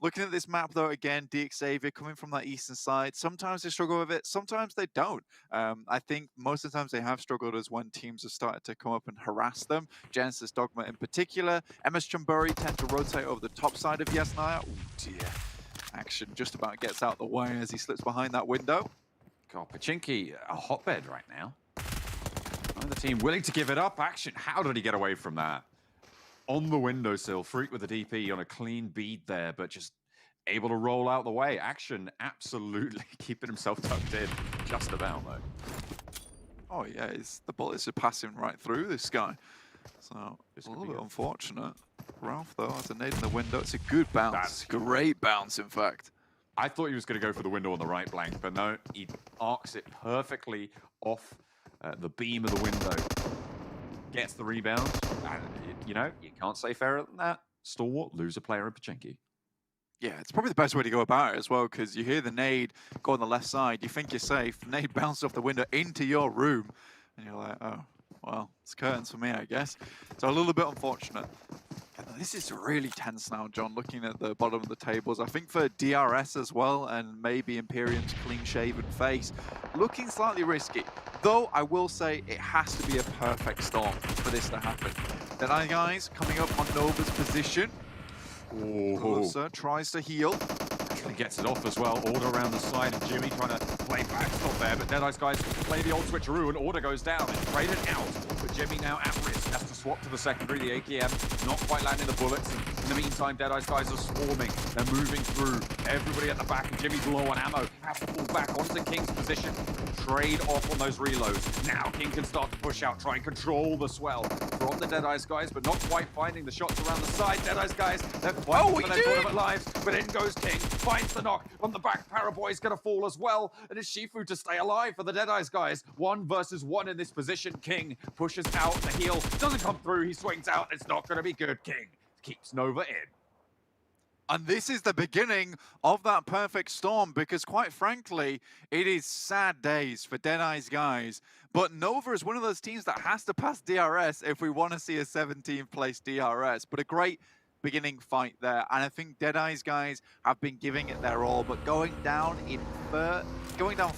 Looking at this map, though, again, Xavier coming from that eastern side. Sometimes they struggle with it. Sometimes they don't. I think most of the times they have struggled is when teams have started to come up and harass them. Genesis Dogma in particular. MS Chumburi tend to rotate over the top side of Yesnaya. Oh, dear. Action just about gets out the way as he slips behind that window. God, Pachinki, a hotbed right now. And the team willing to give it up. Action, how did he get away from that? On the windowsill, Freak with the DP on a clean bead there, but just able to roll out the way. Action absolutely keeping himself tucked in, just about though. Oh yeah, the bullets are passing right through this guy. So it's a little bit unfortunate. Ralph though has a nade in the window. It's a good bounce. That's great bounce, in fact. I thought he was going to go for the window on the right, Blank, but no, he arcs it perfectly off the beam of the window. Gets the rebound, and you can't say fairer than that. Stalwart lose a player in Pachinki. Yeah, it's probably the best way to go about it as well, because you hear the nade go on the left side, you think you're safe, nade bounced off the window into your room, and you're like, oh, well, it's curtains for me, I guess. So a little bit unfortunate. This is really tense now, John, looking at the bottom of the tables. I think for DRS as well, and maybe Imperium's clean-shaven face, looking slightly risky. Though I will say it has to be a perfect storm for this to happen. Deadeye guys coming up on Nova's position. Closer, tries to heal. Actually gets it off as well. Order around the side, and Jimmy trying to play backstop there, but Deadeye's guys play the old switcheroo, and Order goes down and traded out. But Jimmy now at risk, has to swap to the secondary, the AKM, not quite landing the bullets. And in the meantime, Deadeye's guys are swarming. They're moving through. Everybody at the back, and Jimmy's low on ammo. Has to pull back onto King's position. Trade off on those reloads. Now King can start to push out, try and control the swell from the Deadeye's guys, but not quite finding the shots around the side. Deadeye's guys, they're fighting for their tournament lives, but in goes King, finds the knock from the back. Paraboy's gonna fall as well, and it's Shifu to stay alive for the Deadeye's guys. 1 versus 1 in this position. King pushes out the heal, doesn't come through, he swings out, it's not gonna be good. King keeps Nova in. And this is the beginning of that perfect storm, because quite frankly, it is sad days for Deadeye's guys. But Nova is one of those teams that has to pass DRS if we want to see a 17th place DRS. But a great beginning fight there. And I think Deadeye's guys have been giving it their all. But going down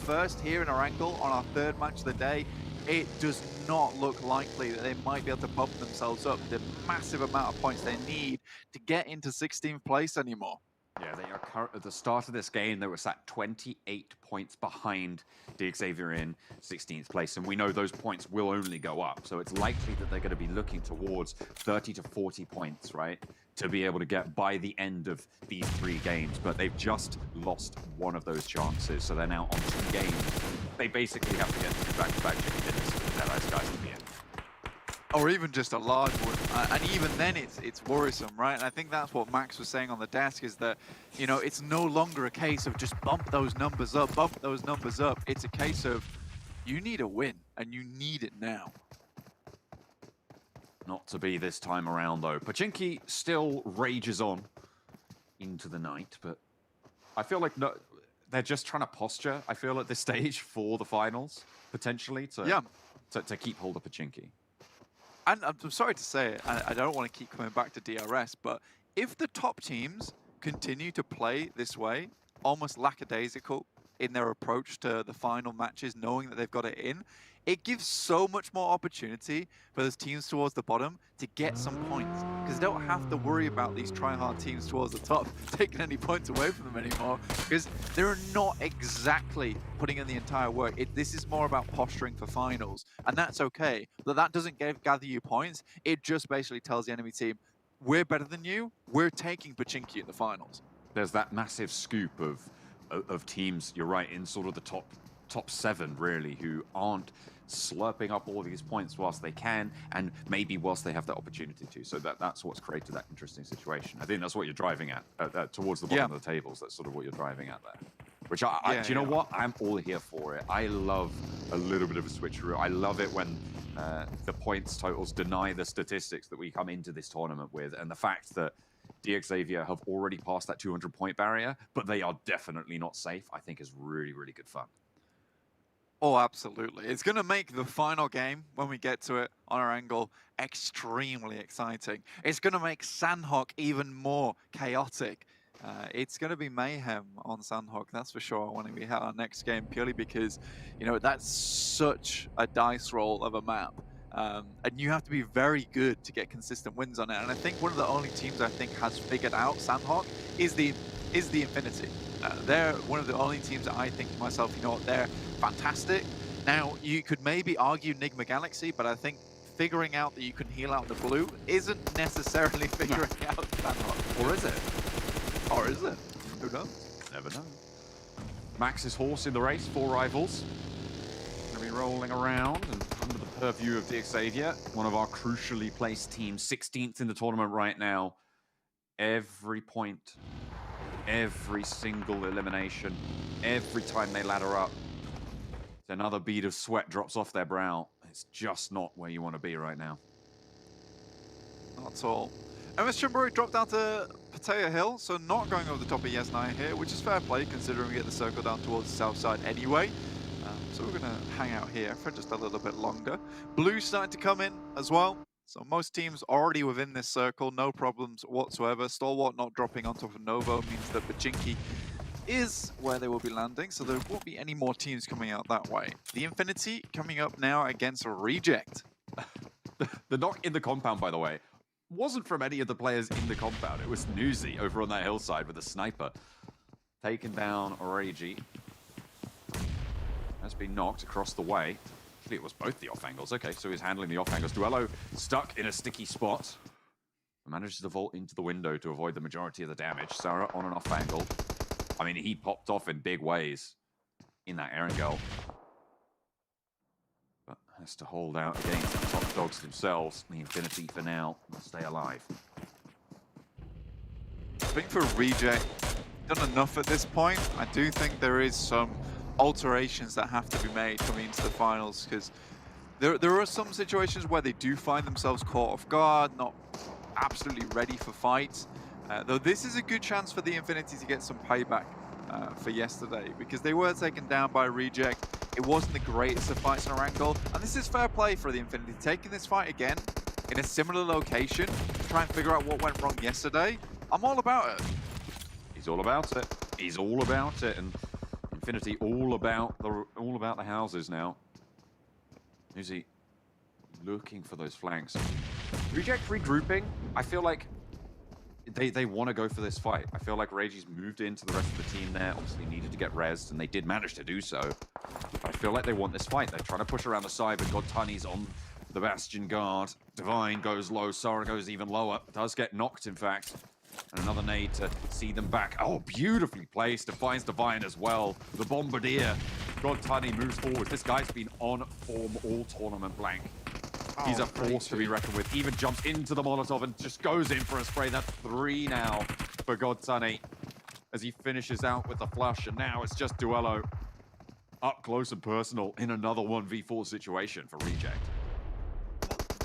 first here in Erangel on our 3rd match of the day, it does not look likely that they might be able to bump themselves up the massive amount of points they need to get into 16th place anymore. Yeah, they are at the start of this game, they were sat 28 points behind DXavier in 16th place, and we know those points will only go up, so it's likely that they're going to be looking towards 30 to 40 points, right, to be able to get by the end of these 3 games, but they've just lost one of those chances, so they're now on 2 games. They basically have to get 2 back-to-back chicken dinners for the Deadeye's guys to be in. Or even just a large one, and even then it's worrisome, right? And I think that's what Max was saying on the desk, is that, you know, it's no longer a case of just bump those numbers up, It's a case of you need a win, and you need it now. Not to be this time around, though. Pachinki still rages on into the night, but I feel like they're just trying to posture, I feel, at this stage for the finals, potentially, to keep hold of Pachinki. And I'm sorry to say it, I don't want to keep coming back to DRS, but if the top teams continue to play this way, almost lackadaisical in their approach to the final matches, knowing that they've got it in, it gives so much more opportunity for those teams towards the bottom to get some points, because they don't have to worry about these try-hard teams towards the top taking any points away from them anymore, because they're not exactly putting in the entire work. This is more about posturing for finals, and that's okay, but that doesn't gather you points. It just basically tells the enemy team, we're better than you, we're taking Pachinki in the finals. There's that massive scoop of teams, you're right, in sort of the top 7, really, who aren't slurping up all of these points whilst they can, and maybe whilst they have the opportunity to. So that's what's created that interesting situation. I think that's what you're driving at, towards the bottom of the tables. That's sort of what you're driving at there. Which do you know what? I'm all here for it. I love a little bit of a switcheroo. I love it when the points totals deny the statistics that we come into this tournament with, and the fact that DXavier have already passed that 200-point barrier, but they are definitely not safe, I think is really, really good fun. Oh, absolutely. It's going to make the final game, when we get to it on Erangel, extremely exciting. It's going to make Sanhok even more chaotic. It's going to be mayhem on Sanhok, that's for sure, when we have our next game, purely because, you know, that's such a dice roll of a map. And you have to be very good to get consistent wins on it. And I think one of the only teams I think has figured out Sanhok is the Infinity. They're one of the only teams that I think to myself, you know what, they're fantastic. Now, you could maybe argue Nigma Galaxy, but I think figuring out that you can heal out the blue isn't necessarily figuring out Sanhok. Or is it? Or is it? Who knows? Never know. Max's horse in the race, 4 rivals. Going to be rolling around and under the purview of DXavier, one of our crucially placed teams, 16th in the tournament right now. Every point, every single elimination, every time they ladder up, another bead of sweat drops off their brow. It's just not where you want to be right now. Not at all. MS Chimbury dropped down to Pattaya Hill, so not going over the top of Yes9 here, which is fair play considering we get the circle down towards the south side anyway. So we're going to hang out here for just a little bit longer. Blue starting to come in as well. So most teams already within this circle, no problems whatsoever. Stalwart not dropping on top of Novo means that Pachinki is where they will be landing, so there won't be any more teams coming out that way. The Infinity coming up now against Reject. The knock in the compound, by the way, wasn't from any of the players in the compound. It was Newsy over on that hillside with a sniper. Taken down Origi. Has been knocked across the way. Actually, it was both the off angles. Okay, so he's handling the off angles. Duello stuck in a sticky spot. Manages to vault into the window to avoid the majority of the damage. Sarah on an off angle. I mean, he popped off in big ways in that Erangel. But has to hold out against the top dogs themselves. The Infinity for now will stay alive. I think for Reject, done enough at this point. I do think there is some alterations that have to be made coming into the finals, because there are some situations where they do find themselves caught off guard, not absolutely ready for fights. Though this is a good chance for the Infinity to get some payback for yesterday, because they were taken down by Reject. It wasn't the greatest of fights in Erangel, and this is fair play for the Infinity. Taking this fight again in a similar location to try and figure out what went wrong yesterday, I'm all about it. He's all about it. He's all about it, and Infinity all about the houses now. Is he looking for those flanks? Reject regrouping. I feel like they want to go for this fight. I feel like Regi's moved into the rest of the team there. Obviously needed to get rezzed, and they did manage to do so. But I feel like they want this fight. They're trying to push around the side, but Godtani's on the Bastion guard. Divine goes low. Sara goes even lower. Does get knocked, in fact. And another nade to see them back. Oh, beautifully placed. Finds Divine as well. The Bombardier. Godtani moves forward. This guy's been on form all tournament blank. He's a force to be reckoned with. Even jumps into the Molotov and just goes in for a spray. That's 3 now for Godtani as he finishes out with the flush. And now it's just Duello up close and personal in another 1v4 situation for Reject.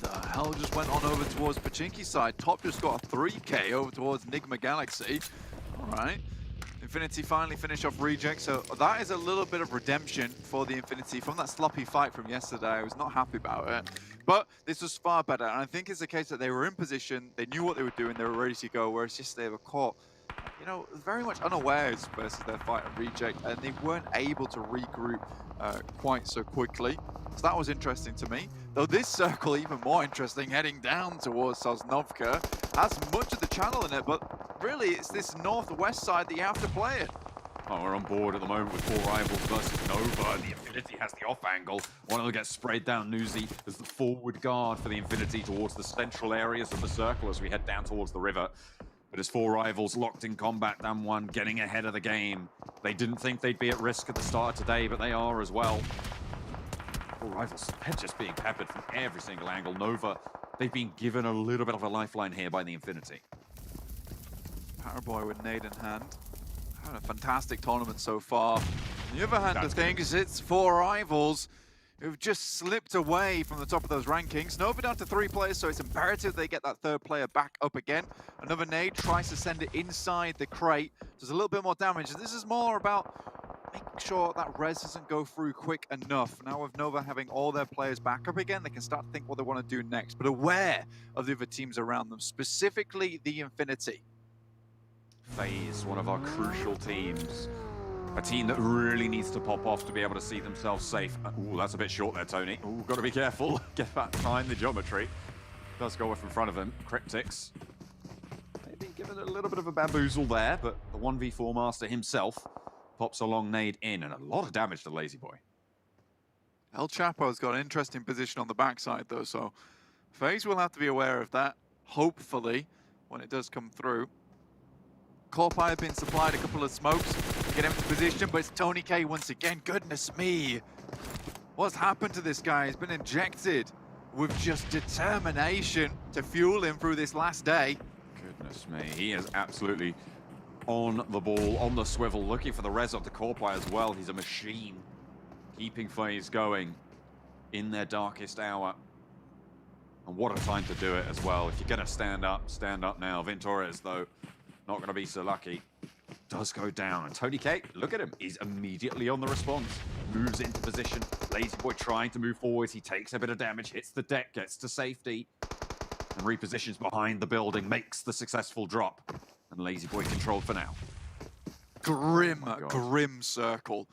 The hell just went on over towards Pachinki's side. Top just got a 3k over towards Enigma Galaxy. All right. Infinity finally finish off Reject, so that is a little bit of redemption for the Infinity from that sloppy fight from yesterday. I was not happy about it, but this was far better, and I think it's the case that they were in position, they knew what they were doing, they were ready to go, whereas yesterday they were caught, you know, very much unawares versus their fight at Reject, and they weren't able to regroup quite so quickly. So that was interesting to me. Though this circle, even more interesting, heading down towards Sosnovka, has much of the channel in it, but really it's this northwest side that you have to play it. Oh, we're on board at the moment with 4 rivals versus Nova. The Infinity has the off angle. One of them gets sprayed down. Newsy as the forward guard for the Infinity towards the central areas of the circle as we head down towards the river. But as 4 rivals locked in combat, one getting ahead of the game. They didn't think they'd be at risk at the start of today, but they are as well. 4 rivals, they're just being peppered from every single angle. Nova, they've been given a little bit of a lifeline here by the Infinity. Powerboy with nade in hand. Having a fantastic tournament so far. On the other hand of things, it's 4 rivals who've just slipped away from the top of those rankings. Nova down to 3 players, so it's imperative they get that 3rd player back up again. Another nade tries to send it inside the crate. Does a little bit more damage. This is more about making sure that res doesn't go through quick enough. Now with Nova having all their players back up again, they can start to think what they want to do next, but aware of the other teams around them, specifically the Infinity. FaZe, one of our crucial teams. A team that really needs to pop off to be able to see themselves safe. Ooh, that's a bit short there, Tony. Ooh, got to be careful. Get back behind the geometry. Does go off in front of him. Cryptics. Maybe given a little bit of a bamboozle there, but the 1v4 master himself pops a long nade in, and a lot of damage to Lazy Boy. El Chapo's got an interesting position on the backside, though, so FaZe will have to be aware of that, hopefully, when it does come through. Core Pilot being supplied a couple of smokes to get him into position, but it's Tony K once again. Goodness me. What's happened to this guy? He's been injected with just determination to fuel him through this last day. Goodness me, he is absolutely on the ball, on the swivel, looking for the res of the Core Pilot as well. He's a machine, keeping FaZe going in their darkest hour. And what a time to do it as well. If you're going to stand up now. Ventores, though, not going to be so lucky. Does go down, and Tony K, look at him, he's immediately on the response. Moves into position, Lazy Boy trying to move forward, he takes a bit of damage, hits the deck, gets to safety, and repositions behind the building, makes the successful drop. And Lazy Boy controlled for now. Grim, grim circle.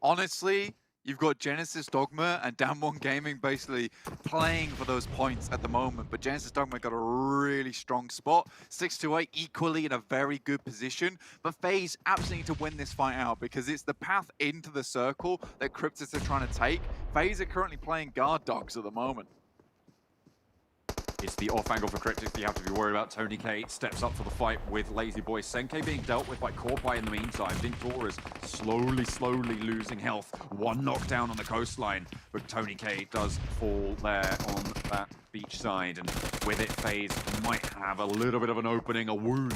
Honestly, you've got Genesis Dogma and Damwon Gaming basically playing for those points at the moment, but Genesis Dogma got a really strong spot. 6-8 equally in a very good position, but FaZe absolutely need to win this fight out because it's the path into the circle that Cryptics are trying to take. FaZe are currently playing guard dogs at the moment. It's the off angle for Cryptics you have to be worried about. Tony K steps up for the fight with Lazy Boy. Senke being dealt with by Corpai in the meantime. Vintor is slowly losing health. One knockdown on the coastline, but Tony K does fall there on that beach side. And with it, FaZe might have a little bit of an opening, a wound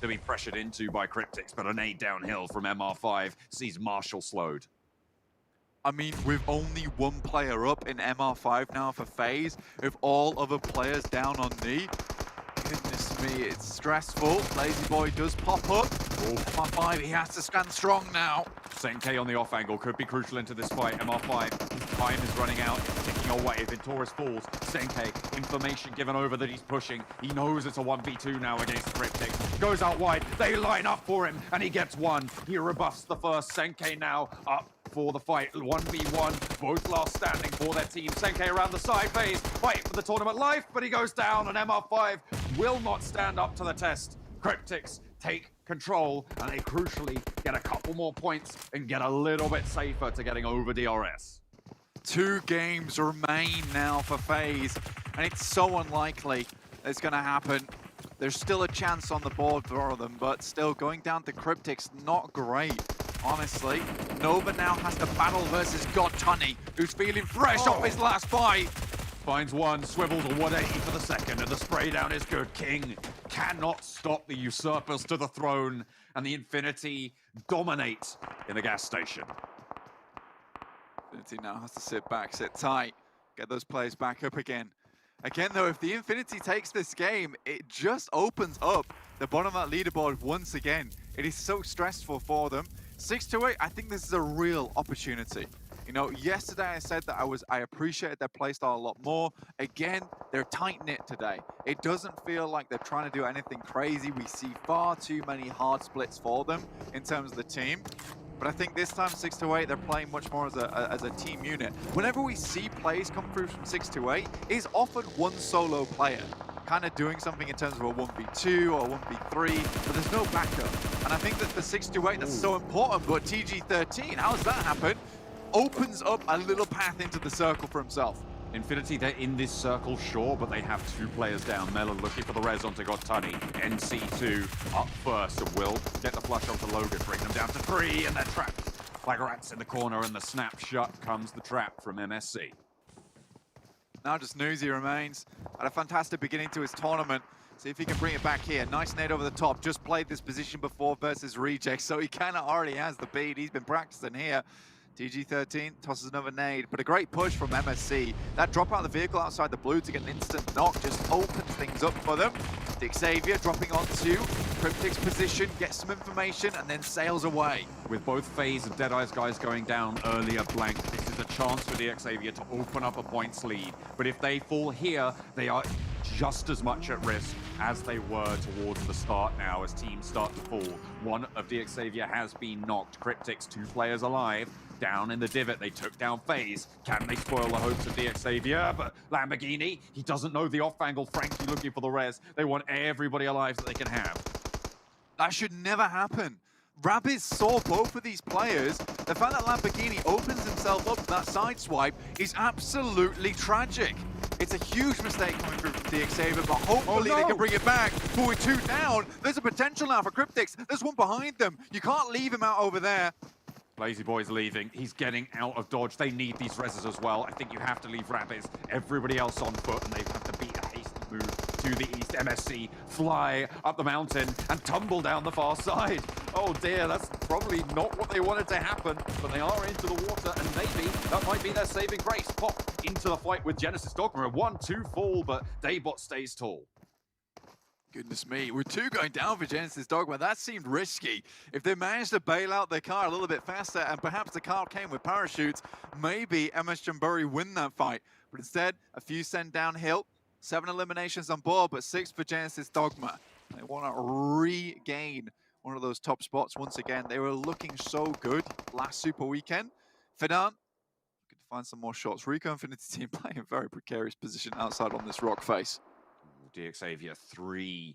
to be pressured into by Cryptics, but a nade downhill from MR5 sees Marshall slowed. I mean, with only one player up in MR5 now for FaZe, with all other players down on knee, goodness me, it's stressful. Lazy Boy does pop up. MR5, he has to stand strong now. Senke on the off angle could be crucial into this fight. MR5, his time is running out, it's ticking away. Venturus falls. Senke, information given over that he's pushing. He knows it's a 1v2 now against Cryptics. Goes out wide, they line up for him, and he gets one. He rebuffs the first. Senke now up for the fight. 1v1, both last standing for their team. Senke around the side, FaZe fight for the tournament life, but he goes down, and MR5 will not stand up to the test. Cryptics take control, and they crucially get a couple more points and get a little bit safer to getting over DRS. 2 games remain now for FaZe, and it's so unlikely it's going to happen. There's still a chance on the board for them, but still going down to Cryptics, not great. Honestly, Nova now has to battle versus God Tunny, who's feeling fresh off his last fight. Finds one, swivels a 180 for the second, and the spray down is good. King cannot stop the usurpers to the throne, and the Infinity dominate in the gas station. Infinity now has to sit back, sit tight, get those players back up again. Again, though, if the Infinity takes this game, it just opens up the bottom of that leaderboard once again. It is so stressful for them. 6-8, I think this is a real opportunity. You know, yesterday I said that I appreciated their playstyle a lot more. Again, they're tight-knit today. It doesn't feel like they're trying to do anything crazy. We see far too many hard splits for them in terms of the team. But I think this time 6-8, they're playing much more as a team unit. Whenever we see plays come through from 6-8, it's often one solo player kind of doing something in terms of a 1v2 or 1v3, but there's no backup. And I think that the 6-8, that's so important, but TG13, how does that happen? Opens up a little path into the circle for himself. Infinity, they're in this circle, sure, but they have 2 players down. Melon looking for the res onto Gottani. NC2 up first and will get the flush onto Logan, bring them down to 3, and they're trapped like rats in the corner, and the snap shut comes the trap from MSC. Now just Newsy remains. Had a fantastic beginning to his tournament. See if he can bring it back here. Nice nade over the top. Just played this position before versus Reject, so he kind of already has the beat. He's been practicing here. TG13 tosses another nade, but a great push from MSC. That drop out of the vehicle outside the blue to get an instant knock just opens things up for them. Xavier dropping onto Cryptic's position, gets some information, and then sails away. With both FaZe and Deadeye's guys going down earlier blank, this is a chance for the Xavier to open up a points lead. But if they fall here, they are just as much at risk as they were towards the start now as teams start to fall. One of the Xavier has been knocked. Cryptics, 2 players alive. Down in the divot, they took down FaZe. Can they spoil the hopes of the Xavier? But Lamborghini, he doesn't know the off angle. Frankie looking for the res. They want everybody alive that they can have. That should never happen. Rabbids saw both of these players. The fact that Lamborghini opens himself up to that side swipe is absolutely tragic. It's a huge mistake coming through from Xavier, but hopefully they can bring it back. But with 2 down, there's a potential now for Cryptics. There's one behind them. You can't leave him out over there. Lazy Boy's leaving. He's getting out of dodge. They need these reses as well. I think you have to leave Rabbids. Everybody else on foot, and they have to beat a hasty move to the east. MSC fly up the mountain and tumble down the far side. Oh dear, that's probably not what they wanted to happen, but they are into the water, and maybe that might be their saving grace. Pop into the fight with Genesis Dogma. A 1-2 fall, but Daybot stays tall. Goodness me, we're 2 going down for Genesis Dogma. That seemed risky. If they managed to bail out their car a little bit faster, and perhaps the car came with parachutes, maybe MS Jamburi win that fight. But instead, a few sent downhill, 7 eliminations on board, but 6 for Genesis Dogma. They want to regain one of those top spots once again. They were looking so good last Super Weekend. Fidan, looking to find some more shots. Rico Infinity Team playing a very precarious position outside on this rock face. DXavier 3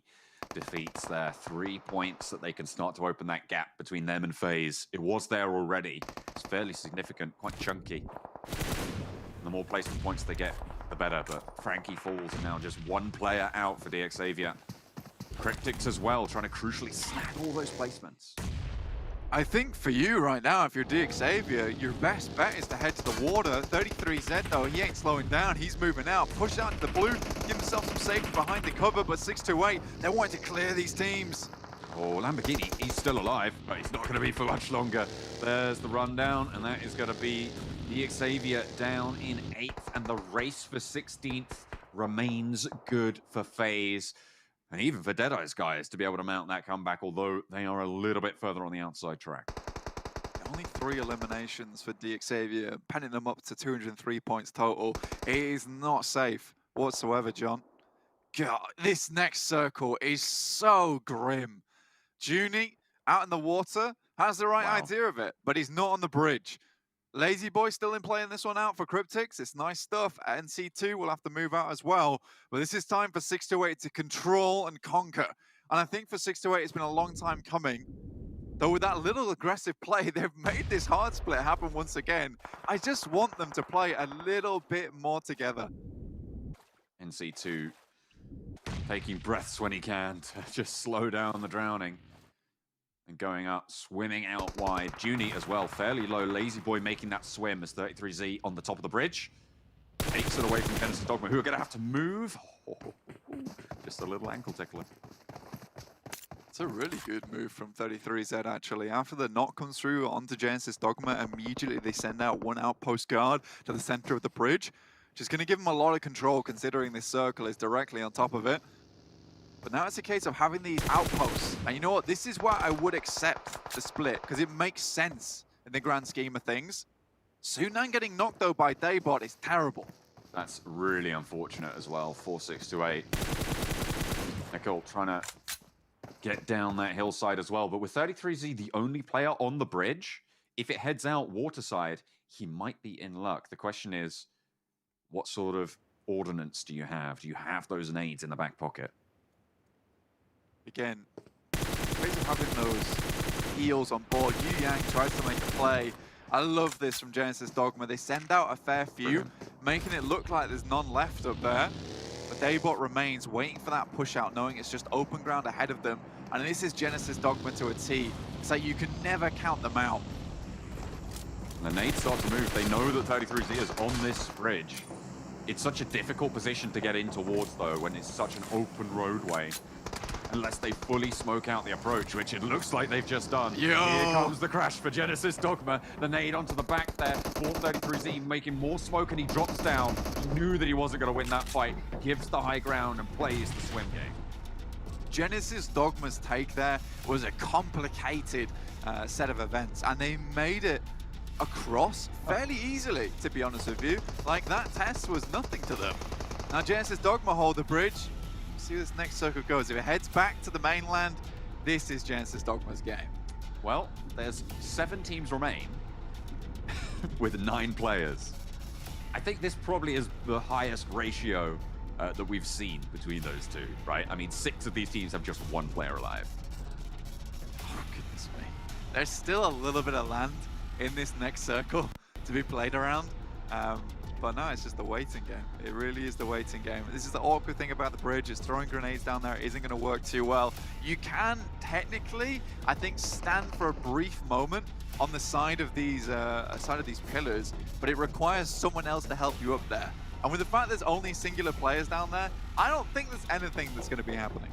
defeats there, 3 points that they can start to open that gap between them and FaZe. It was there already. It's fairly significant, quite chunky. And the more placement points they get, the better. But Frankie falls, and now just 1 player out for DXavier. Cryptics as well, trying to crucially snag all those placements. I think for you right now, if you're DXavier, your best bet is to head to the water. 33Z though, he ain't slowing down, he's moving out. Push out into the blue, give himself some safety behind the cover, but 628, they want to clear these teams. Oh, Lamborghini, he's still alive, but he's not going to be for much longer. There's the rundown, and that is going to be DXavier down in 8th, and the race for 16th remains good for FaZe. And even for Deadeye's guys to be able to mount that comeback, although they are a little bit further on the outside track. Only 3 eliminations for DXavier, penning them up to 203 points total. It is not safe whatsoever, John. God, this next circle is so grim. Junie, out in the water, has the right idea of it, but he's not on the bridge. Lazy Boy still in playing this one out for Cryptics. It's nice stuff. NC2 will have to move out as well. But this is time for 628 to control and conquer. And I think for 628, it's been a long time coming. Though with that little aggressive play, they've made this hard split happen once again. I just want them to play a little bit more together. NC2 taking breaths when he can to just slow down the drowning. And going up, swimming out wide. Junie as well, fairly low. Lazy Boy making that swim as 33Z on the top of the bridge. Takes it away from Genesis Dogma, who are going to have to move. Oh, just a little ankle tickler. It's a really good move from 33Z, actually. After the knock comes through onto Genesis Dogma, immediately they send out 1 outpost guard to the center of the bridge, which is going to give them a lot of control, considering this circle is directly on top of it. But now it's a case of having these outposts. And you know what? This is where I would accept the split, because it makes sense in the grand scheme of things. Sunan getting knocked, though, by Daybot is terrible. That's really unfortunate as well, 4-6-8. Nicole trying to get down that hillside as well. But with 33Z, the only player on the bridge, if it heads out waterside, he might be in luck. The question is, what sort of ordnance do you have? Do you have those nades in the back pocket? Again, ways of having those heals on board. Yu Yang tries to make a play. I love this from Genesis Dogma. They send out a fair few, making it look like there's none left up there. But Daybot remains waiting for that push out, knowing it's just open ground ahead of them. And this is Genesis Dogma to a T. It's like you can never count them out. And the nades start to move. They know that 33Z is on this bridge. It's such a difficult position to get in towards, though, when it's such an open roadway. Unless they fully smoke out the approach, which it looks like they've just done. Yo! Here comes the crash for Genesis Dogma. The nade onto the back there. 433Z making more smoke, and he drops down. He knew that he wasn't going to win that fight. Gives the high ground and plays the swim game. Genesis Dogma's take there was a complicated set of events, and they made it across fairly easily, to be honest with you. Like, that test was nothing to them. Now Genesis Dogma hold the bridge. See how this next circle goes. If it heads back to the mainland, this is Genesis Dogma's game. Well, there's 7 teams remain with 9 players. I think this probably is the highest ratio that we've seen between those two, right? I mean, 6 of these teams have just 1 player alive. Oh, goodness me. There's still a little bit of land in this next circle to be played around. But no, it's just the waiting game. It really is the waiting game. This is the awkward thing about the bridge, is throwing grenades down there isn't going to work too well. You can technically, I think, stand for a brief moment on the side of these pillars, but it requires someone else to help you up there. And with the fact there's only singular players down there, I don't think there's anything that's going to be happening.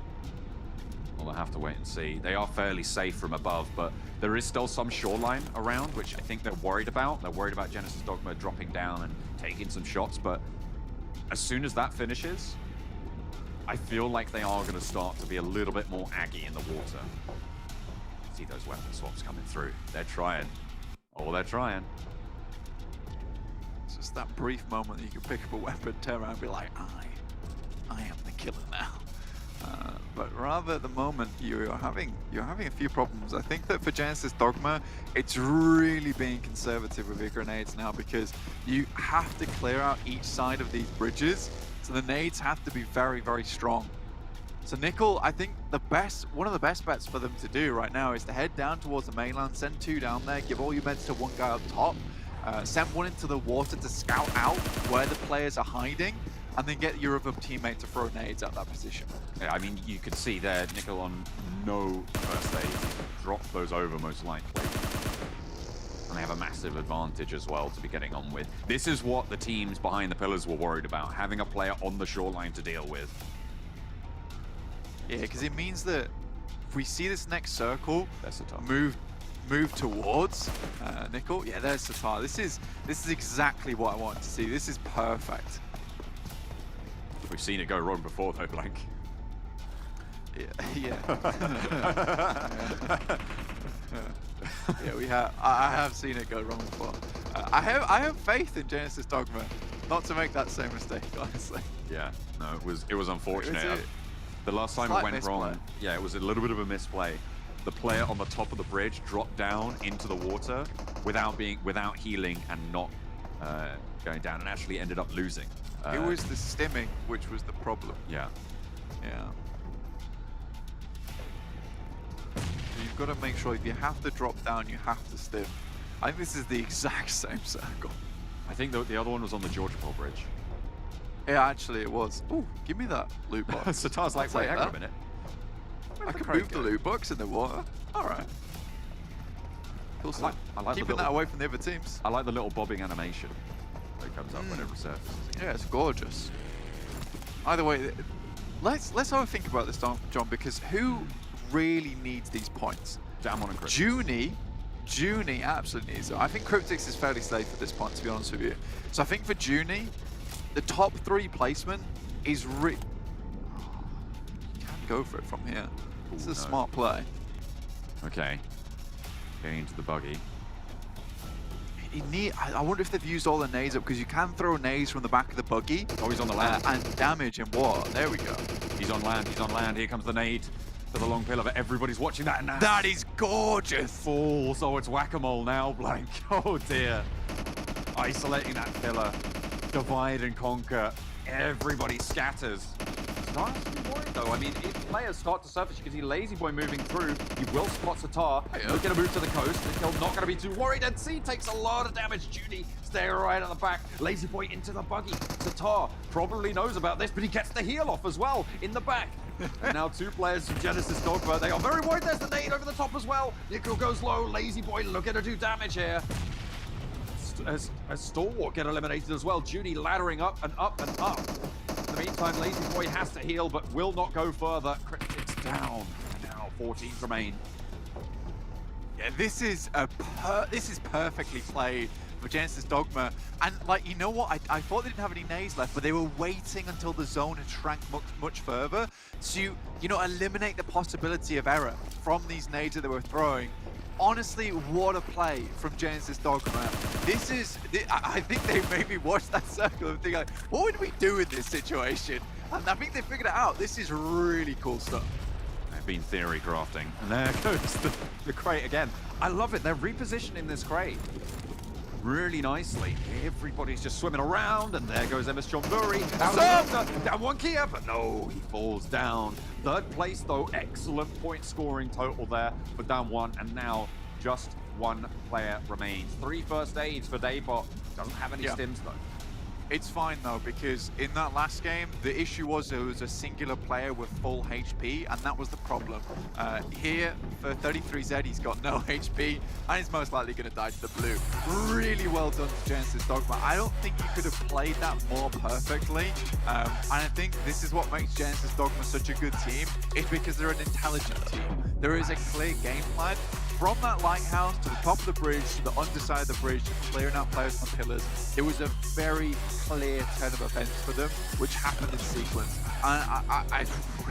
Well, we'll have to wait and see. They are fairly safe from above, but there is still some shoreline around, which I think they're worried about. They're worried about Genesis Dogma dropping down and taking some shots, but as soon as that finishes, I feel like they are going to start to be a little bit more aggy in the water. See those weapon swaps coming through. They're trying. Oh, they're trying. It's just that brief moment that you can pick up a weapon, turn around and be like, I am the killer now. But rather at the moment, you're having a few problems. I think that for Genesis Dogma, it's really being conservative with your grenades now, because you have to clear out each side of these bridges, so the nades have to be very, very strong. So Nickel, I think one of the best bets for them to do right now is to head down towards the mainland, send 2 down there, give all your meds to 1 guy up top, send 1 into the water to scout out where the players are hiding, and then get your other teammate to throw nades at that position. Yeah, I mean, you could see there, Nickel on no first aid, dropped those over most likely. And they have a massive advantage as well to be getting on with. This is what the teams behind the pillars were worried about, having a player on the shoreline to deal with. Yeah, because it means that if we see this next circle move towards Nickel, yeah, there's Satar. This is exactly what I wanted to see. This is perfect. We've seen it go wrong before though, Blank. Yeah. Yeah, we have. I have seen it go wrong before. I have faith in Genesis Dogma not to make that same mistake, honestly. Yeah, no, it was unfortunate. The last time it went wrong, yeah, it was a little bit of a misplay. The player on the top of the bridge dropped down into the water without healing and not going down, and actually ended up losing. It was the stimming which was the problem. Yeah. Yeah. You've got to make sure if you have to drop down, you have to stim. I think this is the exact same circle. I think the other one was on the Georgia Pole Bridge. Yeah, actually it was. Ooh, give me that loot box. Satar's like, wait, hang on a minute. I can move the loot box in the water. All right. Cool stuff. I like keeping that away from the other teams. I like the little bobbing animation that comes up when it resurfaces again. Yeah, it's gorgeous. Either way, let's have a think about this, John, because who really needs these points? Damwon and Cryptix. Junie absolutely needs it. I think Cryptix is fairly safe at this point, to be honest with you. So I think for Junie, the top 3 placement is you can go for it from here. This is a smart play. Okay. Getting into the buggy. I wonder if they've used all the nades up, because you can throw nades from the back of the buggy. Oh, he's on the land. And damage in water. There we go. He's on land. He's on land. Here comes the nade to the long pillar, but everybody's watching that now. That is gorgeous. Falls. Oh, it's whack-a-mole now, Blank. Oh, dear. Isolating that pillar. Divide and conquer. Everybody scatters. It's nice to be worried, though. I mean, if players start to surface, you can see Lazy Boy moving through. He will spot Satar. Looking to move to the coast. They're not going to be too worried. And C takes a lot of damage. Judy staying right at the back. Lazy Boy into the buggy. Satar probably knows about this, but he gets the heal off as well in the back. And now 2 players from Genesis Dogma. They are very worried. There's the nade over the top as well. Nickel goes low. Lazy Boy looking to do damage here. As Stalwart get eliminated as well. Judy laddering up and up and up. In the meantime, Lazy Boy has to heal, but will not go further. Cryptix down. And now 14 remain. Yeah, this is perfectly played for Genesis Dogma. And like, you know what? I thought they didn't have any nades left, but they were waiting until the zone had shrank much further to, eliminate the possibility of error from these nades that they were throwing. Honestly, what a play from Genesis Dogma. I think they maybe watched that circle and think like, what would we do in this situation? And I think they figured it out. This is really cool stuff. They've been theory crafting. And there goes the crate again. I love it. They're repositioning this crate really nicely. Everybody's just swimming around, and there goes MS John Burry. Down 1 Kia, but no, he falls down. 3rd place, though. Excellent point scoring total there for Damwon, and now just 1 player remains. 3 first aids for Daybot. Doesn't have any stims, though. It's fine though, because in that last game, the issue was there was a singular player with full HP, and that was the problem. Here, for 33Z, he's got no HP, and he's most likely going to die to the blue. Really well done to Genesis Dogma. I don't think you could have played that more perfectly, and I think this is what makes Genesis Dogma such a good team, is because they're an intelligent team. There is a clear game plan. from that lighthouse to the top of the bridge, to the underside of the bridge, clearing out players on pillars, it was a very clear turn of events for them, which happened in sequence. And I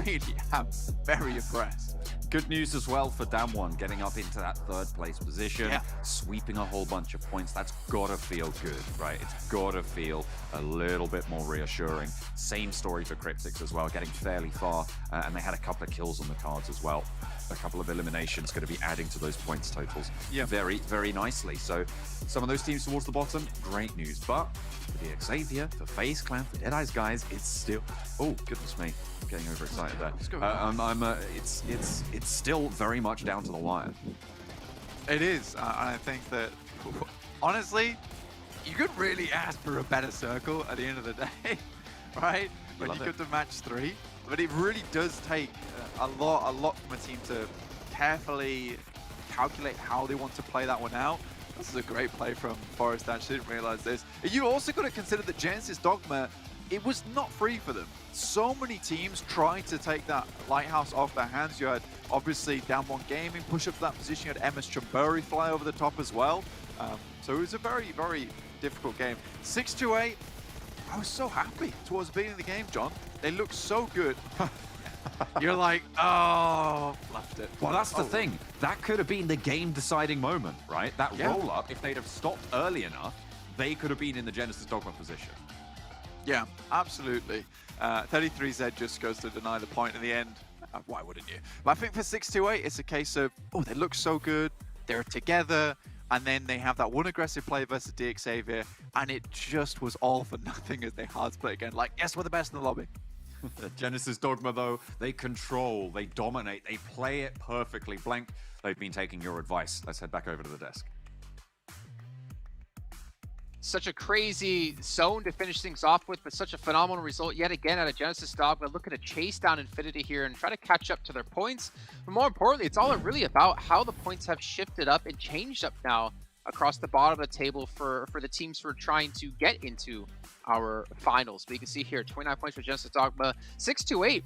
really am very impressed. Good news as well for Damwon, getting up into that third place position, sweeping a whole bunch of points. That's gotta feel good, right? It's gotta feel a little bit more reassuring. Same story for Cryptics as well, getting fairly far, and they had a couple of kills on the cards as well. A couple of eliminations going to be adding to those points totals very, very nicely. So some of those teams towards the bottom, great news. But for the Xavier, for FaZe Clan, for Deadeye's guys, it's still... Oh, goodness me. I'm getting overexcited there. It's still very much down to the wire. It is. And I think that, honestly, you could really ask for a better circle at the end of the day, right? When you get to match 3. But it really does take a lot from a team to carefully calculate how they want to play that one out. This is a great play from Forrest. I didn't realize this. You also got to consider that Genesis Dogma, it was not free for them. So many teams tried to take that lighthouse off their hands. You had obviously Damwon Gaming push up to that position. You had MS Chamburi fly over the top as well. So it was a very, very difficult game. 6-8. I was so happy towards the beginning of the game, John. They looked so good. You're like, oh, left it. Well, that's the thing. That could have been the game-deciding moment, right? That roll-up, if they'd have stopped early enough, they could have been in the Genesis Dogma position. Yeah, absolutely. 33Z just goes to deny the point in the end. Why wouldn't you? But I think for 6-8, it's a case of, oh, they look so good. They're together. And then they have that one aggressive play versus DXavier, and it just was all for nothing as they hard split again. Like, yes, we're the best in the lobby. Genesis Dogma, though, they control, they dominate, they play it perfectly. Blank, they've been taking your advice. Let's head back over to the desk. Such a crazy zone to finish things off with, but such a phenomenal result yet again out of Genesis Dogma, looking to chase down Infinity here and try to catch up to their points. But more importantly, it's all really about how the points have shifted up and changed up now across the bottom of the table for the teams who are trying to get into our finals. But you can see here, 29 points for Genesis Dogma, 6-8.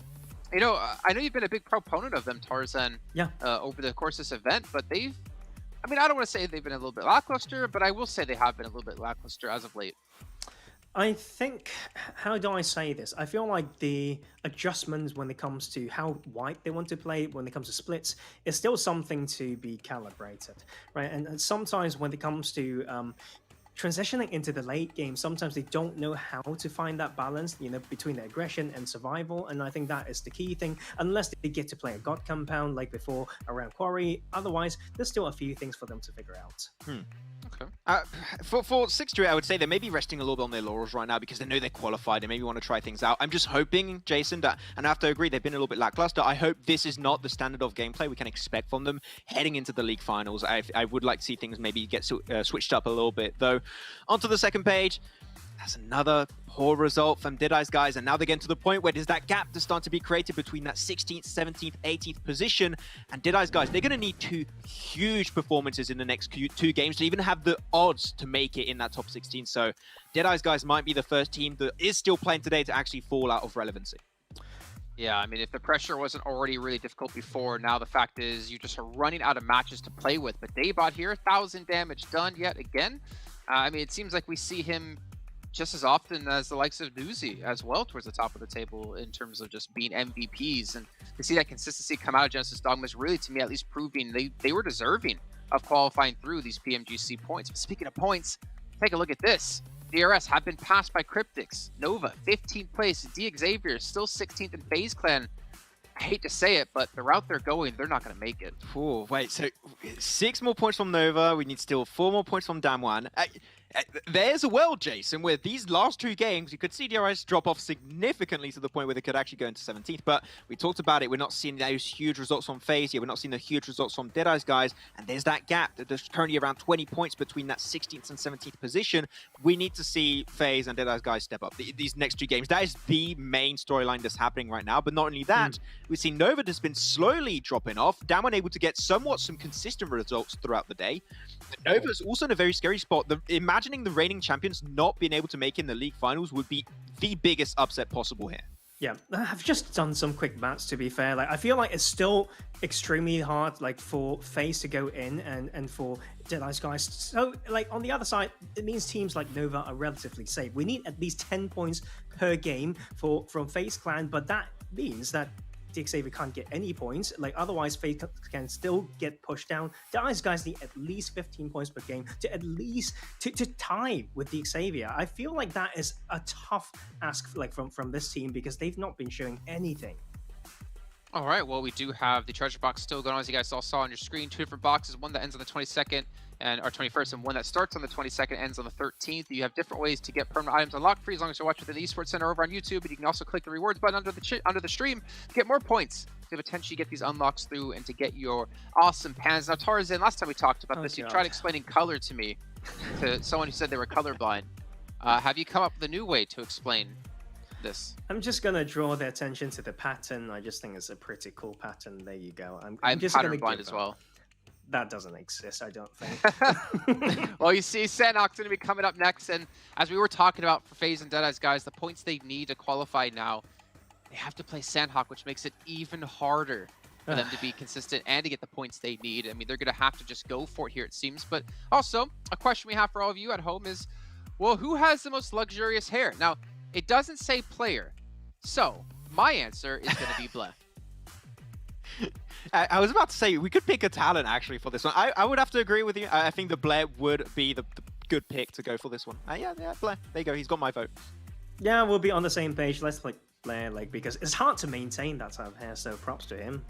You know, I know you've been a big proponent of them, Tarzan, over the course of this event, but they've, I mean, I don't want to say they've been a little bit lackluster, but I will say they have been a little bit lackluster as of late. I think, how do I say this? I feel like the adjustments when it comes to how wide they want to play, when it comes to splits, is still something to be calibrated, right? And sometimes when it comes to transitioning into the late game, sometimes they don't know how to find that balance, you know, between the aggression and survival. And I think that is the key thing, unless they get to play a God compound like before around Quarry. Otherwise, there's still a few things for them to figure out. Okay. For 6-8, I would say they may be resting a little bit on their laurels right now because they know they're qualified. They maybe want to try things out. I'm just hoping, Jason, that, and I have to agree, they've been a little bit lackluster. I hope this is not the standard of gameplay we can expect from them heading into the league finals. I would like to see things maybe get switched up a little bit, though. Onto the second page. That's another poor result from Deadeye's guys, and now they're getting to the point where there's that gap to start to be created between that 16th, 17th, 18th position. And Deadeye's guys, they're going to need 2 huge performances in the next 2 games to even have the odds to make it in that top 16. So Deadeye's guys might be the first team that is still playing today to actually fall out of relevancy. Yeah, I mean, if the pressure wasn't already really difficult before, now the fact is you just are running out of matches to play with. But Daybot here, 1,000 damage done yet again. I mean, it seems like we see him just as often as the likes of Newsy as well towards the top of the table in terms of just being MVPs. And to see that consistency come out of Genesis Dogma is really, to me at least, proving they were deserving of qualifying through these PMGC points. But speaking of points, take a look at this. DRS have been passed by Cryptics. Nova, 15th place. DXavier, still 16th in FaZe Clan. I hate to say it, but the route they're going, they're not going to make it. Ooh, wait, so 6 more points from Nova. We need still 4 more points from Damwon. There's a world, Jason, where these last 2 games, you could see DRS drop off significantly to the point where they could actually go into 17th. But we talked about it. We're not seeing those huge results from FaZe. We're not seeing the huge results from Deadeye's guys. And there's that gap. There's currently around 20 points between that 16th and 17th position. We need to see FaZe and Deadeye's guys step up these next 2 games. That is the main storyline that's happening right now. But not only that, we've seen Nova that's been slowly dropping off. Damwon able to get some consistent results throughout the day. But Nova's also in a very scary spot. Imagining the reigning champions not being able to make it in the league finals would be the biggest upset possible here. Yeah, I've just done some quick maths, to be fair. Like, I feel like it's still extremely hard, like, for FaZe to go in and for Deadeye's guys. So, like, on the other side, it means teams like Nova are relatively safe. We need at least 10 points per game from FaZe Clan, but that means that Xavier can't get any points. Like, otherwise, FaZe can still get pushed down. Deadeye's guys need at least 15 points per game to at least to tie with Xavier. I feel like that is a tough ask, like, from this team, because they've not been showing anything. All right, well, we do have the treasure box still going on, as you guys all saw on your screen. 2 different boxes, one that ends on the 22nd or 21st, and one that starts on the 22nd, ends on the 13th. You have different ways to get permanent items unlocked free as long as you're watching the Esports Center over on YouTube. And you can also click the rewards button under the stream to get more points to potentially get these unlocks through and to get your awesome pans. Now, Tarzan, last time we talked about this, you tried explaining color to me, to someone who said they were colorblind. Have you come up with a new way to explain this? I'm just gonna draw their attention to the pattern. I just think it's a pretty cool pattern. There you go. I'm just pattern blind as well. That doesn't exist, I don't think. Well, you see, Sanhok's going to be coming up next, and as we were talking about for FaZe and Deadeye's guys, the points they need to qualify now, they have to play Sanhok, which makes it even harder for them to be consistent and to get the points they need. I mean, they're going to have to just go for it here, it seems. But also, a question we have for all of you at home is, well, who has the most luxurious hair? Now, it doesn't say player, so my answer is going to be Bleh. I was about to say, we could pick a talent, actually, for this one. I would have to agree with you. I think the Blair would be the good pick to go for this one. Yeah, Blair. There you go. He's got my vote. Yeah, we'll be on the same page. Let's play Blair, like, because it's hard to maintain that type of hair, so props to him.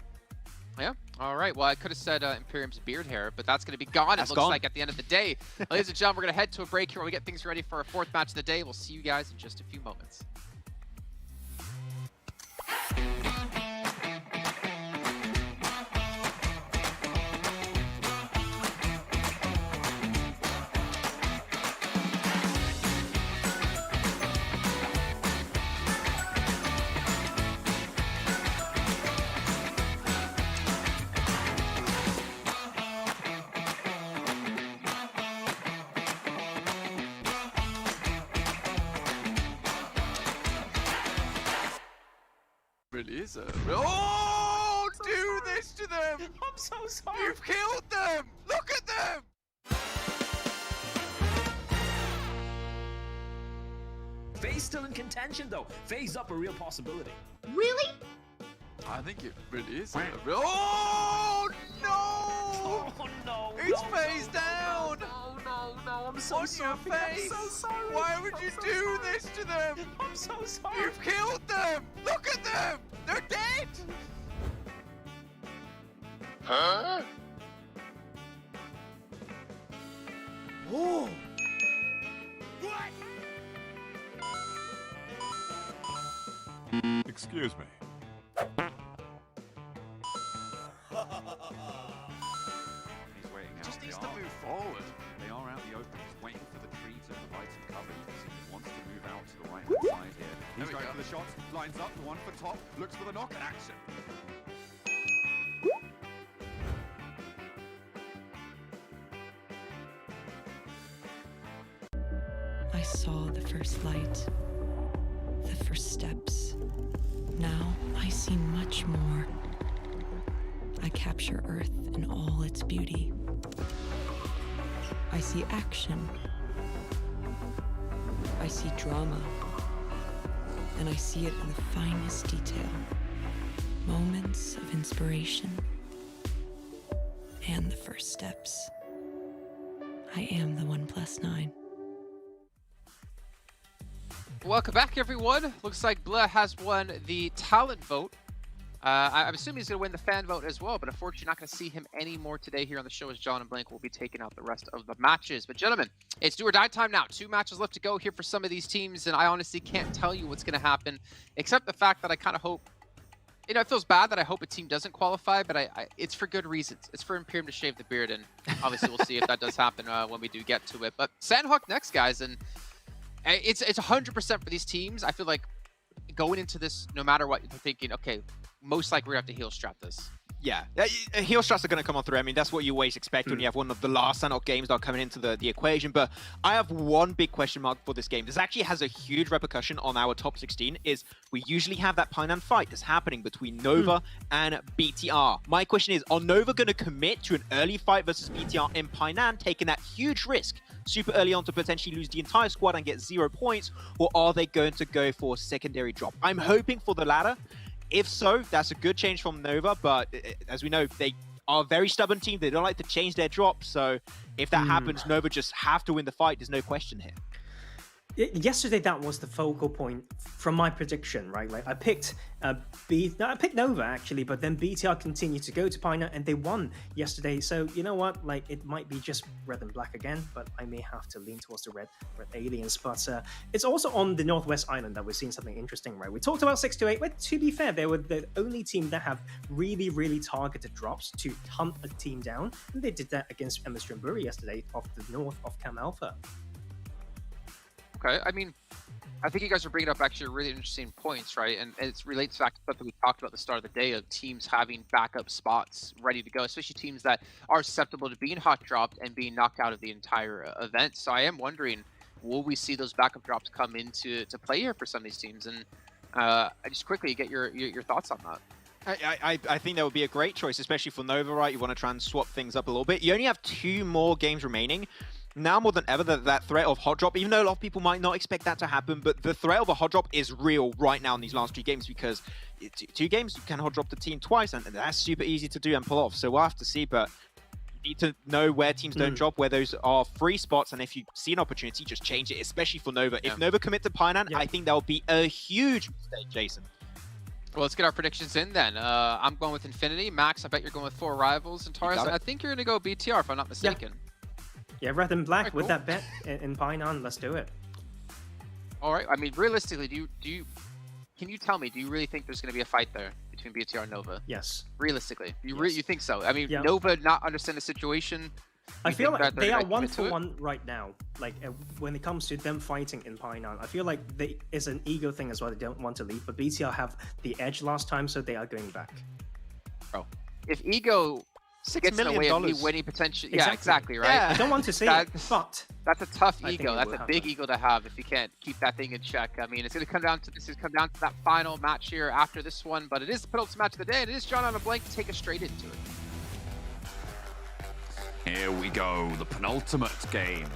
Yeah, all right. Well, I could have said Imperium's beard hair, but that's going to be gone, it looks like, at the end of the day. Ladies and gentlemen, we're going to head to a break here while we get things ready for our 4th match of the day. We'll see you guys in just a few moments. Really is a... Oh! Do this to them! I'm so sorry! You've killed them! Look at them! FaZe still in contention, though. FaZe up a real possibility. Really? I think it really is a... Oh! No! Oh, no! It's FaZe down! No, I'm so sorry. On your face! I'm so sorry. Why would you do this to them? I'm so sorry. You've killed them! Look at them! They're dead! Huh? Oh! Excuse me. He's waiting out. Just needs to move forward. They are out in the open. He's waiting for the tree to provide some cover because he wants to move out to the right-hand side here. He's going for the shots, lines up, the one for top, looks for the knock, and action. I saw the first light, the first steps. Now I see much more. I capture Earth in all its beauty. I see action. I see drama. And I see it in the finest detail. Moments of inspiration. And the first steps. I am the 1+9. Welcome back, everyone. Looks like Bleh has won the talent vote. I'm assuming he's going to win the fan vote as well, but unfortunately not going to see him anymore today here on the show, as John and Blank will be taking out the rest of the matches. But gentlemen, it's do or die time now. 2 matches left to go here for some of these teams, and I honestly can't tell you what's going to happen, except the fact that I kind of hope, you know, it feels bad that I hope a team doesn't qualify, but it's for good reasons. It's for Imperium to shave the beard, and obviously we'll see if that does happen when we do get to it. But Sanhok next, guys, and it's 100% for these teams. I feel like going into this, no matter what, you're thinking, okay, most likely we have to heal strat this. Yeah, heel strats are going to come on through. I mean, that's what you always expect when you have one of the last Sanhok games that are coming into the equation. But I have one big question mark for this game. This actually has a huge repercussion on our top 16, is we usually have that Painan fight that's happening between Nova and BTR. My question is, are Nova going to commit to an early fight versus BTR in Painan, taking that huge risk super early on to potentially lose the entire squad and get 0 points, or are they going to go for a secondary drop? I'm hoping for the latter. If so, that's a good change from Nova, but as we know, they are a very stubborn team. They don't like to change their drop, so if that happens, Nova just have to win the fight. There's no question here. Yesterday, that was the focal point from my prediction, right? Like I picked I picked Nova actually, but then BTR continued to go to Pioneer and they won yesterday. So you know what? Like it might be just red and black again, but I may have to lean towards the red aliens. But it's also on the Northwest Island that we're seeing something interesting, right? We talked about 628, but to be fair, they were the only team that have really targeted drops to hunt a team down, and they did that against MS Drimburi yesterday off the north of Cam Alpha. Okay, I mean, I think you guys are bringing up actually really interesting points, right? And it relates back to something we talked about at the start of the day of teams having backup spots ready to go, especially teams that are susceptible to being hot dropped and being knocked out of the entire event. So I am wondering, will we see those backup drops come into play here for some of these teams? And I just quickly get your thoughts on that. I think that would be a great choice, especially for Nova, right? You want to try and swap things up a little bit. You only have 2 more games remaining. Now more than ever, that threat of hot drop, even though a lot of people might not expect that to happen, but the threat of a hot drop is real right now in these last 2 games, because 2 games, you can hot drop the team twice, and that's super easy to do and pull off. So we'll have to see, but you need to know where teams don't drop, where those are free spots, and if you see an opportunity, just change it, especially for Nova. If Nova commit to Painan, I think that would be a huge mistake, Jason. Well, let's get our predictions in then. I'm going with Infinity. Max, I bet you're going with 4 Rivals. And Taurus, I think you're going to go BTR, if I'm not mistaken. Yeah, red and black with that bet in Painan. Let's do it. All right. I mean, realistically, can you tell me, do you really think there's going to be a fight there between BTR and Nova? Yes. Realistically, you think so? I mean, Nova not understand the situation. I feel like they are 1-for-1 right now. Like when it comes to them fighting in Painan, I feel like it's an ego thing as well. They don't want to leave, but BTR have the edge last time, so they are going back. Bro, if ego gets in the way of me winning potential, exactly right. Yeah. I don't want to see it, but that's a tough ego. That's a big ego to have if you can't keep that thing in check. I mean, it's going to come down to that final match here after this one, but it is the penultimate match of the day, and it is John on a blank to take us straight into it. Here we go, the penultimate game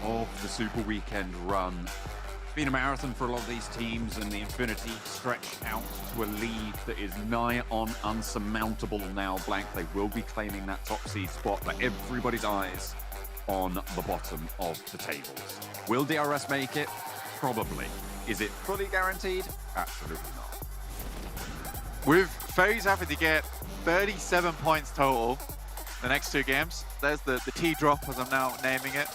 of the Super Weekend run. It's been a marathon for a lot of these teams, and the Infinity stretched out to a lead that is nigh on unsurmountable now. Blank, they will be claiming that top seed spot, but everybody's eyes on the bottom of the tables. Will DRS make it? Probably. Is it fully guaranteed? Absolutely not. With FaZe having to get 37 points total the next 2 games, there's the T drop, as I'm now naming it,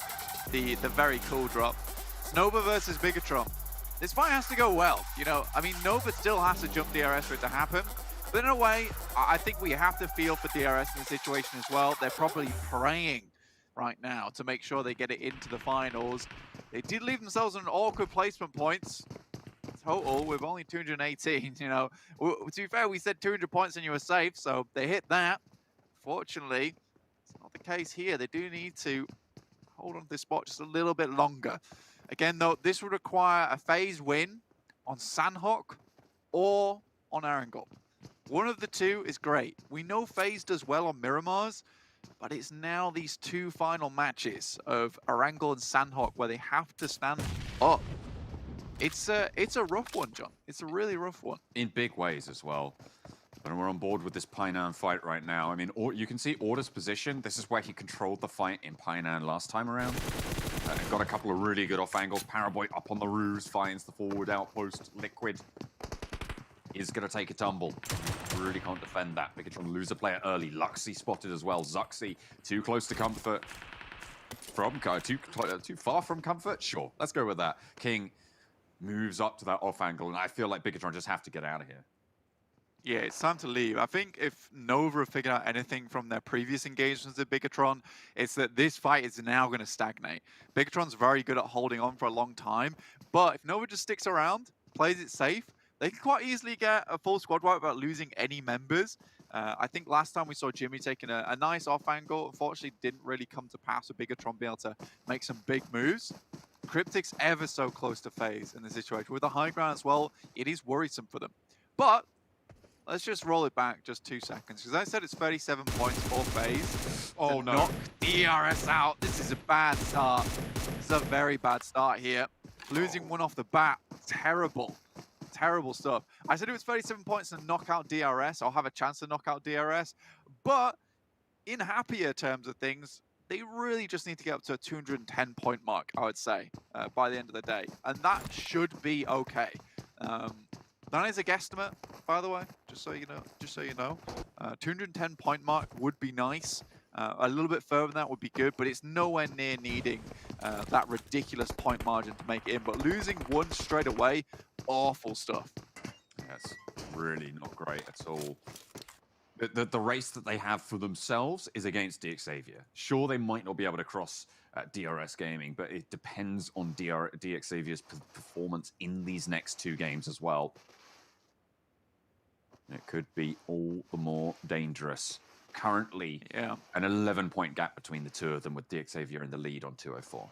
the very cool drop. It's Nova versus Bigatron. This fight has to go well, you know. I mean, Nova still has to jump DRS for it to happen, but in a way, I think we have to feel for DRS in the situation as well. They're probably praying right now to make sure they get it into the finals. They did leave themselves an awkward placement points total with only 218, you know. To be fair, we said 200 points and you were safe, so they hit that. Fortunately, it's not the case here. They do need to hold on to this spot just a little bit longer. Again, though, this would require a FaZe win on Sanhok or on Erangel. One of the 2 is great. We know FaZe does well on Miramars, but it's now these 2 final matches of Erangel and Sanhok where they have to stand up. It's a rough one, John. It's a really rough one. In big ways as well. And we're on board with this Painan fight right now. I mean, you can see Order's position. This is where he controlled the fight in Painan last time around. Got a couple of really good off angles. Paraboy up on the roofs, finds the forward outpost. Liquid is going to take a tumble. Really can't defend that. Bigatron lose a player early. Luxy spotted as well. Zuxi too close to comfort. Too far from comfort? Sure, let's go with that. King moves up to that off angle, and I feel like Bigatron just have to get out of here. Yeah, it's time to leave. I think if Nova have figured out anything from their previous engagements with Bigatron, it's that this fight is now going to stagnate. Bigatron's very good at holding on for a long time, but if Nova just sticks around, plays it safe, they can quite easily get a full squad wipe without losing any members. I think last time we saw Jimmy taking a nice off angle, unfortunately didn't really come to pass with Bigatron being able to make some big moves. Cryptic's ever so close to FaZe in this situation. With the high ground as well, it is worrisome for them. But let's just roll it back just 2 seconds, because I said it's 37 points for FaZe. Oh no. Knock DRS out. This is a bad start. This is a very bad start here. Losing one off the bat, terrible. Terrible stuff. I said it was 37 points to knock out DRS. I'll have a chance to knock out DRS. But in happier terms of things, they really just need to get up to a 210 point mark, I would say, by the end of the day. And that should be okay. That is a guesstimate, by the way, just so you know. 210 point mark would be nice. A little bit further than that would be good, but it's nowhere near needing that ridiculous point margin to make it in. But losing one straight away, awful stuff. That's really not great at all. The race that they have for themselves is against DXavier. Sure, they might not be able to cross DRS Gaming, but it depends on DXavier's performance in these next 2 games as well. It could be all the more dangerous. Currently, an 11-point gap between the two of them, with DXavier in the lead on 204.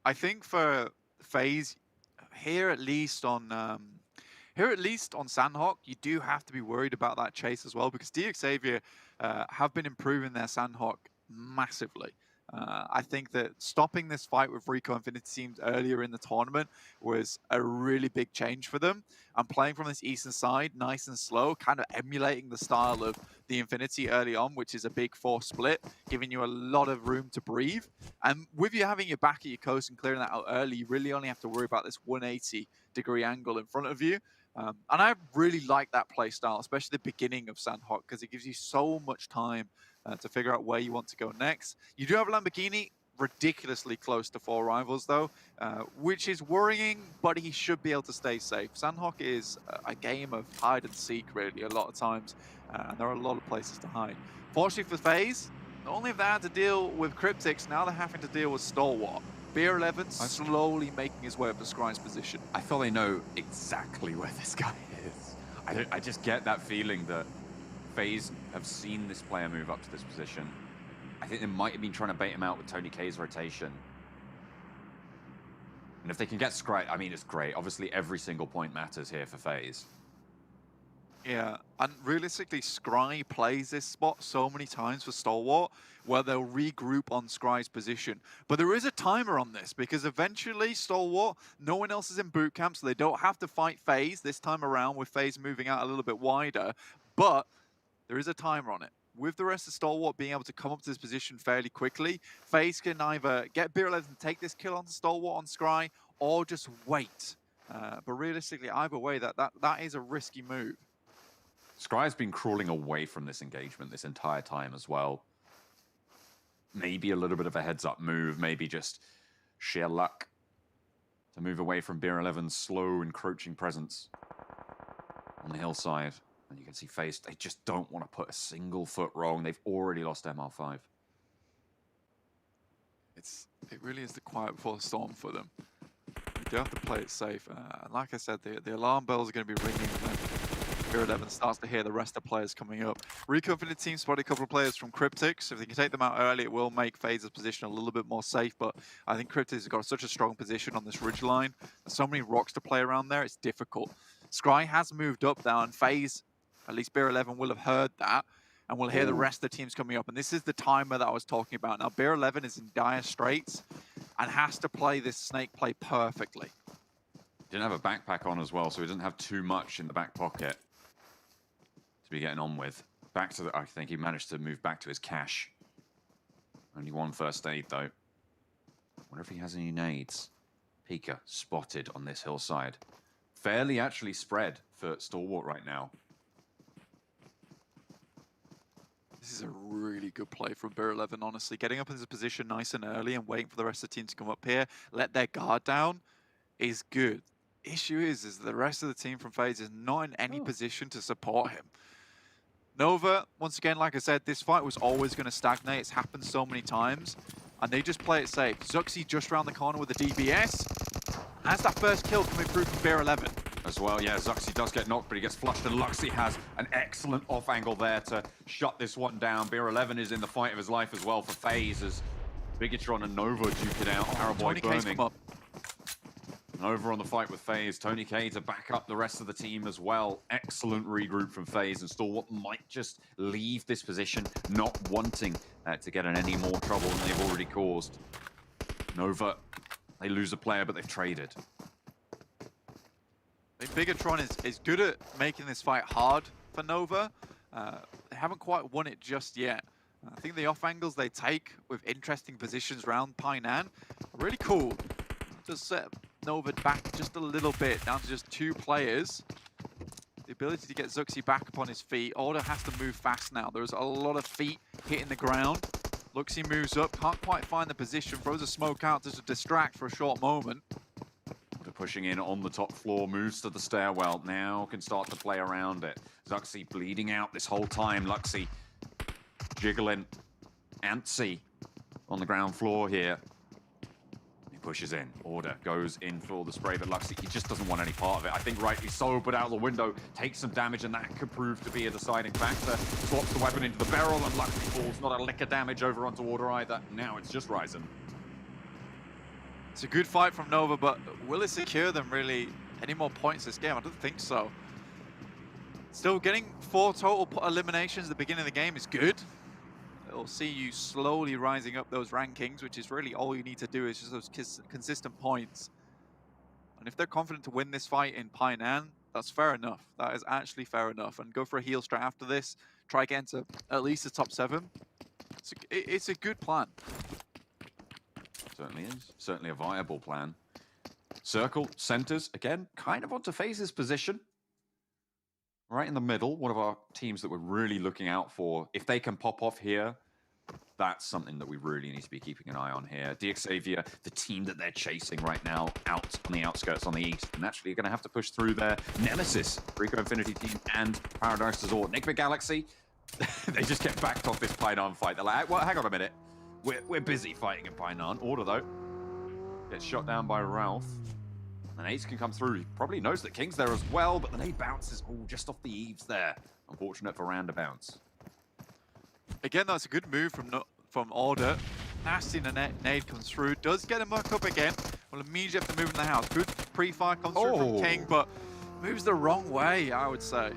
I think for FaZe, here at least on Sanhok, you do have to be worried about that chase as well, because DXavier have been improving their Sanhok massively. I think that stopping this fight with Rico Infinity teams earlier in the tournament was a really big change for them. And playing from this eastern side, nice and slow, kind of emulating the style of the Infinity early on, which is a big 4 split, giving you a lot of room to breathe. And with you having your back at your coast and clearing that out early, you really only have to worry about this 180-degree angle in front of you. And I really like that play style, especially the beginning of Sanhok, because it gives you so much time to figure out where you want to go next. You do have Lamborghini ridiculously close to 4 rivals, though, which is worrying, but he should be able to stay safe. Sanhok is a game of hide and seek, really, a lot of times, and there are a lot of places to hide. Fortunately for FaZe, not only have they had to deal with Cryptics, now they're having to deal with Stalwart. BR11 slowly making his way up to Scry's position. I feel they know exactly where this guy is. I just get that feeling that FaZe have seen this player move up to this position. I think they might have been trying to bait him out with Tony K's rotation. And if they can get Scry, I mean, it's great. Obviously, every single point matters here for FaZe. Yeah, and realistically, Scry plays this spot so many times for Stalwart, where they'll regroup on Scry's position. But there is a timer on this, because eventually Stalwart, no one else is in boot camp, so they don't have to fight FaZe this time around, with FaZe moving out a little bit wider. But there is a timer on it. With the rest of Stalwart being able to come up to this position fairly quickly, FaZe can either get BR11 to take this kill onto Stalwart on Scry, or just wait. But realistically, either way, that is a risky move. Scry's been crawling away from this engagement this entire time as well. Maybe a little bit of a heads-up move, maybe just sheer luck to move away from BR11's slow, encroaching presence on the hillside. And you can see FaZe, they just don't want to put a single foot wrong. They've already lost MR5. It really is the quiet before the storm for them. You do have to play it safe. And like I said, the alarm bells are going to be ringing when BR11 starts to hear the rest of the players coming up. Rico Infinity team spotted a couple of players from Cryptics. If they can take them out early, it will make FaZe's position a little bit more safe. But I think Cryptics has got such a strong position on this ridge line. There's so many rocks to play around there, it's difficult. Scry has moved up now, and FaZe, at least BR11 will have heard that, and we'll hear the rest of the teams coming up. And this is the timer that I was talking about. Now, BR11 is in dire straits and has to play this snake play perfectly. Didn't have a backpack on as well, so he doesn't have too much in the back pocket to be getting on with. Back to I think he managed to move back to his cache. Only 1 first aid, though. Wonder if he has any nades. Pika spotted on this hillside. Fairly actually spread for Stalwart right now. This is a really good play from BR11, honestly. Getting up in this position nice and early and waiting for the rest of the team to come up here, let their guard down, is good. Issue is the rest of the team from FaZe is not in any position to support him. Nova, once again, like I said, this fight was always going to stagnate. It's happened so many times, and they just play it safe. Zuxi just around the corner with the DBS. Has that first kill coming through from BR11. as well. Yeah, Zuxi does get knocked, but he gets flushed, and Luxy has an excellent off angle there to shut this one down. Beer 11 is in the fight of his life as well for FaZe as Bigatron and Nova duke it out. Paraboy Tony K's burning. come up. Nova on the fight with FaZe. Tony K to back up the rest of the team as well. Excellent regroup from FaZe and Stalwart might just leave this position, not wanting to get in any more trouble than they've already caused. Nova, they lose a player, but they've traded. I think Bigatron is good at making this fight hard for Nova. They haven't quite won it just yet. I think the off angles they take with interesting positions around Painan are really cool. Just set Nova back just a little bit, down to just 2 players. The ability to get Zuxi back upon his feet. Order has to move fast now. There's a lot of feet hitting the ground. Luxy moves up, can't quite find the position, throws a smoke out just to distract for a short moment. Order pushing in on the top floor, moves to the stairwell, now can start to play around it. Zuxi bleeding out this whole time. Luxy jiggling. Antsy on the ground floor here. Pushes in. Order goes in for the spray, but Luxy, he just doesn't want any part of it. I think rightly so, but out the window, takes some damage, and that could prove to be a deciding factor. Swaps the weapon into the barrel, and Luxy falls. Not a lick of damage over onto Order either. Now it's just Ryzen. It's a good fight from Nova, but will it secure them really any more points this game? I don't think so. Still getting 4 total eliminations at the beginning of the game is good. It'll see you slowly rising up those rankings, which is really all you need to do is just those consistent points. And if they're confident to win this fight in Painan, that's fair enough. That is actually fair enough. And go for a heal straight after this, try again to at least the top 7. It's a good plan. Certainly is. Certainly a viable plan. Circle, centers, again, kind of onto FaZe's position. Right in the middle, one of our teams that we're really looking out for. If they can pop off here, that's something that we really need to be keeping an eye on here. DXavier, the team that they're chasing right now, out on the outskirts on the east. And naturally, you're going to have to push through their nemesis, Rico Infinity team and Paradise Resort. Enigma Galaxy, they just get backed off this Painan fight. They're like, well, hang on a minute. We're busy fighting in Painan. Order, though, gets shot down by Ralph. And Ace can come through. He probably knows that King's there as well, but the nade bounces just off the eaves there. Unfortunate for Randa bounce. Again, that's a good move from Order. Nasty nade comes through. Does get him back up again. Will immediately have to move in the house. Good pre-fire comes through from King, but moves the wrong way, I would say.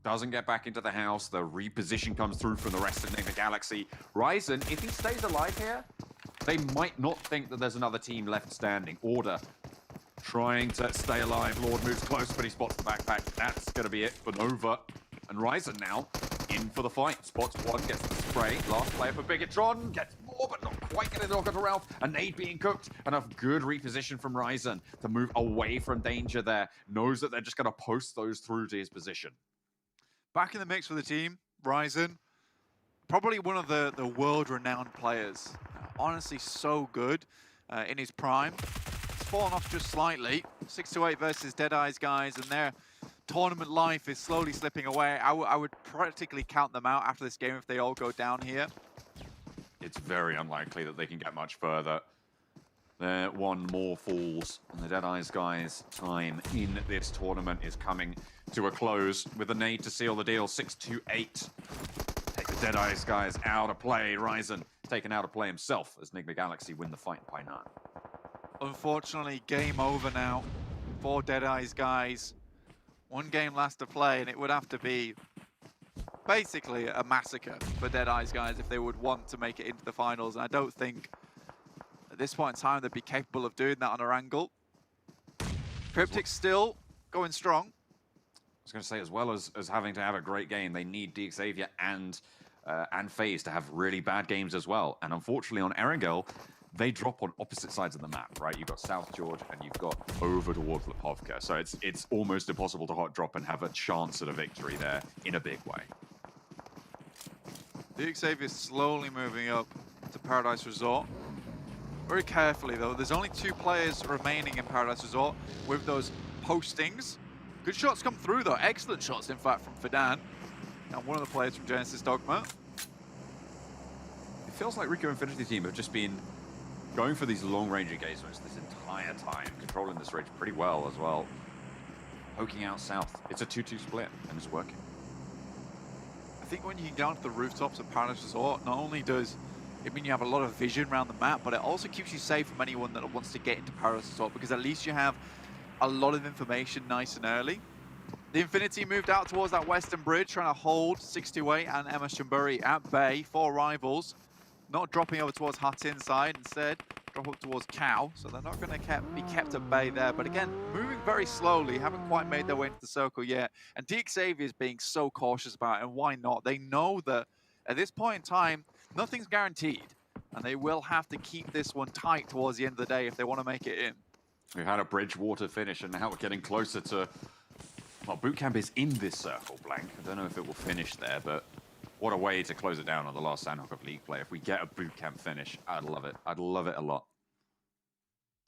Doesn't get back into the house. The reposition comes through from the rest of the Galaxy. Ryzen, if he stays alive here, they might not think that there's another team left standing. Order trying to stay alive. Lord moves close, but he spots the backpack. That's going to be it for Nova. And Ryzen now in for the fight. Spots one, gets the spray. Last player for Bigatron. Gets more, but not quite getting the knock onto Ralph. A nade being cooked. And a good reposition from Ryzen to move away from danger there. Knows that they're just going to post those through to his position. Back in the mix for the team, Ryzen. Probably one of the world-renowned players. Honestly, so good in his prime. Fallen off just slightly. 6-8 versus Deadeye's guys, and their tournament life is slowly slipping away. I would practically count them out after this game if they all go down here. It's very unlikely that they can get much further. There, one more falls, and the Deadeye's guys' time in this tournament is coming to a close with a nade to seal the deal. 6-8. Take the Deadeye's guys out of play. Ryzen taken out of play himself as Enigma Galaxy win the fight in Painan. Unfortunately, game over now for Deadeye's guys. One game left to play, and it would have to be basically a massacre for Deadeye's guys if they would want to make it into the finals. And I don't think at this point in time they'd be capable of doing that on Erangel. Cryptic's still going strong. I was going to say, as well as having to have a great game, they need DXavier and FaZe to have really bad games as well. And unfortunately on Erangel, they drop on opposite sides of the map, right? You've got South George and you've got over towards Lipovka. So it's almost impossible to hot drop and have a chance at a victory there in a big way. DXavier slowly moving up to Paradise Resort. Very carefully though. There's only 2 players remaining in Paradise Resort with those postings. Good shots come through though. Excellent shots, in fact, from Fidan. And one of the players from Genesis Dogma. It feels like Rico Infinity team have just been going for these long-range engagements this entire time, controlling this range pretty well as well. poking out south. It's a 2-2 split, and it's working. I think when you get down to the rooftops of Paradise Resort, not only does it mean you have a lot of vision around the map, but it also keeps you safe from anyone that wants to get into Paradise Resort, because at least you have a lot of information nice and early. The Infinity moved out towards that western bridge, trying to hold 628 and Emma Shumburi at bay. 4 rivals, not dropping over towards Hut inside, instead drop up towards Cow, so they're not going to be kept at bay there. But again, moving very slowly, haven't quite made their way into the circle yet. And DXavier is being so cautious about it, and why not? They know that at this point in time, nothing's guaranteed, and they will have to keep this one tight towards the end of the day if they want to make it in. We've had a Bridgewater finish, and now we're getting closer to... Well, boot camp is in this circle, Blank. I don't know if it will finish there, but what a way to close it down on the last Sanhok of League play. If we get a boot camp finish, I'd love it. I'd love it a lot.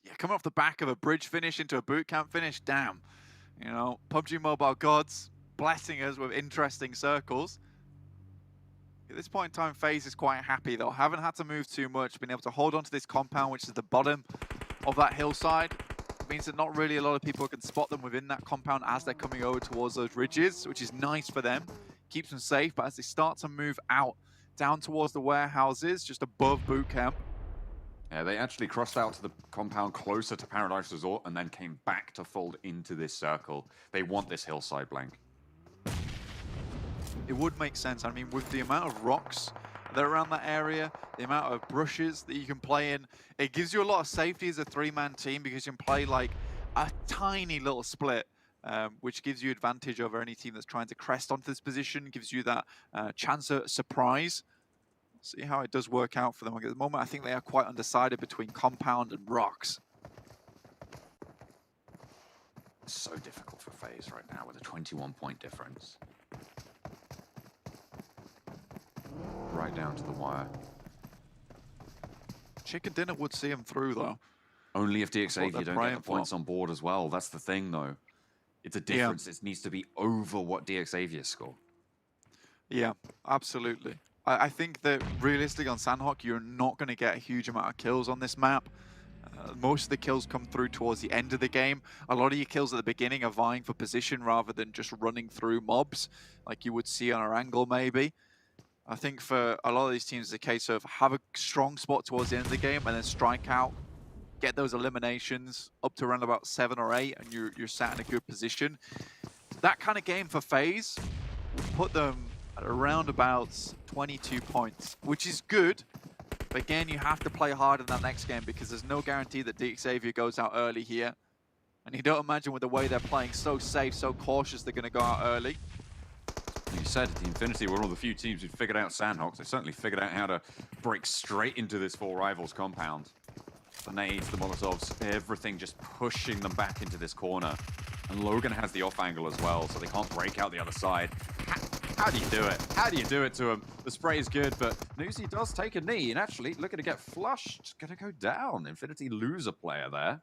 Yeah, coming off the back of a bridge finish into a boot camp finish, damn. You know, PUBG Mobile gods blessing us with interesting circles. At this point in time, FaZe is quite happy, though. Haven't had to move too much, been able to hold on to this compound, which is the bottom of that hillside. It means that not really a lot of people can spot them within that compound as they're coming over towards those ridges, which is nice for them. Keeps them safe, but as they start to move out, down towards the warehouses, just above boot camp. Yeah, they actually crossed out to the compound closer to Paradise Resort and then came back to fold into this circle. They want this hillside, Blank. It would make sense. I mean, with the amount of rocks that are around that area, the amount of brushes that you can play in, it gives you a lot of safety as a 3-man team, because you can play like a tiny little split, which gives you advantage over any team that's trying to crest onto this position, gives you that chance of surprise. See how it does work out for them. At the moment, I think they are quite undecided between compound and rocks. It's so difficult for FaZe right now with a 21-point difference. Right down to the wire. Chicken dinner would see him through, though. Only if DXavier don't get the points on board as well. That's the thing, though. It's a difference. Yeah. It needs to be over what DXavier score. Yeah, absolutely. I think that realistically on Sanhok, you're not going to get a huge amount of kills on this map. Most of the kills come through towards the end of the game. A lot of your kills at the beginning are vying for position rather than just running through mobs, like you would see on Erangel maybe. I think for a lot of these teams, it's a case of have a strong spot towards the end of the game and then strike out, get those eliminations up to around about 7 or 8, and you're sat in a good position. That kind of game for FaZe will put them at around about 22 points, which is good. But again, you have to play hard in that next game, because there's no guarantee that DXavier goes out early here. And you don't imagine with the way they're playing, so safe, so cautious, they're going to go out early. You said the Infinity were one of the few teams who figured out Sanhok. They certainly figured out how to break straight into this 4 rivals compound. The nades, the Molotovs, everything just pushing them back into this corner. And Logan has the off angle as well, so they can't break out the other side. How do you do it? How do you do it to him? The spray is good, but Nuzi does take a knee, and actually looking to get flushed. Gonna go down. Infinity lose a player there.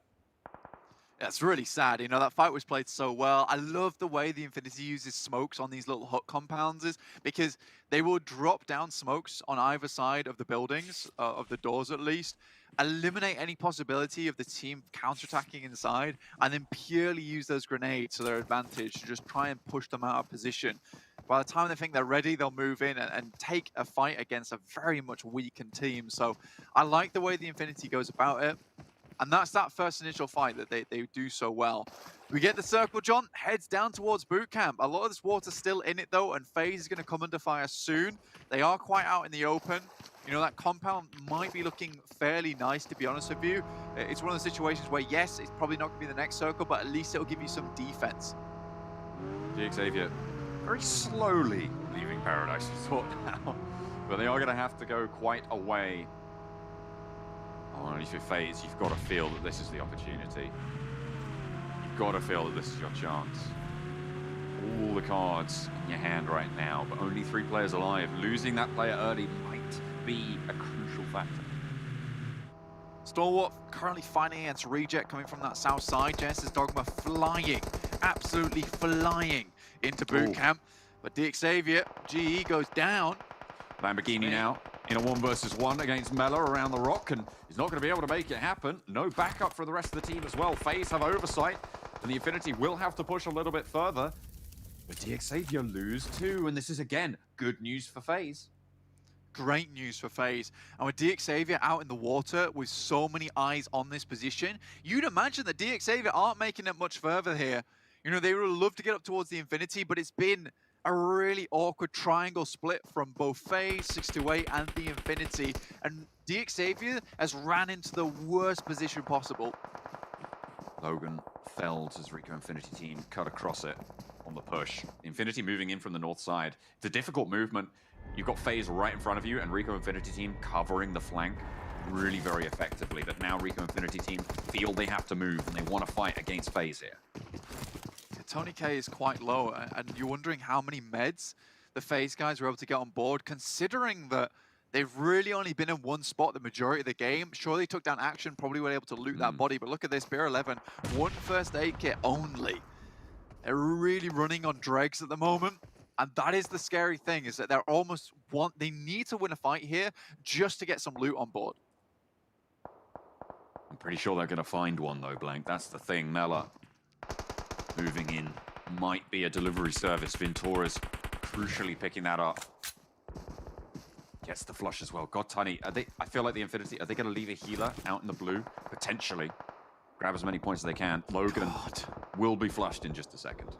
That's really sad. You know, that fight was played so well. I love the way the Infinity uses smokes on these little hut compounds, because they will drop down smokes on either side of the buildings, of the doors at least, eliminate any possibility of the team counterattacking inside, and then purely use those grenades to their advantage to just try and push them out of position. By the time they think they're ready, they'll move in and take a fight against a very much weakened team. So I like the way the Infinity goes about it. And that's that first initial fight that they do so well. We get the circle, John, heads down towards boot camp. A lot of this water's still in it, though, and FaZe is going to come under fire soon. They are quite out in the open. You know, that compound might be looking fairly nice, to be honest with you. It's one of the situations where, yes, it's probably not going to be the next circle, but at least it'll give you some defense. DXavier very slowly leaving Paradise Resort now, but they are going to have to go quite a way. Oh, and if you're FaZe, you've got to feel that this is the opportunity. You've got to feel that this is your chance. All the cards in your hand right now, but only 3 players alive. Losing that player early might be a crucial factor. Stalwart currently fighting against Reject coming from that south side. Genesis Dogma flying, absolutely flying into boot camp. But DXavier, GE goes down. Lamborghini now in a 1 versus 1 against Mella around the rock, and he's not going to be able to make it happen. No backup for the rest of the team as well. FaZe have oversight. And the Infinity will have to push a little bit further. But DXavier lose too, and this is again good news for FaZe. Great news for FaZe. And with DXavier out in the water with so many eyes on this position, you'd imagine that DXavier aren't making it much further here. You know, they would love to get up towards the Infinity, but it's been a really awkward triangle split from both FaZe, 628, and the Infinity. And DXavier has ran into the worst position possible. Logan felled as Rico Infinity team cut across it on the push. Infinity moving in from the north side. It's a difficult movement. You've got FaZe right in front of you and Rico Infinity team covering the flank really very effectively. But now Rico Infinity team feel they have to move and they want to fight against FaZe here. Tony K is quite low, and you're wondering how many meds the FaZe guys were able to get on board, considering that they've really only been in one spot the majority of the game. Sure, they took down Action, probably were able to loot that body, but look at this, Beer 11, one first aid kit only. They're really running on dregs at the moment, and that is the scary thing, is that they're almost they need to win a fight here just to get some loot on board. I'm pretty sure they're going to find one though, Blank. That's the thing. Nella moving in, might be a delivery service. Ventura's crucially picking that up. Gets the flush as well. God, Tiny, I feel like the Infinity, are they going to leave a healer out in the blue? Potentially. Grab as many points as they can. Logan will be flushed in just a second.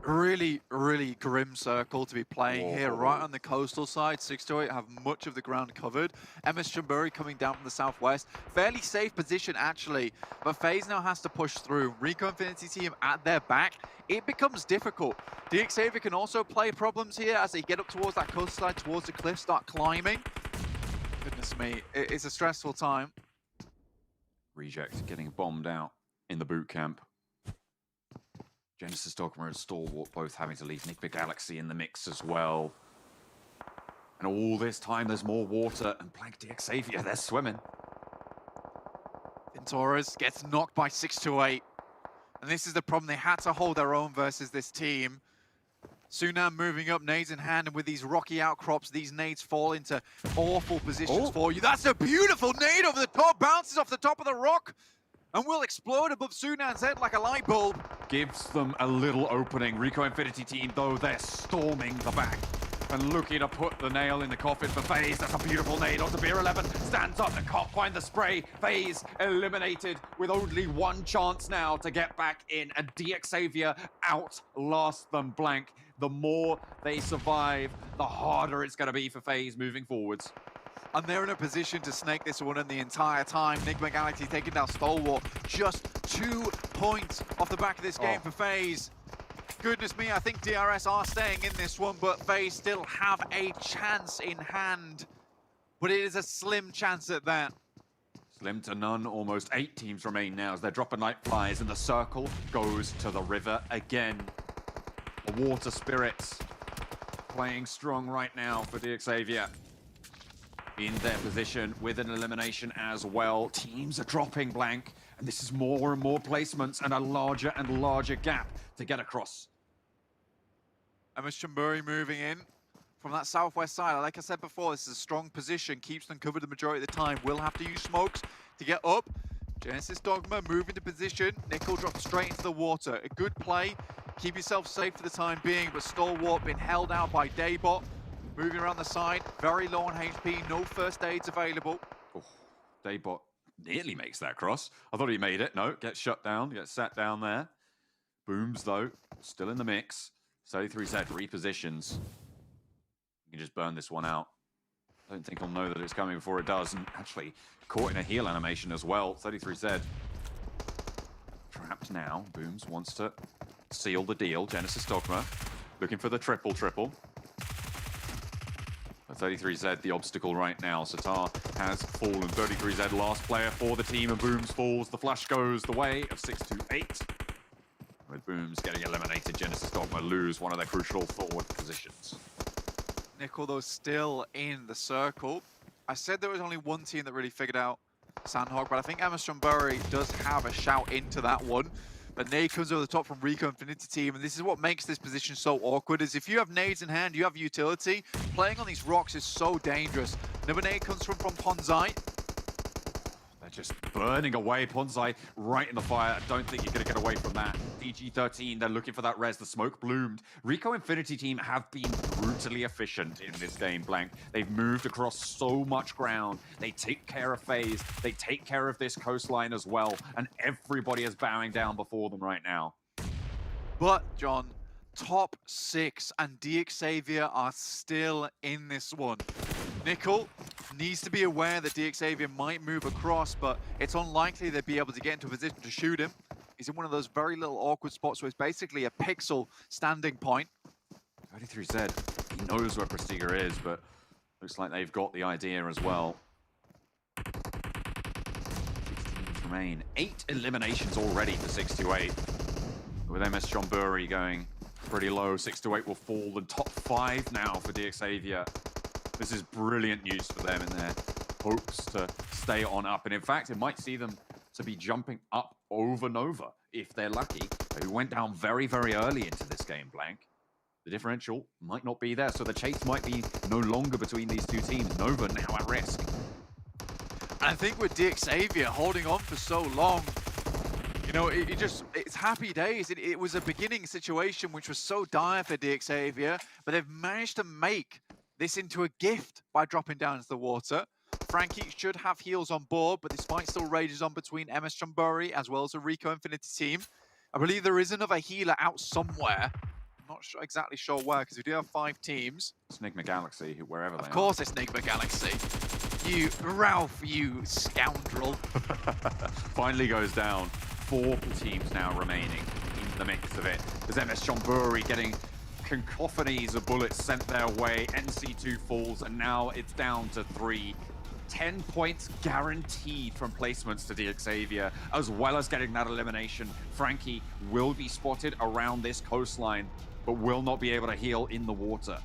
Really, really grim circle to be playing here, right on the coastal side. 628 have much of the ground covered. MS Chumbury coming down from the southwest. Fairly safe position, actually, but FaZe now has to push through. Rico Infinity team at their back. It becomes difficult. DXavier can also play problems here as they get up towards that coastal side, towards the cliff, start climbing. Goodness me, it's a stressful time. Reject getting bombed out in the boot camp. Genesis Dogma and Stalwart both having to leave. Nick Galaxy in the mix as well. And all this time there's more water, and Blank DXavier, they're swimming. Venturas gets knocked by 628. And this is the problem, they had to hold their own versus this team. Sunam moving up, nades in hand, and with these rocky outcrops, these nades fall into awful positions for you. That's a beautiful nade over the top, bounces off the top of the rock, and will explode above Sunan's head like a light bulb. Gives them a little opening. Rico Infinity team, though, they're storming the back and looking to put the nail in the coffin for FaZe. That's a beautiful nade onto Beer 11. Stands up, the cop find the spray. FaZe eliminated with only one chance now to get back in. And DXavier outlast them, Blank. The more they survive, the harder it's going to be for FaZe moving forwards. And they're in a position to snake this one in the entire time. Nigma Galaxy taking down Stalwart. Just 2 points off the back of this game for FaZe. Goodness me, I think DRS are staying in this one, but FaZe still have a chance in hand. But it is a slim chance at that. Slim to none, almost 8 teams remain now as they're dropping night flies, and the circle goes to the river again. The water spirits playing strong right now for DXavier. In their position with an elimination as well. Teams are dropping, Blank, and this is more and more placements and a larger and larger gap to get across. MS Chumbury moving in from that southwest side. Like I said before, this is a strong position, keeps them covered the majority of the time. Will have to use smokes to get up. Genesis Dogma moving to position. Nickel drops straight into the water. A good play. Keep yourself safe for the time being, but Stalwart been held out by Daybot. Moving around the side, very low on HP, no first aids available. Oh, Daybot nearly makes that cross. I thought he made it. No, gets shut down, gets sat down there. Booms, though, still in the mix. 33Z repositions. You can just burn this one out. I don't think he'll know that it's coming before it does. And actually, caught in a heal animation as well. 33Z trapped now. Booms wants to seal the deal. Genesis Dogma looking for the triple. 33Z, the obstacle right now. Satar has fallen. 33Z, last player for the team, and Booms falls. The flash goes the way of 628. With Booms getting eliminated, Genesis Dogma lose one of their crucial forward positions. Nickel, though, still in the circle. I said there was only one team that really figured out Sanhok, but I think MS Chumbury does have a shout into that one. But nade comes over the top from Rico Infinity team, and this is what makes this position so awkward, is if you have nades in hand, you have utility, playing on these rocks is so dangerous. Another nade comes from Ponzai. They're just burning away. Ponzai right in the fire. I don't think you're going to get away from that. DG13, they're looking for that res. The smoke bloomed. Rico Infinity team have been brutally efficient in this game, Blank. They've moved across so much ground. They take care of FaZe. They take care of this coastline as well. And everybody is bowing down before them right now. But, John, top 6 and DXavier are still in this one. Nickel needs to be aware that DXavier might move across, but it's unlikely they'd be able to get into a position to shoot him. He's in one of those very little awkward spots where it's basically a pixel standing point. 33Z, he knows where Prestiga is, but looks like they've got the idea as well. 6 teams remain. 8 eliminations already for 628. With MS Chonburi going pretty low, 628 will fall. The top 5 now for DXavier. This is brilliant news for them in their hopes to stay on up. And in fact, it might see them to be jumping up over Nova if they're lucky, who went down very, very early into this game, Blank. The differential might not be there, so the chase might be no longer between these two teams. Nova now at risk. And I think with DXavier holding on for so long, you know, it's happy days. It was a beginning situation which was so dire for DXavier, but they've managed to make this into a gift by dropping down into the water. Frankie should have heals on board, but this fight still rages on between MS Chonburi as well as the Rico Infinity team. I believe there is another healer out somewhere. I'm not exactly sure where, because we do have 5 teams. It's Nigma Galaxy, wherever they are. Of course it's Nigma Galaxy. You, Ralph, you scoundrel. Finally goes down. 4 teams now remaining in the mix of it. There's MS Chonburi getting cacophonies of bullets sent their way. NC2 falls, and now it's down to 3. 10 points guaranteed from placements to DXavier, as well as getting that elimination. Frankie will be spotted around this coastline, but will not be able to heal in the water.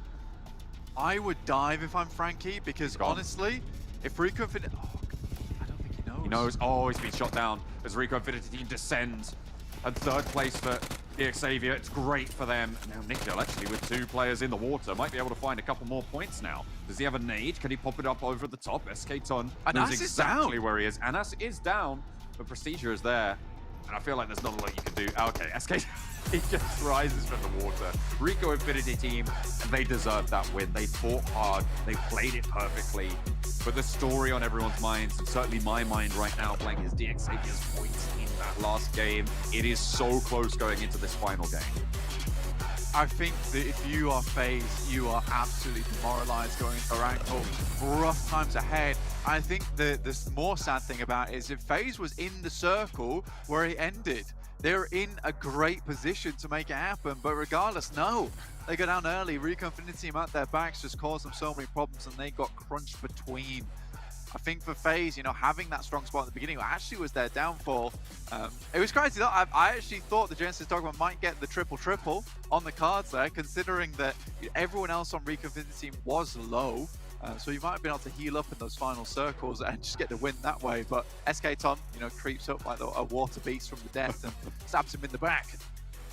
I would dive if I'm Frankie, because honestly, if Rico Infinity... Oh, I don't think he knows. He knows. Oh, he's been shot down as Rico Infinity team descends. And 3rd place for DXavier. It's great for them. Now Nickel, actually, with 2 players in the water, might be able to find a couple more points now. Does he have a nade? Can he pop it up over the top? SK Ton knows exactly where he is. Anas is down, but Prestigia is there. And I feel like there's not a lot you can do. Okay, SK, he just rises from the water. Rico Infinity team, and they deserved that win. They fought hard. They played it perfectly. But the story on everyone's minds, and certainly my mind right now, Blank, is DXavier's points in that last game. It is so close going into this final game. I think that if you are FaZe, you are absolutely demoralized going into Erangel. Rough times ahead. I think the more sad thing about it is if FaZe was in the circle where it ended, they're in a great position to make it happen. But regardless, no. They go down early. Rico Infinity team at their backs just caused them so many problems, and they got crunched between. I think for FaZe, you know, having that strong spot at the beginning actually was their downfall. It was crazy though. I actually thought the Genesis Dogma might get the triple on the cards there, considering that everyone else on Rico Infinity team was low. So you might have been able to heal up in those final circles and just get the win that way. But SK Ton, you know, creeps up like a water beast from the depth and stabs him in the back.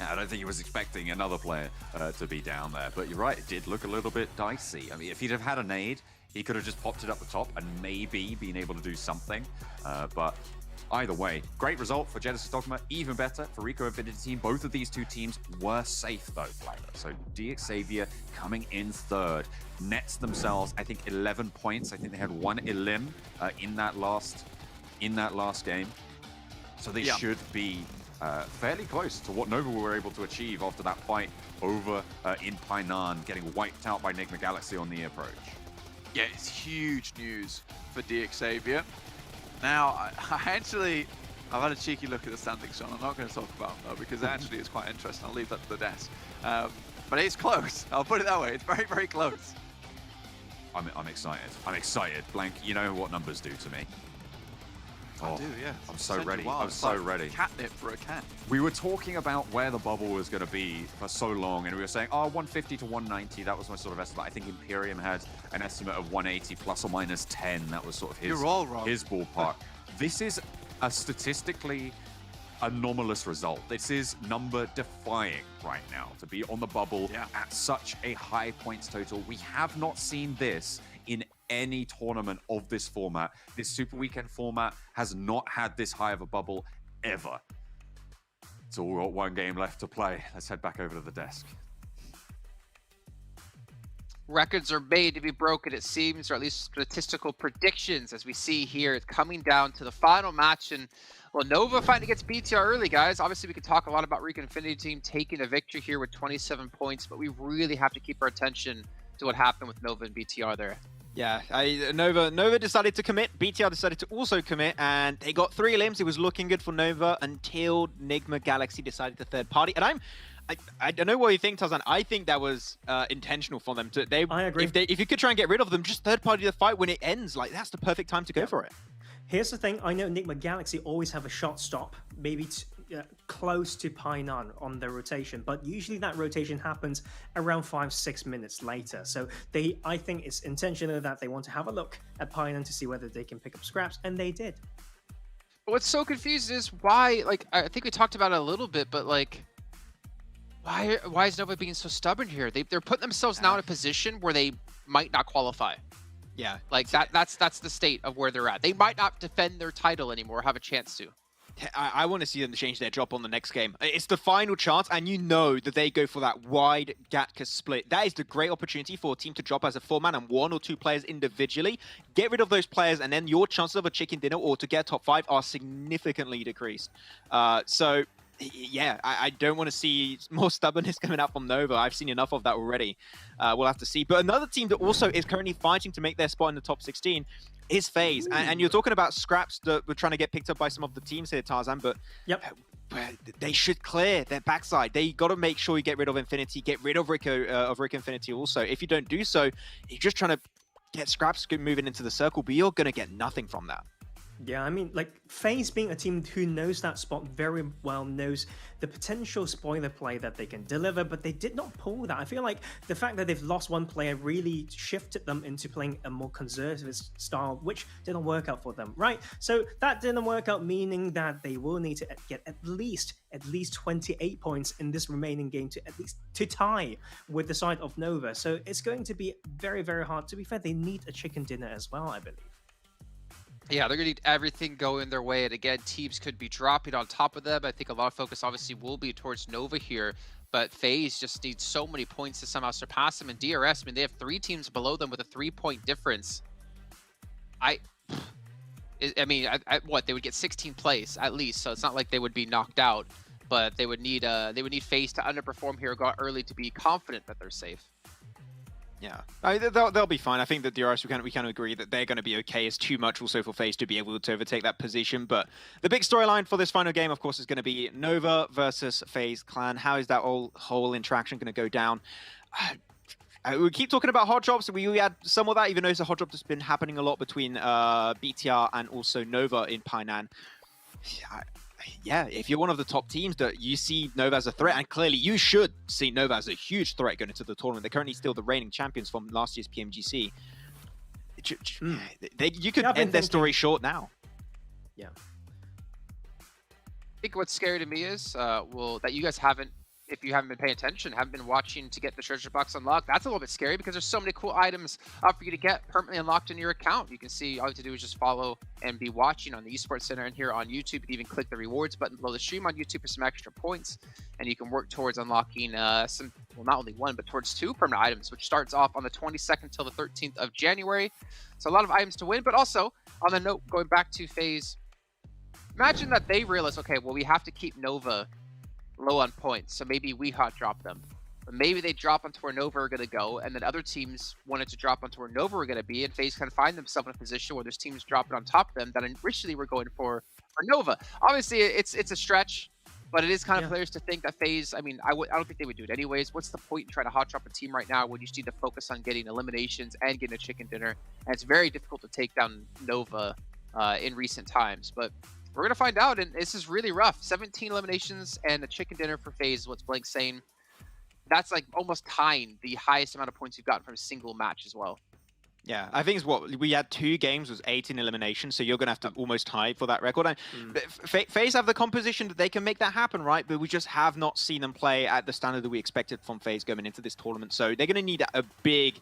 Yeah, I don't think he was expecting another player to be down there. But you're right, it did look a little bit dicey. I mean, if he'd have had a nade, he could have just popped it up the top and maybe been able to do something. But either way, great result for Genesis Dogma. Even better for Rico Infinity team. Both of these 2 teams were safe though, Flag. So DXavier coming in 3rd. Nets themselves, I think, 11 points. I think they had 1 elim in that last game. So they should be fairly close to what Nova were able to achieve after that fight over in Painan, getting wiped out by Nigma Galaxy on the approach. Yeah, it's huge news for DXavier. Now, I've had a cheeky look at the standings, John. I'm not going to talk about them though, because actually it's quite interesting. I'll leave that to the desk. But it's close. I'll put it that way. It's very, very close. I'm excited. I'm excited. Blank, you know what numbers do to me. I do, yeah. I'm so ready. I'm so ready. Catnip for a cat. We were talking about where the bubble was going to be for so long, and we were saying, 150 to 190. That was my sort of estimate. I think Imperium had an estimate of 180 plus or minus 10. That was sort of his, You're all wrong. His ballpark. This is a statistically anomalous result. This is number defying right now to be on the bubble at such a high points total. We have not seen this in any tournament of this format. This Super Weekend format has not had this high of a bubble ever. So we've got one game left to play. Let's head back over to the desk. Records are made to be broken, it seems, or at least statistical predictions, as we see here. It's coming down to the final match, and well, Nova fighting against BTR early, guys. Obviously, we could talk a lot about Reek Infinity Team taking a victory here with 27 points, but we really have to keep our attention to what happened with Nova and BTR there. Yeah, Nova decided to commit, BTR decided to also commit, and they got 3 limbs. It was looking good for Nova until Nigma Galaxy decided to third party. And I don't know what you think, Tarzan. I think that was intentional for them. I agree. If you could try and get rid of them, just third party the fight when it ends. Like, that's the perfect time to go for it. Here's the thing. I know Nigma Galaxy always have a shot stop, maybe close to Painan on their rotation, but usually that rotation happens around 5-6 minutes later. So I think it's intentional that they want to have a look at Painan to see whether they can pick up scraps, and they did. What's so confusing is why, like, I think we talked about it a little bit, but like, why is Nova being so stubborn here? They're putting themselves now in a position where they might not qualify. Yeah. Like that's the state of where they're at. They might not defend their title anymore, have a chance to. I want to see them change their drop on the next game. It's the final chance, and you know that they go for that wide Gatka split. That is the great opportunity for a team to drop as a 4-man and 1 or 2 players individually. Get rid of those players, and then your chances of a chicken dinner or to get top 5 are significantly decreased. So, yeah, I don't want to see more stubbornness coming out from Nova. I've seen enough of that already. We'll have to see. But another team that also is currently fighting to make their spot in the top 16 is FaZe. And you're talking about scraps that we're trying to get picked up by some of the teams here, Tarzan, but they should clear their backside. They got to make sure you get rid of Infinity, get rid of Rick Infinity also. If you don't do so, you're just trying to get scraps moving into the circle, but you're going to get nothing from that. Yeah, I mean, like, FaZe being a team who knows that spot very well, knows the potential spoiler play that they can deliver, but they did not pull that. I feel like the fact that they've lost one player really shifted them into playing a more conservative style, which didn't work out for them, right? So that didn't work out, meaning that they will need to get at least 28 points in this remaining game to tie with the side of Nova. So it's going to be very, very hard. To be fair, they need a chicken dinner as well, I believe. Yeah, they're going to need everything going their way. And again, teams could be dropping on top of them. I think a lot of focus obviously will be towards Nova here. But FaZe just needs so many points to somehow surpass them. And DRS, I mean, they have 3 teams below them with a 3-point difference. I mean, what? They would get 16th place at least. So it's not like they would be knocked out. But they would need FaZe to underperform here, go early to be confident that they're safe. Yeah, they'll be fine. I think that DRS, we can agree that they're going to be okay. It's too much also for FaZe to be able to overtake that position. But the big storyline for this final game, of course, is going to be Nova versus FaZe Clan. How is that whole interaction going to go down? We keep talking about hot drops. We had some of that, even though it's a hot drop that's been happening a lot between BTR and also Nova in Painan. Yeah, if you're one of the top teams that you see Nova as a threat, and clearly you should see Nova as a huge threat going into the tournament. They're currently still the reigning champions from last year's PMGC. You could end their story short now. Yeah. I think what's scary to me is, that you guys haven't, if you haven't been paying attention, haven't been watching to get the treasure box unlocked. That's a little bit scary because there's so many cool items for you to get permanently unlocked in your account. You can see all you have to do is just follow and be watching on the Esports Center and here on YouTube. You can even click the rewards button below the stream on YouTube for some extra points, and you can work towards unlocking some, well, not only 1, but towards 2 permanent items, which starts off on the 22nd till the 13th of January. So a lot of items to win, but also on the note, going back to FaZe, imagine that they realize, okay, well, we have to keep Nova low on points, so maybe we hot drop them. But maybe they drop onto where Nova are going to go, and then other teams wanted to drop onto where Nova are going to be, and FaZe can find themselves in a position where there's teams dropping on top of them that originally were going for Nova. Obviously, it's a stretch, but it is kind of players to think that FaZe, I mean, I don't think they would do it anyways. What's the point in trying to hot drop a team right now when you just need to focus on getting eliminations and getting a chicken dinner? And it's very difficult to take down Nova in recent times, but we're going to find out, and this is really rough. 17 eliminations and a chicken dinner for FaZe is what's Blank's saying. That's like almost tying the highest amount of points you've gotten from a single match as well. Yeah, I think it's what we had 2 games was 18 eliminations, so you're gonna have to almost tie for that record. And FaZe have the composition that they can make that happen, right? But we just have not seen them play at the standard that we expected from FaZe going into this tournament. So they're gonna need a big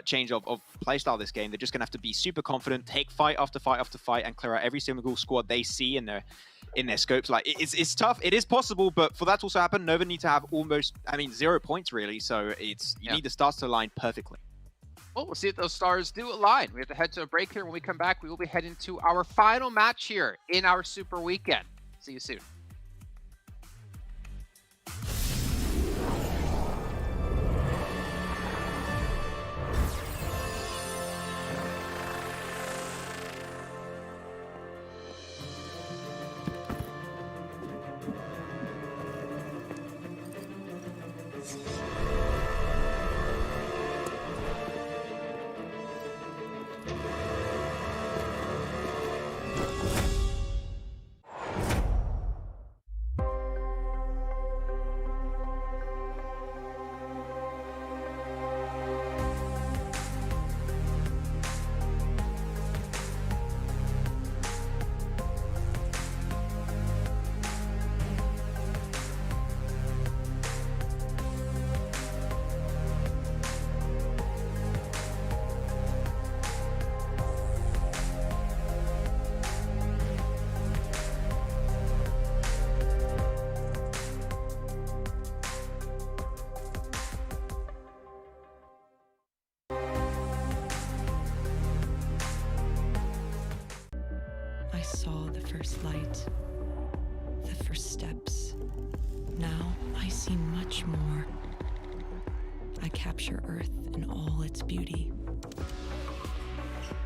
change of playstyle this game. They're just gonna have to be super confident, take fight after fight after fight, and clear out every single squad they see in their scopes. Like it's tough. It is possible, but for that to also happen, Nova need to have almost 0 points really. So you need the stars to align perfectly. Well, we'll see if those stars do align. We have to head to a break here. When we come back, we will be heading to our final match here in our Super Weekend. See you soon. I saw the first light, the first steps. Now I see much more. I capture Earth in all its beauty.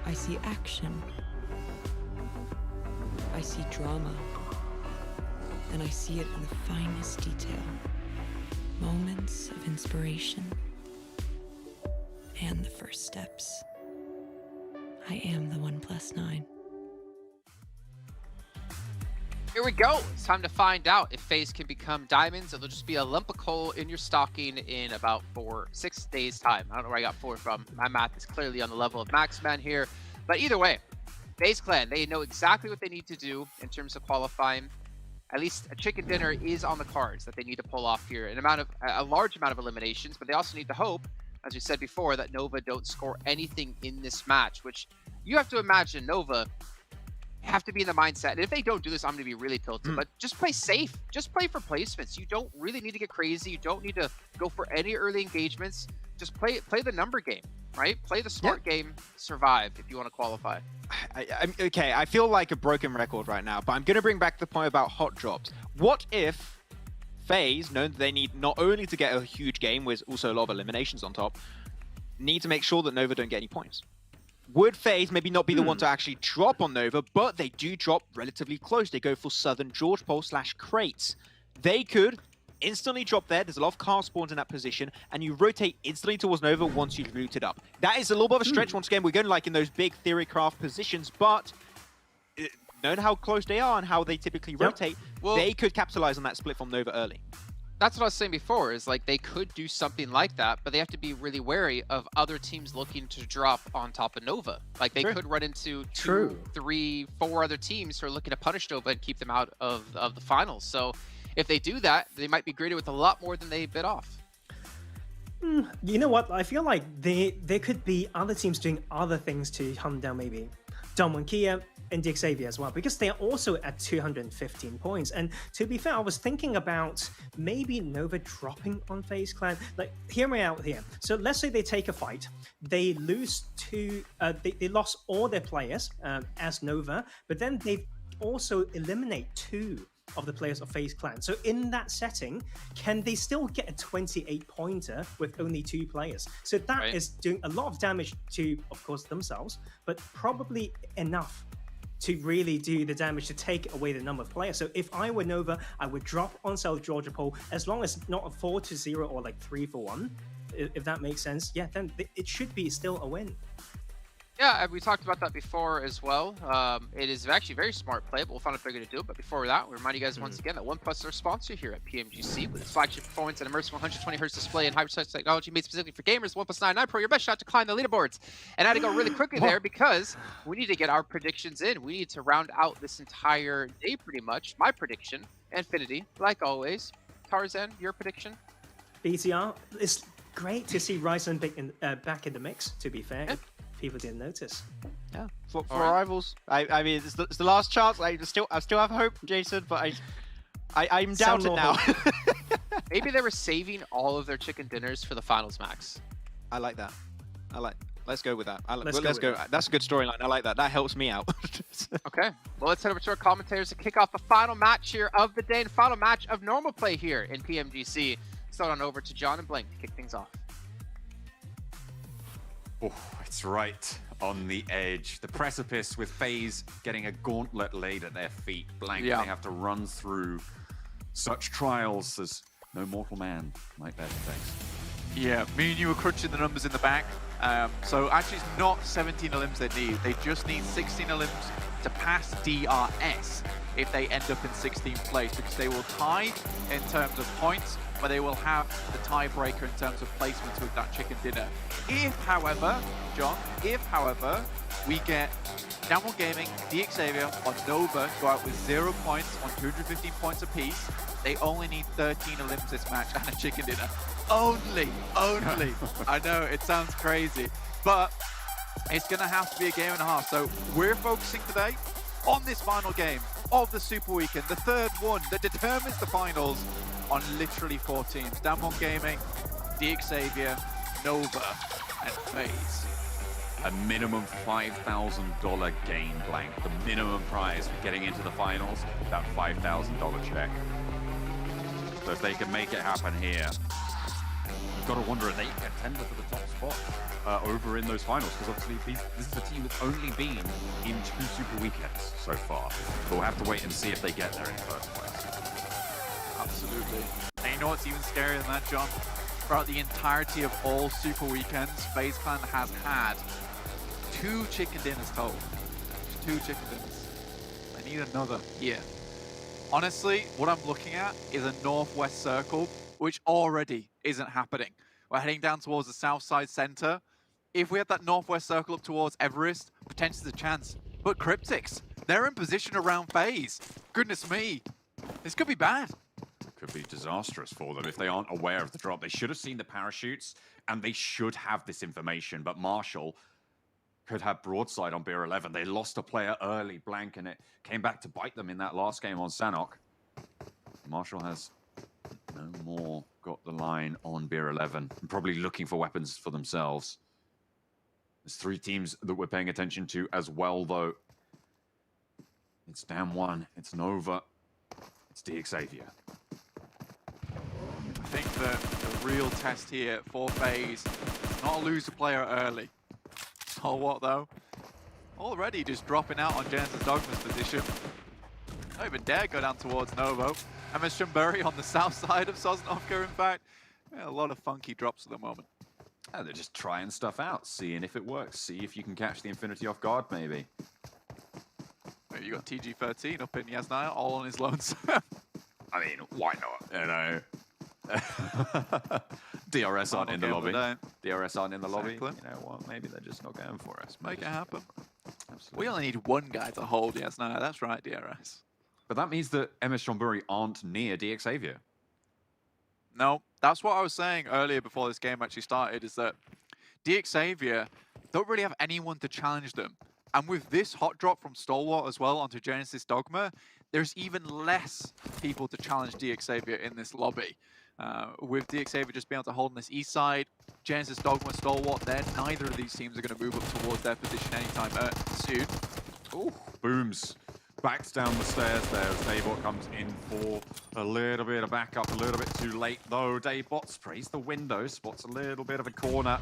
I see action. I see drama. And I see it in the finest detail. Moments of inspiration. And the first steps. I am the 1+9. Here we go. It's time to find out if FaZe can become diamonds. It'll just be a lump of coal in your stocking in about 6 days time. I don't know where I got 4 from. My math is clearly on the level of Maxman here. But either way, FaZe Clan, they know exactly what they need to do in terms of qualifying. At least a chicken dinner is on the cards that they need to pull off here. A large amount of eliminations, but they also need to hope, as we said before, that Nova don't score anything in this match, which you have to imagine Nova have to be in the mindset. And if they don't do this, I'm going to be really tilted. But just play safe. Just play for placements. You don't really need to get crazy. You don't need to go for any early engagements. Just play the number game, right? Play the smart game. Survive if you want to qualify. Okay, I feel like a broken record right now, but I'm going to bring back the point about hot drops. What if FaZe, knowing that they need not only to get a huge game with also a lot of eliminations on top, need to make sure that Nova don't get any points? Would FaZe maybe not be the one to actually drop on Nova, but they do drop relatively close. They go for Southern George Pole / crates. They could instantly drop there. There's a lot of car spawns in that position, and you rotate instantly towards Nova once you've looted up. That is a little bit of a stretch once again. We're going like in those big theory craft positions, but knowing how close they are and how they typically rotate, they could capitalize on that split from Nova early. That's what I was saying before, is like they could do something like that, but they have to be really wary of other teams looking to drop on top of Nova. Like they could run into 2, 3, 4 other teams who are looking to punish Nova and keep them out of the finals. So if they do that, they might be greeted with a lot more than they bit off. You know what? I feel like there could be other teams doing other things to hunt down maybe Dom Kia and the Xavier as well, because they are also at 215 points. And to be fair, I was thinking about maybe Nova dropping on FaZe Clan. Like, hear me out here. So let's say they take a fight, they lose they lost all their players as Nova, but then they also eliminate 2 of the players of FaZe Clan. So in that setting, can they still get a 28-pointer with only 2 players? So that is doing a lot of damage to, of course, themselves, but probably enough to really do the damage to take away the number of players. So if I were Nova, I would drop on South Georgia Pole, as long as not a 4-0 or like 3-1, if that makes sense. Yeah, then it should be still a win. Yeah, we talked about that before as well. It is actually very smart play, but we'll find a figure to do it. But before that, we remind you guys once again that OnePlus is our sponsor here at PMGC with its flagship performance and immersive 120Hz display and hyper-touch technology made specifically for gamers. OnePlus 99 Pro, your best shot to climb the leaderboards. And I had to go really quickly there because we need to get our predictions in. We need to round out this entire day pretty much. My prediction, Infinity, like always. Tarzan, your prediction? BTR, it's great to see Ryzen back in the mix, to be fair. If people didn't notice. Yeah, for rivals. I mean, it's the last chance. I still have hope, Jason, but I'm doubted now. Maybe they were saving all of their chicken dinners for the finals, Max. I like that. Let's go with that. Let's go. That's a good storyline. I like that. That helps me out. Okay, well, let's head over to our commentators to kick off the final match here of the day and final match of normal play here in PMGC. Start on over to John and Blank to kick things off. Oh, it's right on the edge. The precipice with FaZe getting a gauntlet laid at their feet. Blank, they have to run through such trials as no mortal man like that face. Yeah, me and you were crunching the numbers in the back. So actually it's not 17 elims they need. They just need 16 elims to pass DRS if they end up in 16th place, because they will tie in terms of points, but they will have the tiebreaker in terms of placements with that chicken dinner. If, however, John, we get Downward Gaming, DXavier, or Nova go out with 0 points on 215 points apiece, they only need 13 elims this match and a chicken dinner. Only. I know, it sounds crazy, but it's going to have to be a game and a half. So we're focusing today on this final game of the Super Weekend, the third one that determines the finals on literally 4 teams. Downward Gaming, DXavier, Nova, and FaZe. A minimum $5,000 gain, Blank. The minimum prize for getting into the finals, that $5,000 check. So if they can make it happen here, you've got to wonder if they can contender for the top spot over in those finals, because obviously this is a team that's only been in 2 Super Weekends so far. But we'll have to wait and see if they get there in first place. Absolutely. And you know what's even scarier than that, John? Throughout the entirety of all Super Weekends, FaZe Clan has had 2 chicken dinners total. Just 2 chicken dinners. I need another here. Honestly, what I'm looking at is a northwest circle, which already isn't happening. We're heading down towards the south side center. If we had that northwest circle up towards Everest, potentially there's a chance. But Cryptics, they're in position around FaZe. Goodness me, this could be bad. Could be disastrous for them if they aren't aware of the drop. They should have seen the parachutes, and they should have this information. But Marshall could have broadside on Beer 11. They lost a player early, Blank, and it came back to bite them in that last game on Sanhok. Marshall has no more got the line on Beer 11, and probably looking for weapons for themselves. There's 3 teams that we're paying attention to as well, though. It's Dam1, it's Nova, it's DXavier. I think that the real test here for FaZe is not lose a player early. So what though? Already just dropping out on Genesis Dogma's position. Don't even dare go down towards Novo. MS Shumburi on the south side of Sosnovka, in fact. Yeah, a lot of funky drops at the moment. Yeah, they're just trying stuff out, seeing if it works, see if you can catch the Infinity off guard, maybe. You got TG13 up in Yasnaya, all on his lonesome. I mean, why not? You know. DRS aren't in the lobby. DRS aren't in the lobby. You know what? Maybe they're just not going for us. Make it happen. Absolutely. We only need 1 guy to hold Yasnaya. That's right, DRS. But that means that MS Shumburi aren't near DXavier. No, that's what I was saying earlier before this game actually started, is that DXavier don't really have anyone to challenge them. And with this hot drop from Stalwart as well onto Genesis Dogma, there's even less people to challenge DXavier in this lobby. With DXavier just being able to hold on this east side, Genesis Dogma, Stalwart there, neither of these teams are going to move up towards their position anytime soon. Ooh, Booms backs down the stairs there as Daybot comes in for a little bit of backup, a little bit too late though. Daybot sprays the window, spots a little bit of a corner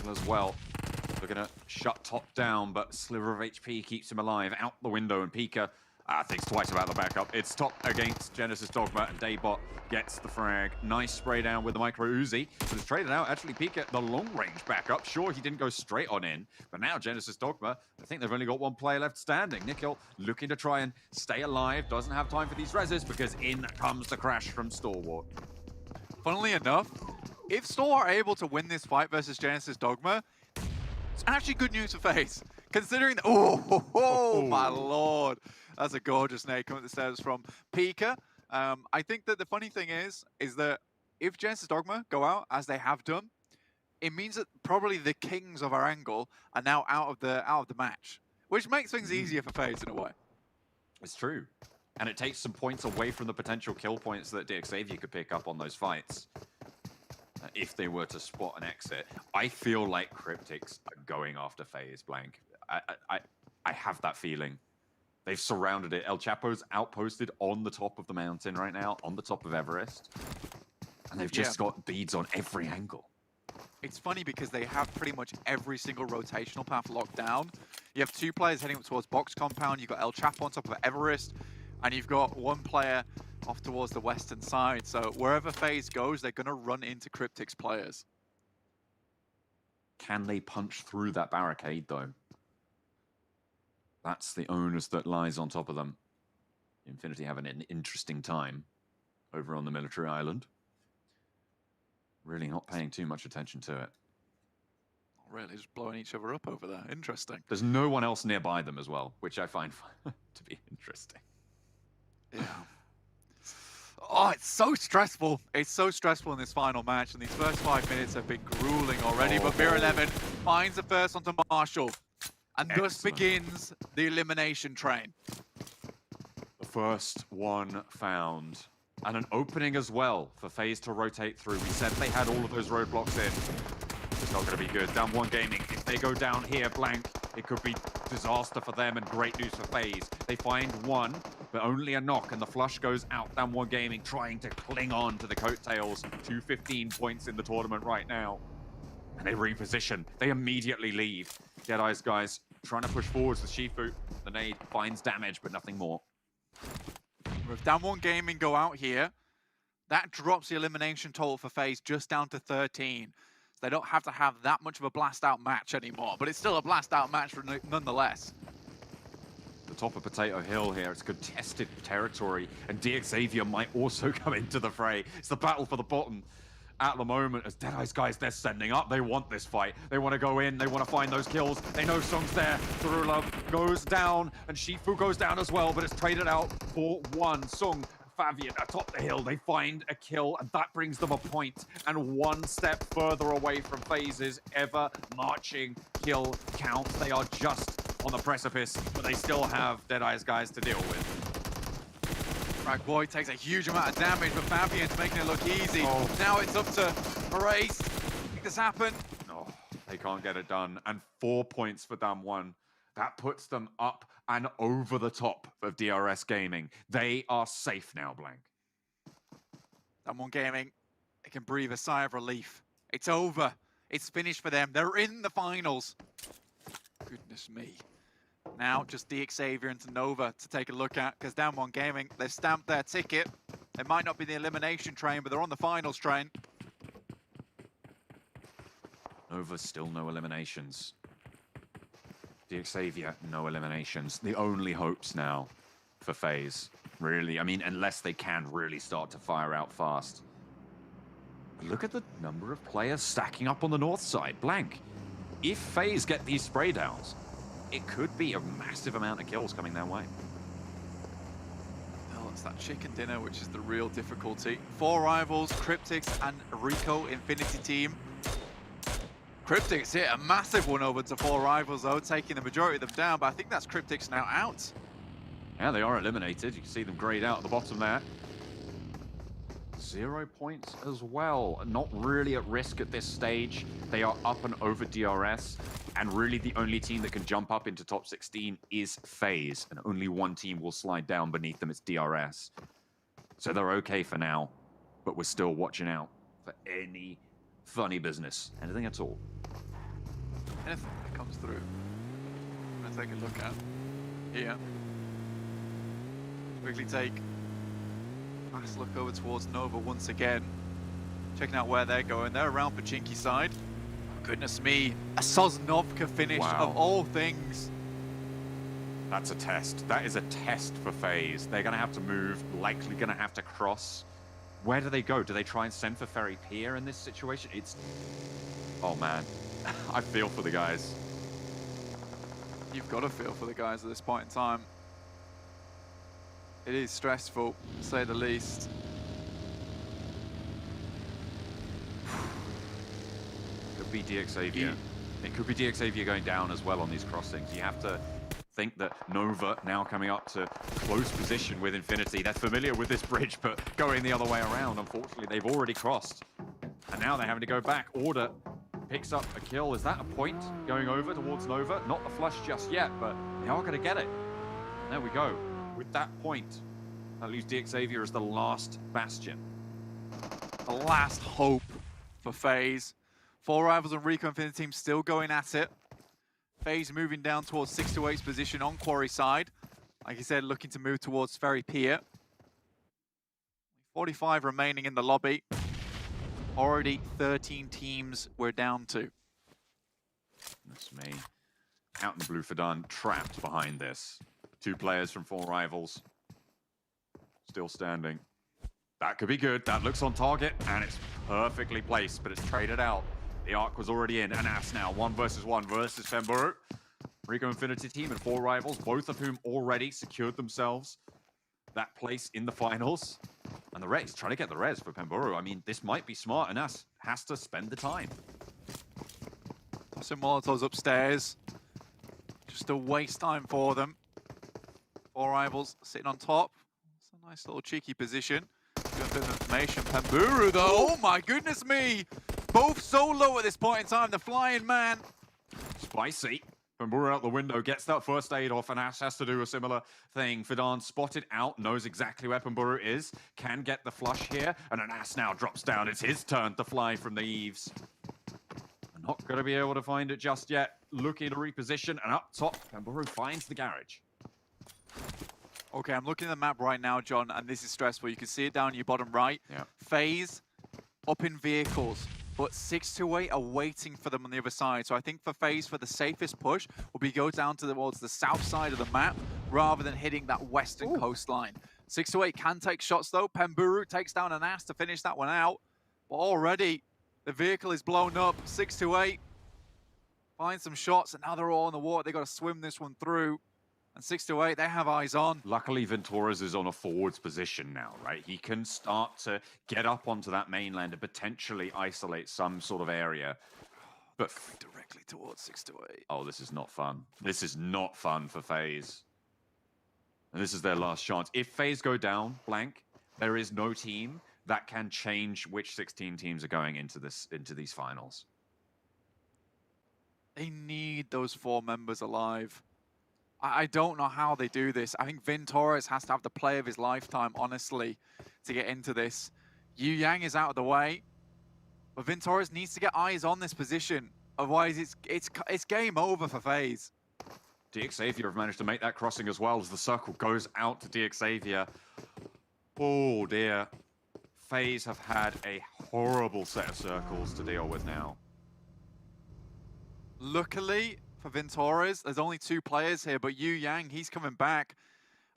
as well. They're going to shut top down, but Sliver of HP keeps him alive. Out the window, and Pika thinks twice about the backup. It's top against Genesis Dogma, and Daybot gets the frag. Nice spray down with the micro Uzi, but it's traded out. Actually, Pika, the long range backup. Sure, he didn't go straight on in, but now Genesis Dogma, I think they've only got one player left standing. Nikhil looking to try and stay alive, doesn't have time for these reses because in comes the crash from Stalwart. Funnily enough, if Stalwart are able to win this fight versus Genesis Dogma, it's actually good news for FaZe. Considering that, oh my lord, that's a gorgeous nade coming up the stairs from Pika. I think that the funny thing is that if Genesis Dogma go out as they have done, it means that probably the kings of Erangel are now out of the match, which makes things easier for FaZe in a way. It's true, and it takes some points away from the potential kill points that DXavier could pick up on those fights. If they were to spot an exit, I feel like Cryptics are going after FaZe Blank. I have that feeling. They've surrounded it. El Chapo's outposted on the top of the mountain right now, on the top of Everest. And they've just got beads on every angle. It's funny because they have pretty much every single rotational path locked down. You have two players heading up towards Box Compound. You've got El Chapo on top of Everest. And you've got one player off towards the western side. So wherever FaZe goes, they're going to run into Cryptics players. Can they punch through that barricade, though? That's the onus that lies on top of them. Infinity having an interesting time over on the military island. Really not paying too much attention to it. Not really, just blowing each other up over there. Interesting. There's no one else nearby them as well, which I find to be interesting. Yeah. Oh, it's so stressful. It's so stressful in this final match, and these first 5 minutes have been grueling already. But Mir 11 finds the first onto Marshall, and thus begins the elimination train. The first one found. And an opening as well for FaZe to rotate through. We said they had all of those roadblocks in. It's not going to be good. Down one Gaming, if they go down here blank, it could be disaster for them and great news for FaZe. They find one, but only a knock, and the flush goes out. Down one Gaming trying to cling on to the coattails. 215 points in the tournament right now. And they reposition. They immediately leave. Deadeye's guys trying to push forwards with Shifu. The nade finds damage, but nothing more. If Down One Gaming go out here, that drops the elimination total for FaZe just down to 13. So they don't have to have that much of a blast-out match anymore, but it's still a blast-out match nonetheless. The top of Potato Hill here, it's contested territory, and DXavier might also come into the fray. It's the battle for the bottom at the moment as Deadeye's guys, they're sending up. They want this fight. They want to go in. They want to find those kills. They know Sung's there. Darula goes down, and Shifu goes down as well, but it's traded out for one. Sung, Fabian atop the hill. They find a kill, and that brings them a point, and one step further away from FaZe's ever marching kill count. They are just on the precipice, but they still have Deadeye's guys to deal with. Frag Boy takes a huge amount of damage, but Fabian's making it look easy. Now it's up to Race. Make this happen. No, they can't get it done. And 4 points for Dam 1. That puts them up and over the top of DRS Gaming. They are safe now, Blank. Dam 1 Gaming, they can breathe a sigh of relief. It's over. It's finished for them. They're in the finals. Goodness me. Now, just DXavier and Nova to take a look at, because Down One Gaming, they've stamped their ticket. It might not be the elimination train, but they're on the finals train. Nova still no eliminations. DXavier, no eliminations. The only hopes now for FaZe, really. I mean, unless they can really start to fire out fast. Look at the number of players stacking up on the north side. Blank. If FaZe get these spray downs, it could be a massive amount of kills coming their way. Well, it's that chicken dinner, which is the real difficulty. 4 rivals, Cryptics and Rico Infinity team. Cryptics hit a massive one over to 4 rivals, though, taking the majority of them down, but I think that's Cryptics now out. Yeah, they are eliminated. You can see them grayed out at the bottom there. 0 points as well. Not really at risk at this stage. They are up and over DRS. And really the only team that can jump up into top 16 is FaZe. And only one team will slide down beneath them. It's DRS. So they're okay for now. But we're still watching out for any funny business. Anything at all. Anything that comes through. I'm going to take a look at here. Quickly take Last look over towards Nova once again. Checking out where they're going. They're around Pachinki side. Oh, goodness me. A Sosnovka finish of all things. That's a test. That is a test for FaZe. They're going to have to move, likely going to have to cross. Where do they go? Do they try and send for Ferry Pier in this situation? It's... Oh, man. I feel for the guys. You've got to feel for the guys at this point in time. It is stressful, to say the least. Could be DXavier. It could be DXavier going down as well on these crossings. You have to think that Nova now coming up to close position with Infinity. They're familiar with this bridge, but going the other way around, unfortunately, they've already crossed. And now they're having to go back. Order picks up a kill. Is that a point going over towards Nova? Not the flush just yet, but they are going to get it. There we go. With that point, that leaves DXavier as the last bastion. The last hope for FaZe. 4 Rivals and Rico Infinity team still going at it. FaZe moving down towards 6 to 8's position on Quarry side. Like I said, looking to move towards Ferry Pier. 45 remaining in the lobby. Already 13 teams we're down to. That's me. Out in the blue, Fadan trapped behind this. 2 players from 4 Rivals. Still standing. That could be good. That looks on target, and it's perfectly placed, but it's traded out. The arc was already in. Anas now, 1 versus 1 versus Femburu. Rico Infinity team and 4 Rivals, both of whom already secured themselves that place in the finals. And the res, trying to get the res for Pemburu. I mean, this might be smart. Anas has to spend the time. Some Molotovs upstairs. Just a waste time for them. 4 Rivals sitting on top. It's a nice little cheeky position. Got a bit of information. Pemburu, though. Oh my goodness me! Both so low at this point in time. The flying man. Spicy. Pemburu out the window, gets that first aid off, and Ash has to do a similar thing. Fadan spotted out, knows exactly where Pemburu is, can get the flush here, and an Ash now drops down. It's his turn to fly from the eaves. Not going to be able to find it just yet. Looking to reposition, and up top, Pemburu finds the garage. Okay, I'm looking at the map right now, John, and this is stressful. You can see it down your bottom right. Yeah. FaZe up in vehicles, but 6 to 8 are waiting for them on the other side. So I think for FaZe, for the safest push, will be go down towards the south side of the map rather than hitting that western coastline. 6 to 8 can take shots, though. Pemburu takes down an ass to finish that one out. But already, the vehicle is blown up. 6 to 8 find some shots, and now they're all in the water. They got to swim this one through. And 6 to 8, they have eyes on. Luckily, Venturas is on a forwards position now, right? He can start to get up onto that mainland and potentially isolate some sort of area. But directly towards 6 to 8. Oh, this is not fun. This is not fun for FaZe. And this is their last chance. If FaZe go down, blank, there is no team that can change which 16 teams are going into these finals. They need those 4 members alive. I don't know how they do this. I think Vin Torres has to have the play of his lifetime, honestly, to get into this. Yu Yang is out of the way, but Vin Torres needs to get eyes on this position. Otherwise, it's game over for FaZe. DXavier have managed to make that crossing as well as the circle goes out to DXavier. Oh dear. FaZe have had a horrible set of circles to deal with now. Luckily for Vin Torres, there's only 2 players here, but Yu Yang, he's coming back.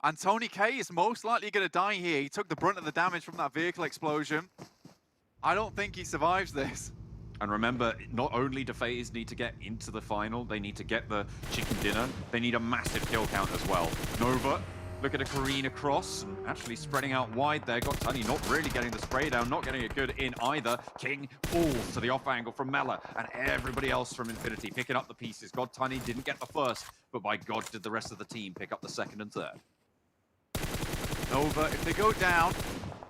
And Tony K is most likely going to die here. He took the brunt of the damage from that vehicle explosion. I don't think he survives this. And remember, not only do FaZe need to get into the final, they need to get the chicken dinner, they need a massive kill count as well. Nova, look at a Kareen across, and actually spreading out wide there. Got Tunny not really getting the spray down, not getting it good in either. King falls to the off angle from Mela, and everybody else from Infinity picking up the pieces. God Tunny didn't get the first, but by God did the rest of the team pick up the second and third. Nova, if they go down,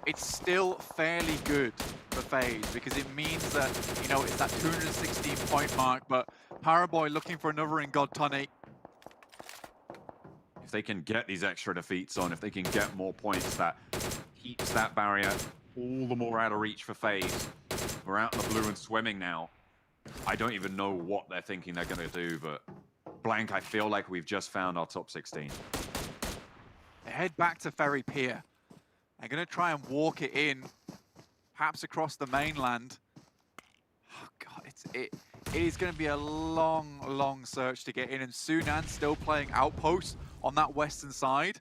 it's still fairly good for FaZe, because it means that, you know, it's that 216 point mark, but Paraboy looking for another in God Tunny. If they can get these extra defeats on, if they can get more points, that keeps that barrier all the more out of reach for FaZe. We're out in the blue and swimming now. I don't even know what they're thinking they're going to do, but blank, I feel like we've just found our top 16. They head back to Ferry Pier. They're going to try and walk it in, perhaps across the mainland. Oh God, it is going to be a long, long search to get in, and Sunan still playing outpost on that western side.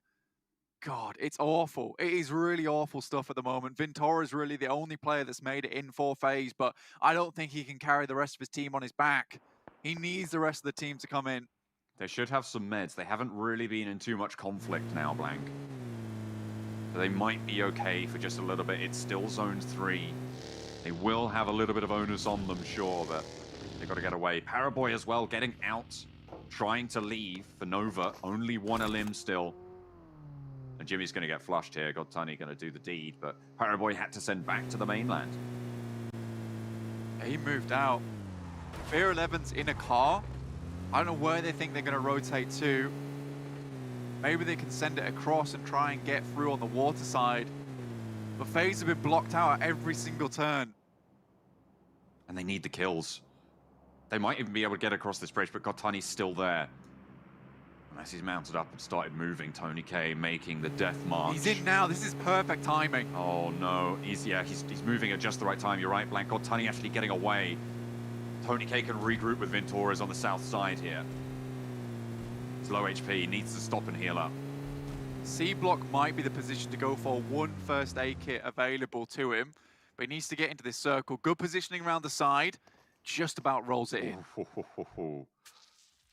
God, it's awful. It is really awful stuff at the moment. Ventura is really the only player that's made it in for FaZe, but I don't think he can carry the rest of his team on his back. He needs the rest of the team to come in. They should have some meds. They haven't really been in too much conflict now, Blank. So they might be okay for just a little bit. It's still Zone 3. They will have a little bit of onus on them, sure, but they've got to get away. Paraboy as well, getting out, trying to leave for Nova. Only one Elim still. And Jimmy's going to get flushed here. Godtani going to do the deed, but Paraboy had to send back to the mainland. He moved out. Fear 11's in a car. I don't know where they think they're going to rotate to. Maybe they can send it across and try and get through on the water side. But FaZe have been blocked out at every single turn. And they need the kills. They might even be able to get across this bridge, but Godtani's still there. Unless he's mounted up and started moving, Tony K making the death march. He's in now. This is perfect timing. Oh no, he's moving at just the right time. You're right, Blank. Godtani actually getting away. Tony K can regroup with Venturas on the south side here. He's low HP, needs to stop and heal up. C block might be the position to go for. One first aid kit available to him, but he needs to get into this circle. Good positioning around the side. Just about rolls it in.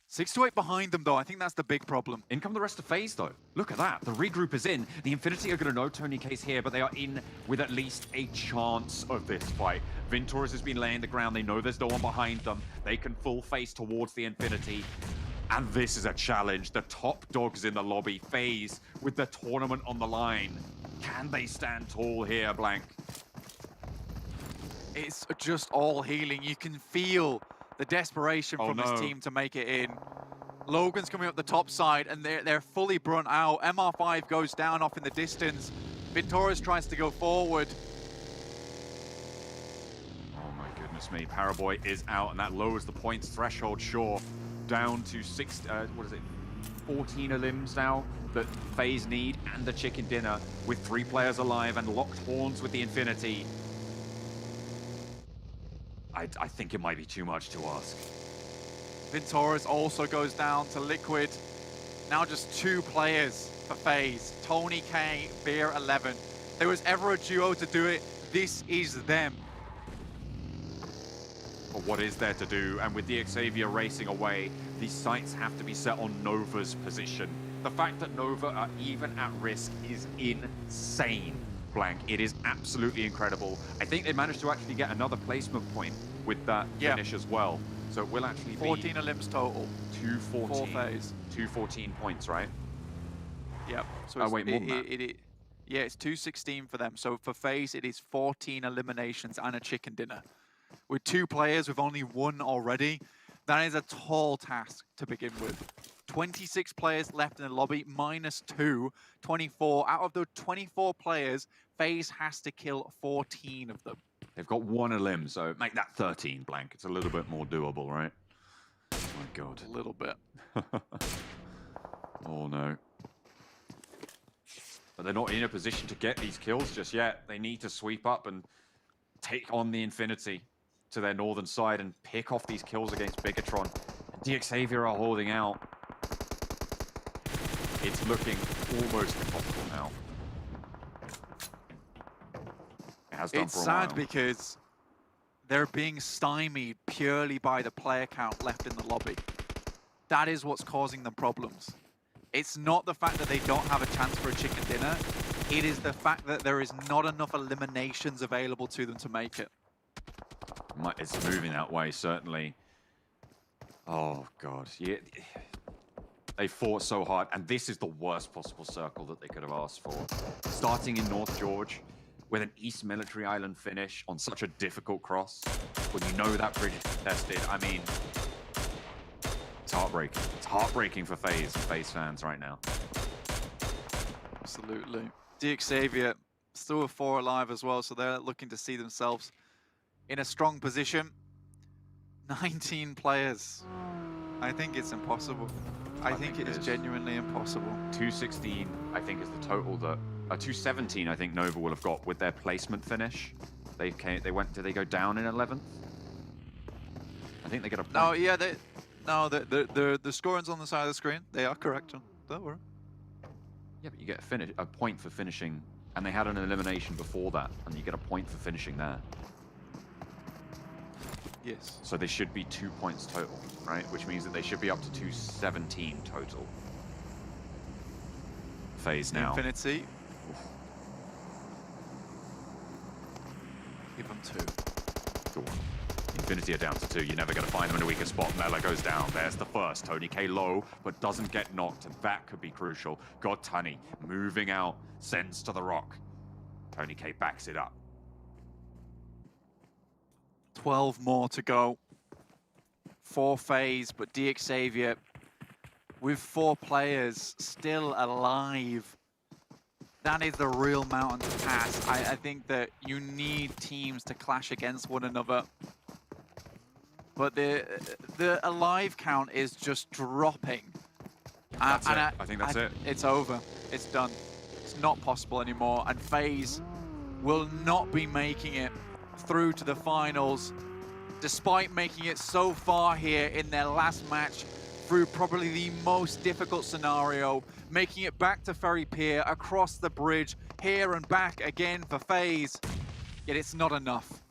6 to 8 behind them, though. I think that's the big problem. In come the rest of FaZe, though. Look at that. The regroup is in. The Infinity are going to know Tony K's here, but they are in with at least a chance of this fight. Venturas has been laying the ground. They know there's no one behind them. They can full face towards the Infinity. And this is a challenge. The top dogs in the lobby. FaZe with the tournament on the line. Can they stand tall here, Blank? It's just all healing. You can feel the desperation from this team to make it in. Logan's coming up the top side, and they're fully brunt out. MR5 goes down off in the distance. Venturas tries to go forward. Oh my goodness me. Paraboy is out, and that lowers the points threshold, sure. Down to 14 Elims now that FaZe need, and the chicken dinner with 3 players alive and locked horns with the Infinity. I think it might be too much to ask. Venturas also goes down to Liquid. Now just 2 players for FaZe. Tony K, Beer 11. If there was ever a duo to do it, this is them. But what is there to do? And with the Xavier racing away, these sights have to be set on Nova's position. The fact that Nova are even at risk is insane. Blank. It is absolutely incredible. I think they managed to actually get another placement point with that finish as well. So it will actually be 14 Elims total. 214. 4 FaZe. 214 points, right? Yep. So oh wait, more than that. Yeah, it's 216 for them. So for FaZe, it is 14 eliminations and a chicken dinner. With 2 players with only 1 already, that is a tall task to begin with. 26 players left in the lobby, -2, 24. Out of the 24 players, FaZe has to kill 14 of them. They've got 1 Elim, so make that 13, Blank. It's a little bit more doable, right? Oh my god. A little bit. Oh no. But they're not in a position to get these kills just yet. They need to sweep up and take on the Infinity to their northern side and pick off these kills against Bigatron. DXavier are holding out. It's looking almost impossible now. It has done It's for a sad while. because they're being stymied purely by the player count left in the lobby. That is what's causing them problems. It's not the fact that they don't have a chance for a chicken dinner. It is the fact that there is not enough eliminations available to them to make it. It's moving that way, certainly. Oh, God. Yeah. They fought so hard, and this is the worst possible circle that they could have asked for. Starting in North George, with an East Military Island finish on such a difficult cross, when you know that bridge is contested, I mean, it's heartbreaking. It's heartbreaking for FaZe and FaZe fans right now. Absolutely. DXavier still with 4 alive as well, so they're looking to see themselves in a strong position. 19 players. I think it's impossible. I think it is genuinely impossible. 216, I think, is the total that 217, I think Nova will have got with their placement finish. Did they go down in 11th? I think they get a point. No, yeah, the scoring's on the side of the screen. They are correct, John. Don't worry. Yeah, but you get a point for finishing, and they had an elimination before that, and you get a point for finishing there. Yes. So they should be 2 points total, right? Which means that they should be up to 217 total. Phase now. Infinity. Give them 2. Go on. Infinity are down to 2. You're never going to find them in a weaker spot. Mela goes down. There's the first. Tony K low, but doesn't get knocked, and that could be crucial. God Tunny moving out, sends to the rock. Tony K backs it up. 12 more to go. 4 phase, but DXavier with 4 players still alive. That is the real mountain to pass. I think that you need teams to clash against one another. But the alive count is just dropping. That's it. I think that's it. It's over. It's done. It's not possible anymore. And FaZe will not be making it through to the finals, despite making it so far here in their last match through probably the most difficult scenario, making it back to Ferry Pier, across the bridge, here and back again for FaZe. Yet it's not enough.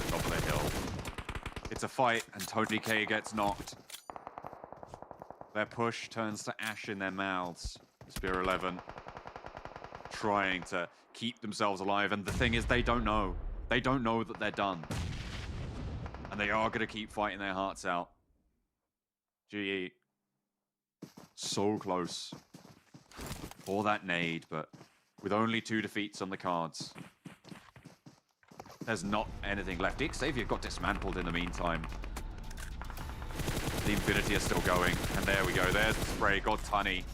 Top of the hill. It's a fight, and Tony K gets knocked. Their push turns to ash in their mouths. Spear 11 trying to keep themselves alive, and the thing is, they don't know. They don't know that they're done. And they are going to keep fighting their hearts out. GE. So close for that nade, but with only 2 defeats on the cards. There's not anything left. DXavier got dismantled in the meantime. The Infinity are still going, and there we go. There's the spray. God Tunny.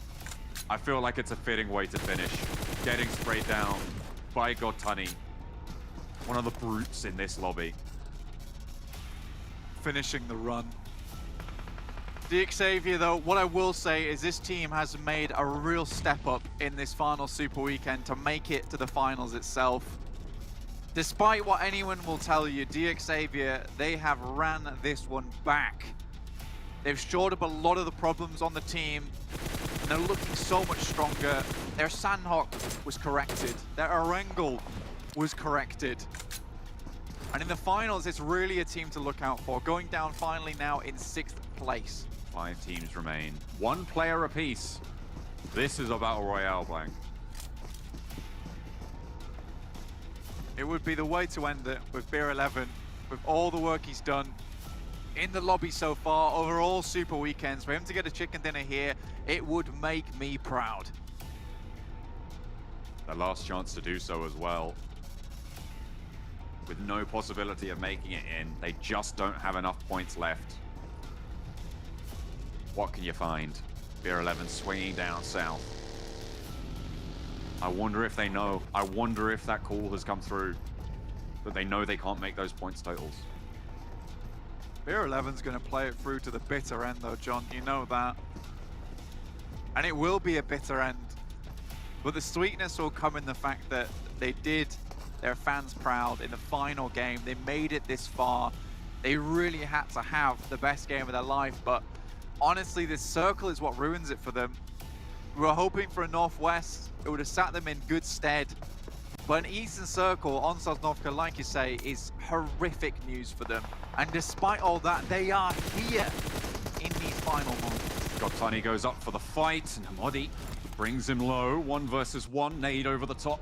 I feel like it's a fitting way to finish. Getting sprayed down by God Tunny. One of the brutes in this lobby. Finishing the run. DXavier, though, what I will say is this team has made a real step up in this final Super Weekend to make it to the finals itself. Despite what anyone will tell you, DXavier, they have ran this one back. They've shored up a lot of the problems on the team, and they're looking so much stronger. Their Sanhok was corrected. Their Erangel was corrected. And in the finals, it's really a team to look out for. Going down finally now in 6th place. 5 teams remain. 1 player apiece. This is a Battle Royale, Blank. It would be the way to end it with Beer 11, with all the work he's done in the lobby so far, over all Super Weekends. For him to get a chicken dinner here, it would make me proud. Their last chance to do so as well. With no possibility of making it in. They just don't have enough points left. What can you find? Beer 11 swinging down south. I wonder if they know. I wonder if that call has come through. That they know they can't make those points totals. Beer 11's going to play it through to the bitter end, though, John. You know that. And it will be a bitter end. But the sweetness will come in the fact that they did their fans proud in the final game. They made it this far. They really had to have the best game of their life. But honestly, this circle is what ruins it for them. We were hoping for a Northwest. It would have sat them in good stead. But an Eastern Circle on South North Korea, like you say, is horrific news for them. And despite all that, they are here in these final moments. Gotani goes up for the fight, and Hamodi brings him low. 1 versus 1, nade over the top.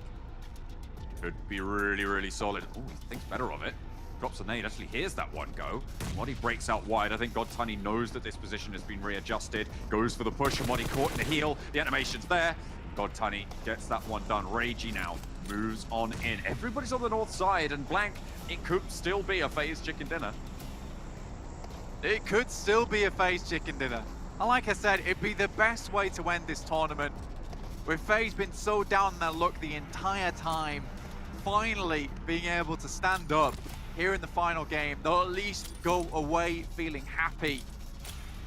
Could be really, really solid. Oh, he thinks better of it. Drops a nade, actually hears that one go. Hamodi breaks out wide. I think Gotani knows that this position has been readjusted. Goes for the push, Hamodi caught in the heel. The animation's there. Gotani gets that one done. Ragey now moves on in. Everybody's on the north side, and Blank, it could still be a FaZe chicken dinner. It could still be a FaZe chicken dinner. And like I said, it'd be the best way to end this tournament. With FaZe been so down in their luck the entire time, finally being able to stand up here in the final game, they'll at least go away feeling happy,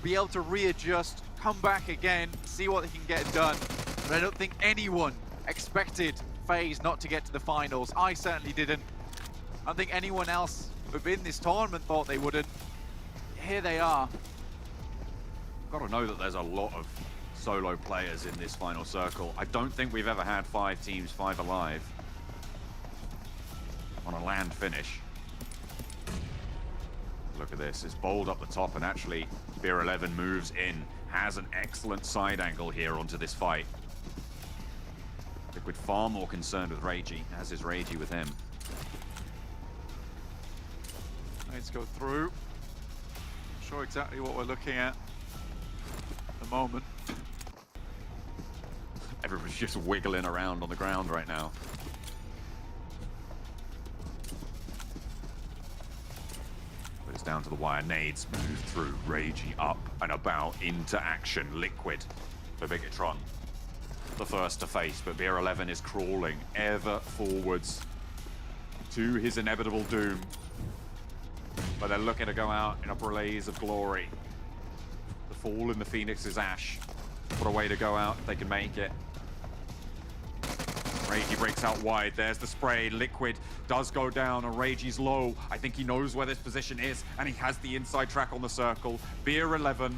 be able to readjust come back again, see what they can get done. But I don't think anyone expected FaZe not to get to the finals. I certainly didn't. I don't think anyone else within this tournament thought they wouldn't. Here they are. Got to know that there's a lot of solo players in this final circle. I don't think we've ever had 5 teams, 5 alive on a land finish. Look at this, it's bold up the top, and actually Beer 11 moves in, has an excellent side angle here onto this fight. Liquid far more concerned with Ragey, as is Ragey with him. Let's go through. Not sure exactly what we're looking at the moment. Everybody's just wiggling around on the ground right now. But it's down to the wire. Nades move through. Ragey up and about into action. Liquid for Bigatron. The first to face, but Beer 11 is crawling ever forwards to his inevitable doom. But they're looking to go out in a blaze of glory. The fall in the Phoenix's ash. What a way to go out if they can make it. Ragey breaks out wide. There's the spray. Liquid does go down, and Ragey's low. I think he knows where this position is, and he has the inside track on the circle. Beer 11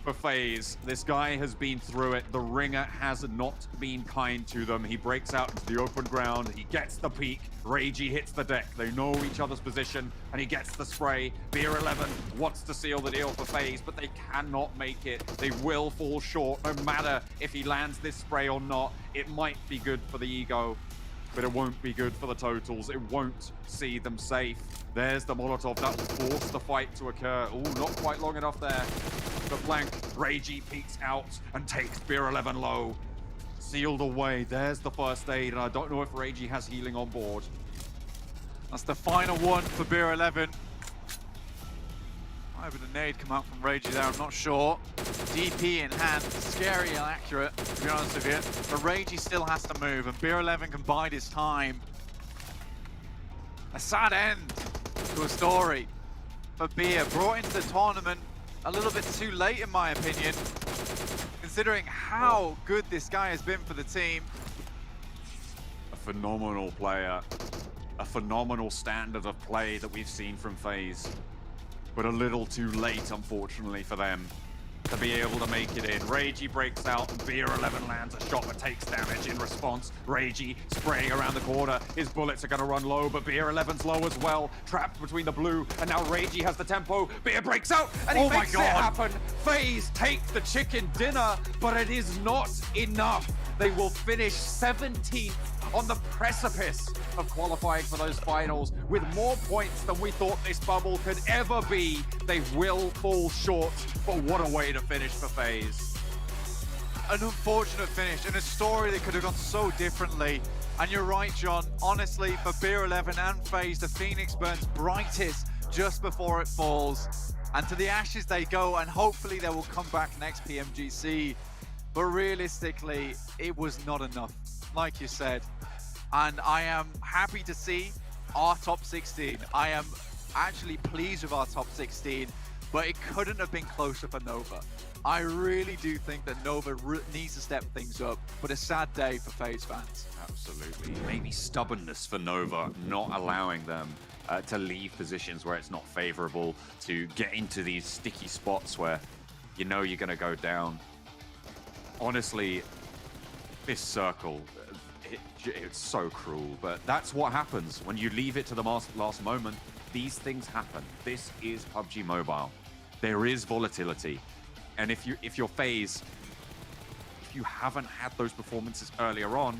for FaZe. This guy has been through it. The ringer has not been kind to them. He breaks out into the open ground. He gets the peak. Ragey hits the deck. They know each other's position, and he gets the spray. Beer 11 wants to seal the deal for FaZe, but they cannot make it. They will fall short, no matter if he lands this spray or not. It might be good for the ego, but it won't be good for the totals. It won't see them safe. There's the Molotov that will force the fight to occur. Ooh, not quite long enough there. The flank, Ragey peeks out and takes Beer 11 low. Sealed away. There's the first aid, and I don't know if Ragey has healing on board. That's the final one for Beer 11. Might have been a nade come out from Ragey there, I'm not sure. DP in hand, scary and accurate, to be honest with you. But Ragey still has to move, and Beer 11 can bide his time. A sad end to a story for Beer, brought into the tournament a little bit too late, in my opinion, considering how good this guy has been for the team. A phenomenal player, a phenomenal standard of play that we've seen from FaZe, but a little too late, unfortunately, for them to be able to make it in. Ragey breaks out, and Beer 11 lands a shot that takes damage in response. Ragey spraying around the corner. His bullets are going to run low, but Beer 11's low as well. Trapped between the blue, and now Ragey has the tempo. Beer breaks out, and he makes it happen. FaZe take the chicken dinner, but it is not enough. They will finish 17th on the precipice of qualifying for those finals with more points than we thought this bubble could ever be. They will fall short, but what a way to finish for FaZe. An unfortunate finish and a story that could have gone so differently. And you're right, John. Honestly, for Beer 11 and FaZe, the Phoenix burns brightest just before it falls. And to the ashes they go, and hopefully they will come back next PMGC. But realistically, it was not enough, like you said. And I am happy to see our top 16. I am actually pleased with our top 16, but it couldn't have been closer for Nova. I really do think that Nova needs to step things up, but a sad day for FaZe fans. Absolutely. Maybe stubbornness for Nova, not allowing them to leave positions where it's not favorable, to get into these sticky spots where you know you're going to go down. Honestly, this circle, it's so cruel, but that's what happens when you leave it to the last moment. These things happen. This is PUBG Mobile. There is volatility, and if you're FaZe, if you haven't had those performances earlier on,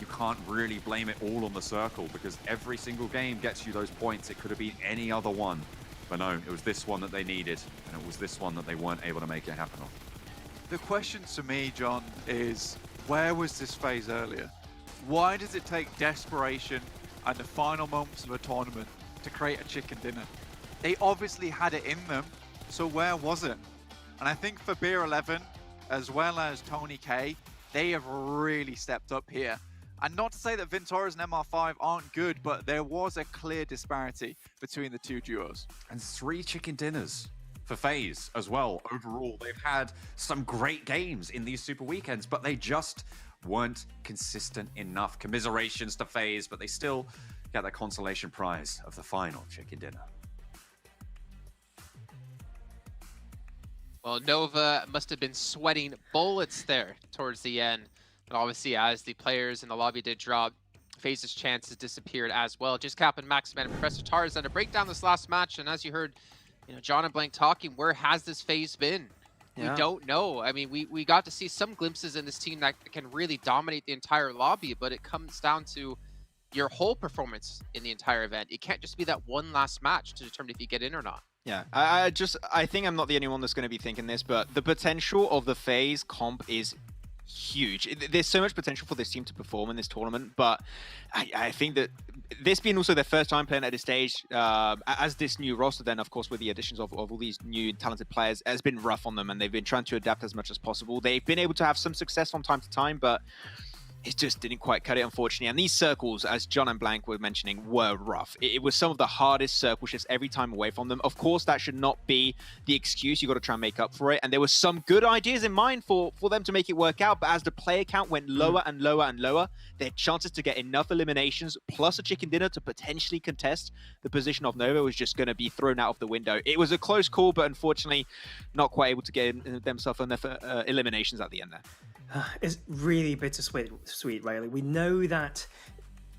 you can't really blame it all on the circle, because every single game gets you those points. It could have been any other one, but no, it was this one that they needed, and it was this one that they weren't able to make it happen on. The question to me, John, is where was this FaZe earlier? Why does it take desperation and the final moments of a tournament to create a chicken dinner? They obviously had it in them, so where was it? And I think for Beer 11, as well as Tony K, they have really stepped up here. And not to say that Vintoras and MR5 aren't good, but there was a clear disparity between the two duos. And 3 chicken dinners. for FaZe as well. Overall, they've had some great games in these Super Weekends, but they just weren't consistent enough. Commiserations to FaZe, but they still get that consolation prize of the final chicken dinner. Well, Nova must have been sweating bullets there towards the end. And obviously, as the players in the lobby did drop, FaZe's chances disappeared as well. Just Cap and Maxman and Professor Tarzan to break down this last match. And as you heard, John and Blank talking, where has this FaZe been? Yeah. We don't know. I mean, we got to see some glimpses in this team that can really dominate the entire lobby, but it comes down to your whole performance in the entire event. It can't just be that one last match to determine if you get in or not. Yeah, I think I'm not the only one that's going to be thinking this, but the potential of the FaZe comp is huge. There's so much potential for this team to perform in this tournament, but I think that this being also their first time playing at this stage, as this new roster, then of course with the additions of all these new talented players, has been rough on them, and they've been trying to adapt as much as possible. They've been able to have some success from time to time, but it just didn't quite cut it, unfortunately. And these circles, as John and Blank were mentioning, were rough. It was some of the hardest circle shifts every time away from them. Of course, that should not be the excuse. You got to try and make up for it. And there were some good ideas in mind for them to make it work out. But as the player count went lower and lower and lower, their chances to get enough eliminations plus a chicken dinner to potentially contest the position of Nova was just going to be thrown out of the window. It was a close call, but unfortunately, not quite able to get themselves enough eliminations at the end there. It's really bittersweet, Riley. We know that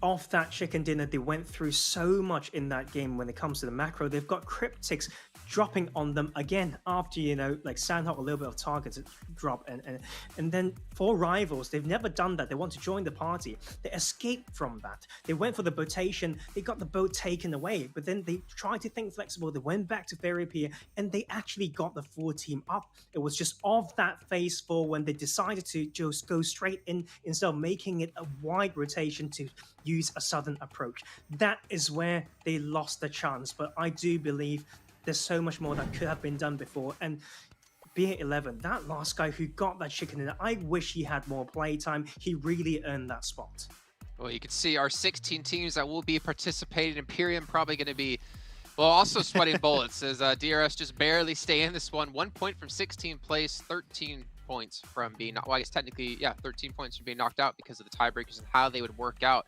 off that chicken dinner, they went through so much in that game when it comes to the macro. They've got Cryptics dropping on them again after, like Sanhok, a little bit of targets drop. And then for Rivals, they've never done that. They want to join the party. They escaped from that. They went for the botation. They got the boat taken away, but then they tried to think flexible. They went back to Fairy Pier, and they actually got the full team up. It was just off that phase 4 when they decided to just go straight in instead of making it a wide rotation to use a sudden approach. That is where they lost the chance, but I do believe there's so much more that could have been done before. And being 11, that last guy who got that chicken in, I wish he had more playtime. He really earned that spot. Well, you can see our 16 teams that will be participating. Imperium probably going to be, well, also sweating bullets as DRS just barely stay in this one. 1 point from 16th place, 13 points from being, well, I guess technically, yeah, 13 points from being knocked out because of the tiebreakers and how they would work out.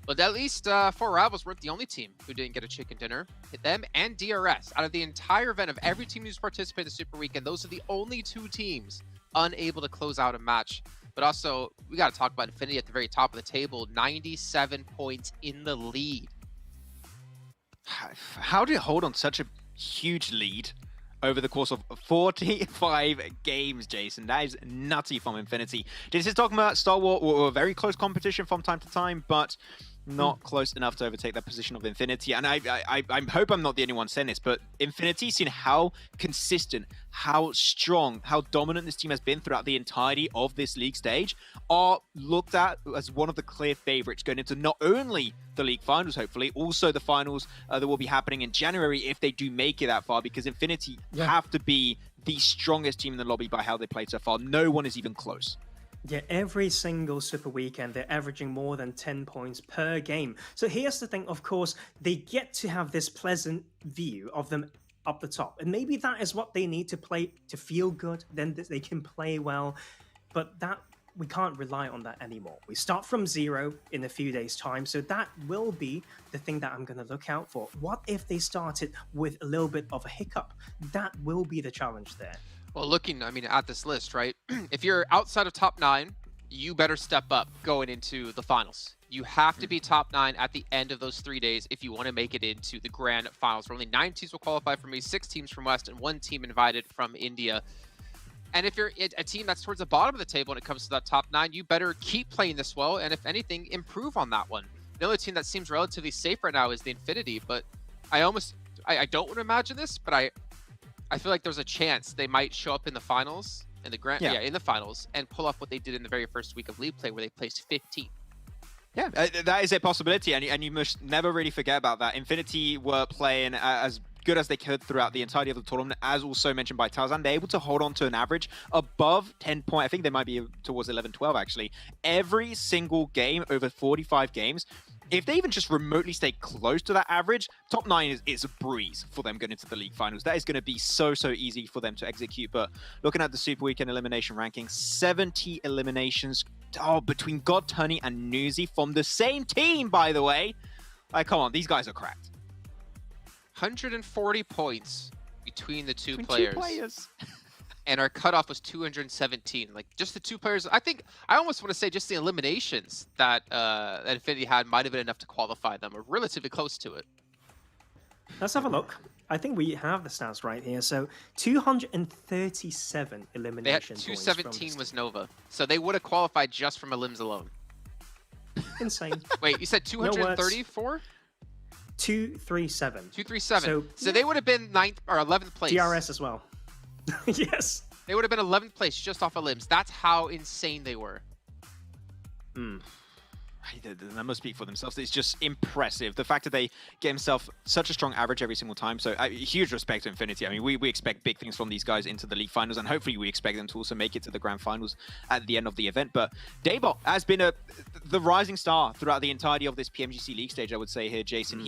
But at least 4 Rivals weren't the only team who didn't get a chicken dinner. Hit them and DRS. Out of the entire event of every team who's participated in the Super Weekend, those are the only 2 teams unable to close out a match. But also, we got to talk about Infinity at the very top of the table. 97 points in the lead. How did it hold on such a huge lead over the course of 45 games, Jason? That is nutty from Infinity. This is talking about Star Wars, or a very close competition from time to time, but not close enough to overtake that position of Infinity. And I hope I'm not the only one saying this, but Infinity, seeing how consistent, how strong, how dominant this team has been throughout the entirety of this league stage, are looked at as one of the clear favorites going into not only the league finals, hopefully, also the finals that will be happening in January if they do make it that far, because Infinity have to be the strongest team in the lobby by how they played so far. No one is even close. Yeah, every single Super Weekend, they're averaging more than 10 points per game. So here's the thing, of course, they get to have this pleasant view of them up the top. And maybe that is what they need to play to feel good, then they can play well. But that we can't rely on that anymore. We start from 0 in a few days' time, so that will be the thing that I'm going to look out for. What if they started with a little bit of a hiccup? That will be the challenge there. Well, looking, I mean, at this list, right? If you're outside of top 9, you better step up going into the finals. You have to be top 9 at the end of those 3 days if you want to make it into the grand finals. Where only 9 teams will qualify from me, 6 teams from West, and 1 team invited from India. And if you're a team that's towards the bottom of the table when it comes to that top 9, you better keep playing this well, and if anything, improve on that one. The other team that seems relatively safe right now is the Infinity, but I don't want to imagine this, but I feel like there's a chance they might show up in the finals, in the finals, and pull off what they did in the very first week of league play, where they placed 15th. Yeah, that is a possibility, and you must never really forget about that. Infinity were playing as good as they could throughout the entirety of the tournament, as also mentioned by Tarzan. They're able to hold on to an average above 10 points. I think they might be towards 11, 12 actually. Every single game over 45 games, if they even just remotely stay close to that average, top 9 is a breeze for them going into the league finals. That is going to be so easy for them to execute. But looking at the Super Weekend elimination ranking, 70 eliminations between God Turney and Newsy from the same team, by the way. Like, come on, these guys are cracked. 140 points between the two players. And our cutoff was 217. Like, just the 2 players. I think I almost want to say just the eliminations that Infinity had might have been enough to qualify them, or relatively close to it. Let's have a look. I think we have the stats right here. So 237 elimination They had points 217 was Nova, so they would have qualified just from elims alone. Insane. Wait, you said 234? 237. 237. So they would have been 9th or 11th place. DRS as well. Yes. They would have been 11th place just off of limbs. That's how insane they were. The numbers speak for themselves. It's just impressive. The fact that they get himself such a strong average every single time. So huge respect to Infinity. I mean, we expect big things from these guys into the league finals, and hopefully we expect them to also make it to the grand finals at the end of the event. But Daybot has been the rising star throughout the entirety of this PMGC league stage, I would say here, Jason.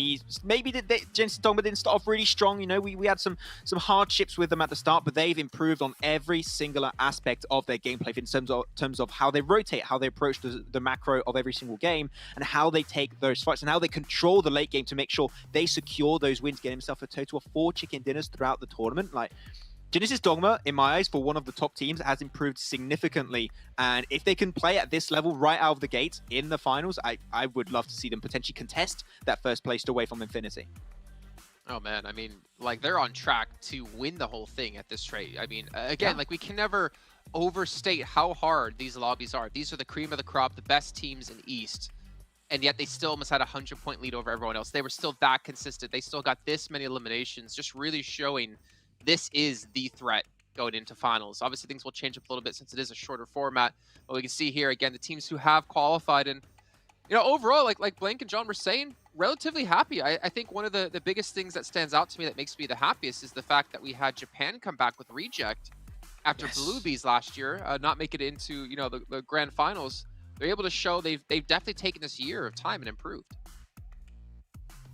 Jensen Dogma didn't start off really strong. You know, we had some hardships with them at the start, but they've improved on every singular aspect of their gameplay in terms of how they rotate, how they approach the macro of every single game, and how they take those fights and how they control the late game to make sure they secure those wins, getting himself a total of 4 chicken dinners throughout the tournament. Like, Genesis Dogma, in my eyes, for one of the top teams, has improved significantly. And if they can play at this level right out of the gate in the finals, I would love to see them potentially contest that first place away from Infinity. Oh man, I mean, like, they're on track to win the whole thing at this rate. I mean, again, like, we can never overstate how hard these lobbies are. These are the cream of the crop, the best teams in East, and yet they still almost had a 100-point lead over everyone else. They were still that consistent. They still got this many eliminations, just really showing this is the threat going into finals. Obviously, things will change up a little bit since it is a shorter format, but we can see here again the teams who have qualified, and you know, overall, like Blank and John were saying, relatively happy. I think one of the biggest things that stands out to me that makes me the happiest is the fact that we had Japan come back with reject after Bluebees last year, not make it into, you know, the grand finals. They're able to show they've definitely taken this year of time and improved.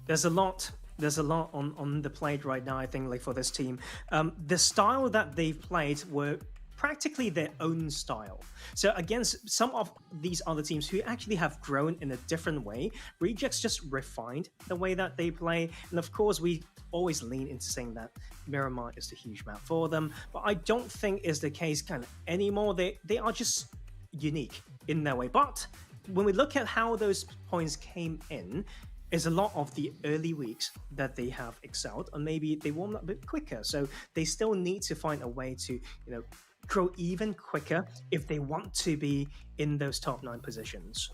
There's a lot on the plate right now, I think, like, for this team. The style that they've played were practically their own style. So against some of these other teams who actually have grown in a different way, Rejects just refined the way that they play. And of course, we always lean into saying that Miramar is the huge map for them, but I don't think is the case kind of anymore. They are just unique in their way. But when we look at how those points came in, is a lot of the early weeks that they have excelled, and maybe they warm up a bit quicker. So they still need to find a way to, you know, grow even quicker if they want to be in those top 9 positions.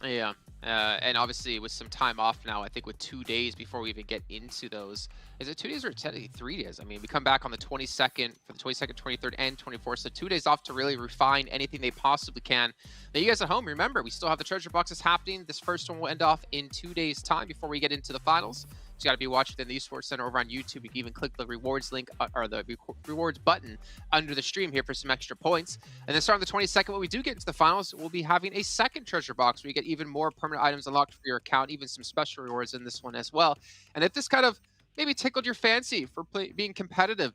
Yeah, and obviously with some time off now, I think with 2 days before we even get into those. Is it 2 days or technically 3 days? I mean, we come back on the 22nd, for the 22nd, 23rd, and 24th. So 2 days off to really refine anything they possibly can. Now, you guys at home, remember, we still have the treasure boxes happening. This first one will end off in 2 days' time before we get into the finals. So you got to be watching within the Esports Center over on YouTube. You can even click the rewards link or the rewards button under the stream here for some extra points. And then starting the 22nd, when we do get into the finals, we'll be having a second treasure box where you get even more permanent items unlocked for your account, even some special rewards in this one as well. And if this kind of maybe tickled your fancy for being competitive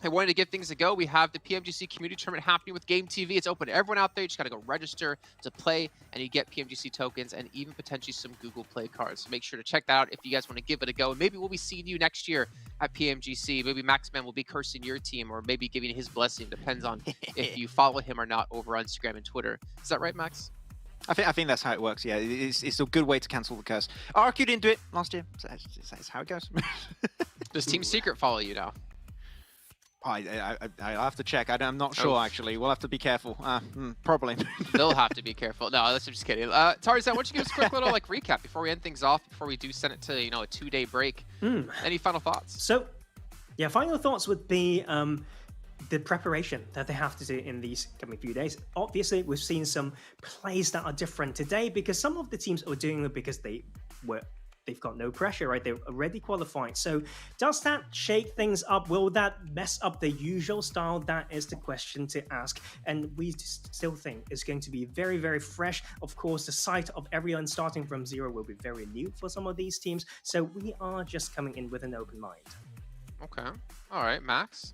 and wanted to give things a go, we have the PMGC community tournament happening with Game TV. It's open to everyone out there. You just got to go register to play, and you get PMGC tokens and even potentially some Google Play cards. So make sure to check that out if you guys want to give it a go. And maybe we'll be seeing you next year at PMGC. Maybe Maxman will be cursing your team, or maybe giving his blessing. Depends on if you follow him or not over on Instagram and Twitter. Is that right, Max? I think that's how it works. Yeah, it's a good way to cancel the curse. RQ didn't do it last year. So that's how it goes. Does Team Secret follow you now? I have to check. I'm not sure, actually. We'll have to be careful. Probably. They'll have to be careful. No, I'm just kidding. Tarzan, why don't you give us a quick little recap before we end things off, before we do send it to, you know, a 2-day break. Any final thoughts? So, yeah, final thoughts would be the preparation that they have to do in these coming few days. Obviously, we've seen some plays that are different today because some of the teams are doing it because they were they've got no pressure, right? They're already qualified. So does that shake things up? Will that mess up the usual style? That is the question to ask. And we still think it's going to be very, very fresh. Of course, the sight of everyone starting from zero will be very new for some of these teams. So we are just coming in with an open mind. Okay. All right, Max.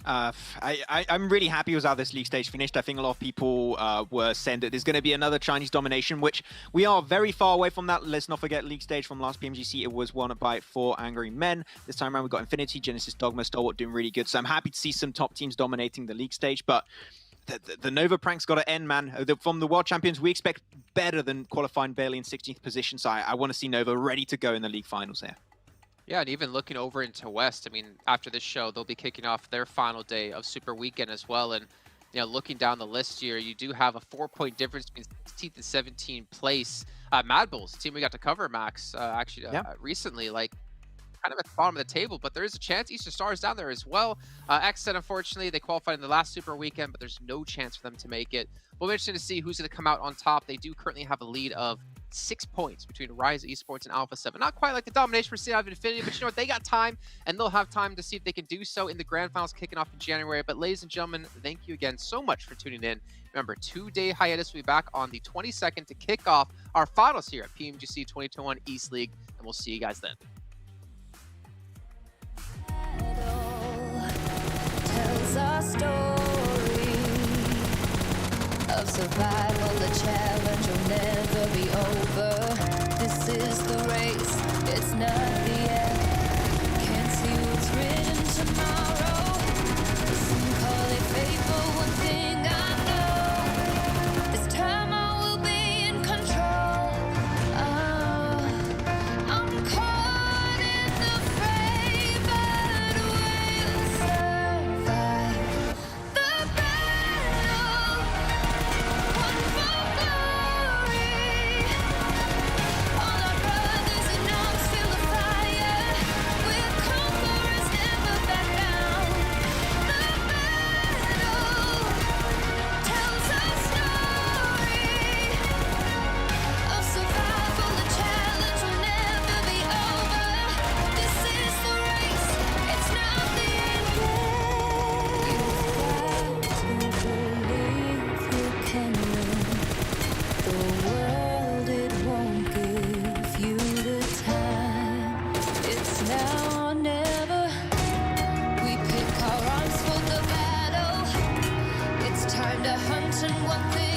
I'm really happy with how this league stage finished. I think a lot of people were saying that there's going to be another Chinese domination, which we are very far away from that. Let's not forget league stage from last PMGC. It was won by 4 Angry Men. This time around, we got Infinity, Genesis, Dogma, Stalwart doing really good. So I'm happy to see some top teams dominating the league stage. But the Nova prank's got to end, man. From the World Champions, we expect better than qualifying barely in 16th position. So I want to see Nova ready to go in the league finals here. Yeah, and even looking over into West, I mean, after this show, they'll be kicking off their final day of Super Weekend as well. And, you know, looking down the list here, you do have a 4-point difference between 16th and 17th place. Mad Bulls, team we got to cover, Max, recently, like, kind of at the bottom of the table, but there is a chance. Eastern Star is down there as well. X-Set, unfortunately, they qualified in the last Super Weekend, but there's no chance for them to make it. We'll be interested to see who's going to come out on top. They do currently have a lead of 6 points between Rise Esports and Alpha 7. Not quite like the domination we're seeing out of Infinity, but you know what? They got time, and they'll have time to see if they can do so in the Grand Finals kicking off in January. But ladies and gentlemen, thank you again so much for tuning in. Remember, 2-day hiatus. We'll be back on the 22nd to kick off our finals here at PMGC 2021 East League, and we'll see you guys then. Tells our story of survival. The challenge will never be over. This is the race, it's not the end. Can't see what's written tomorrow. Some call it fate, but one thing I know, this time I will be in control. I'm caught in the fray, but we'll survive the battle. One for glory. All our brothers and now still a fire. We're conquerors, never back down. The battle tells our story of survival. The challenge will never be over. This is the race, it's not the end yet. You've got to believe you can win. The world, it won't give you the time. It's now or never. We pick our arms for the battle. It's time to hunt, and one thing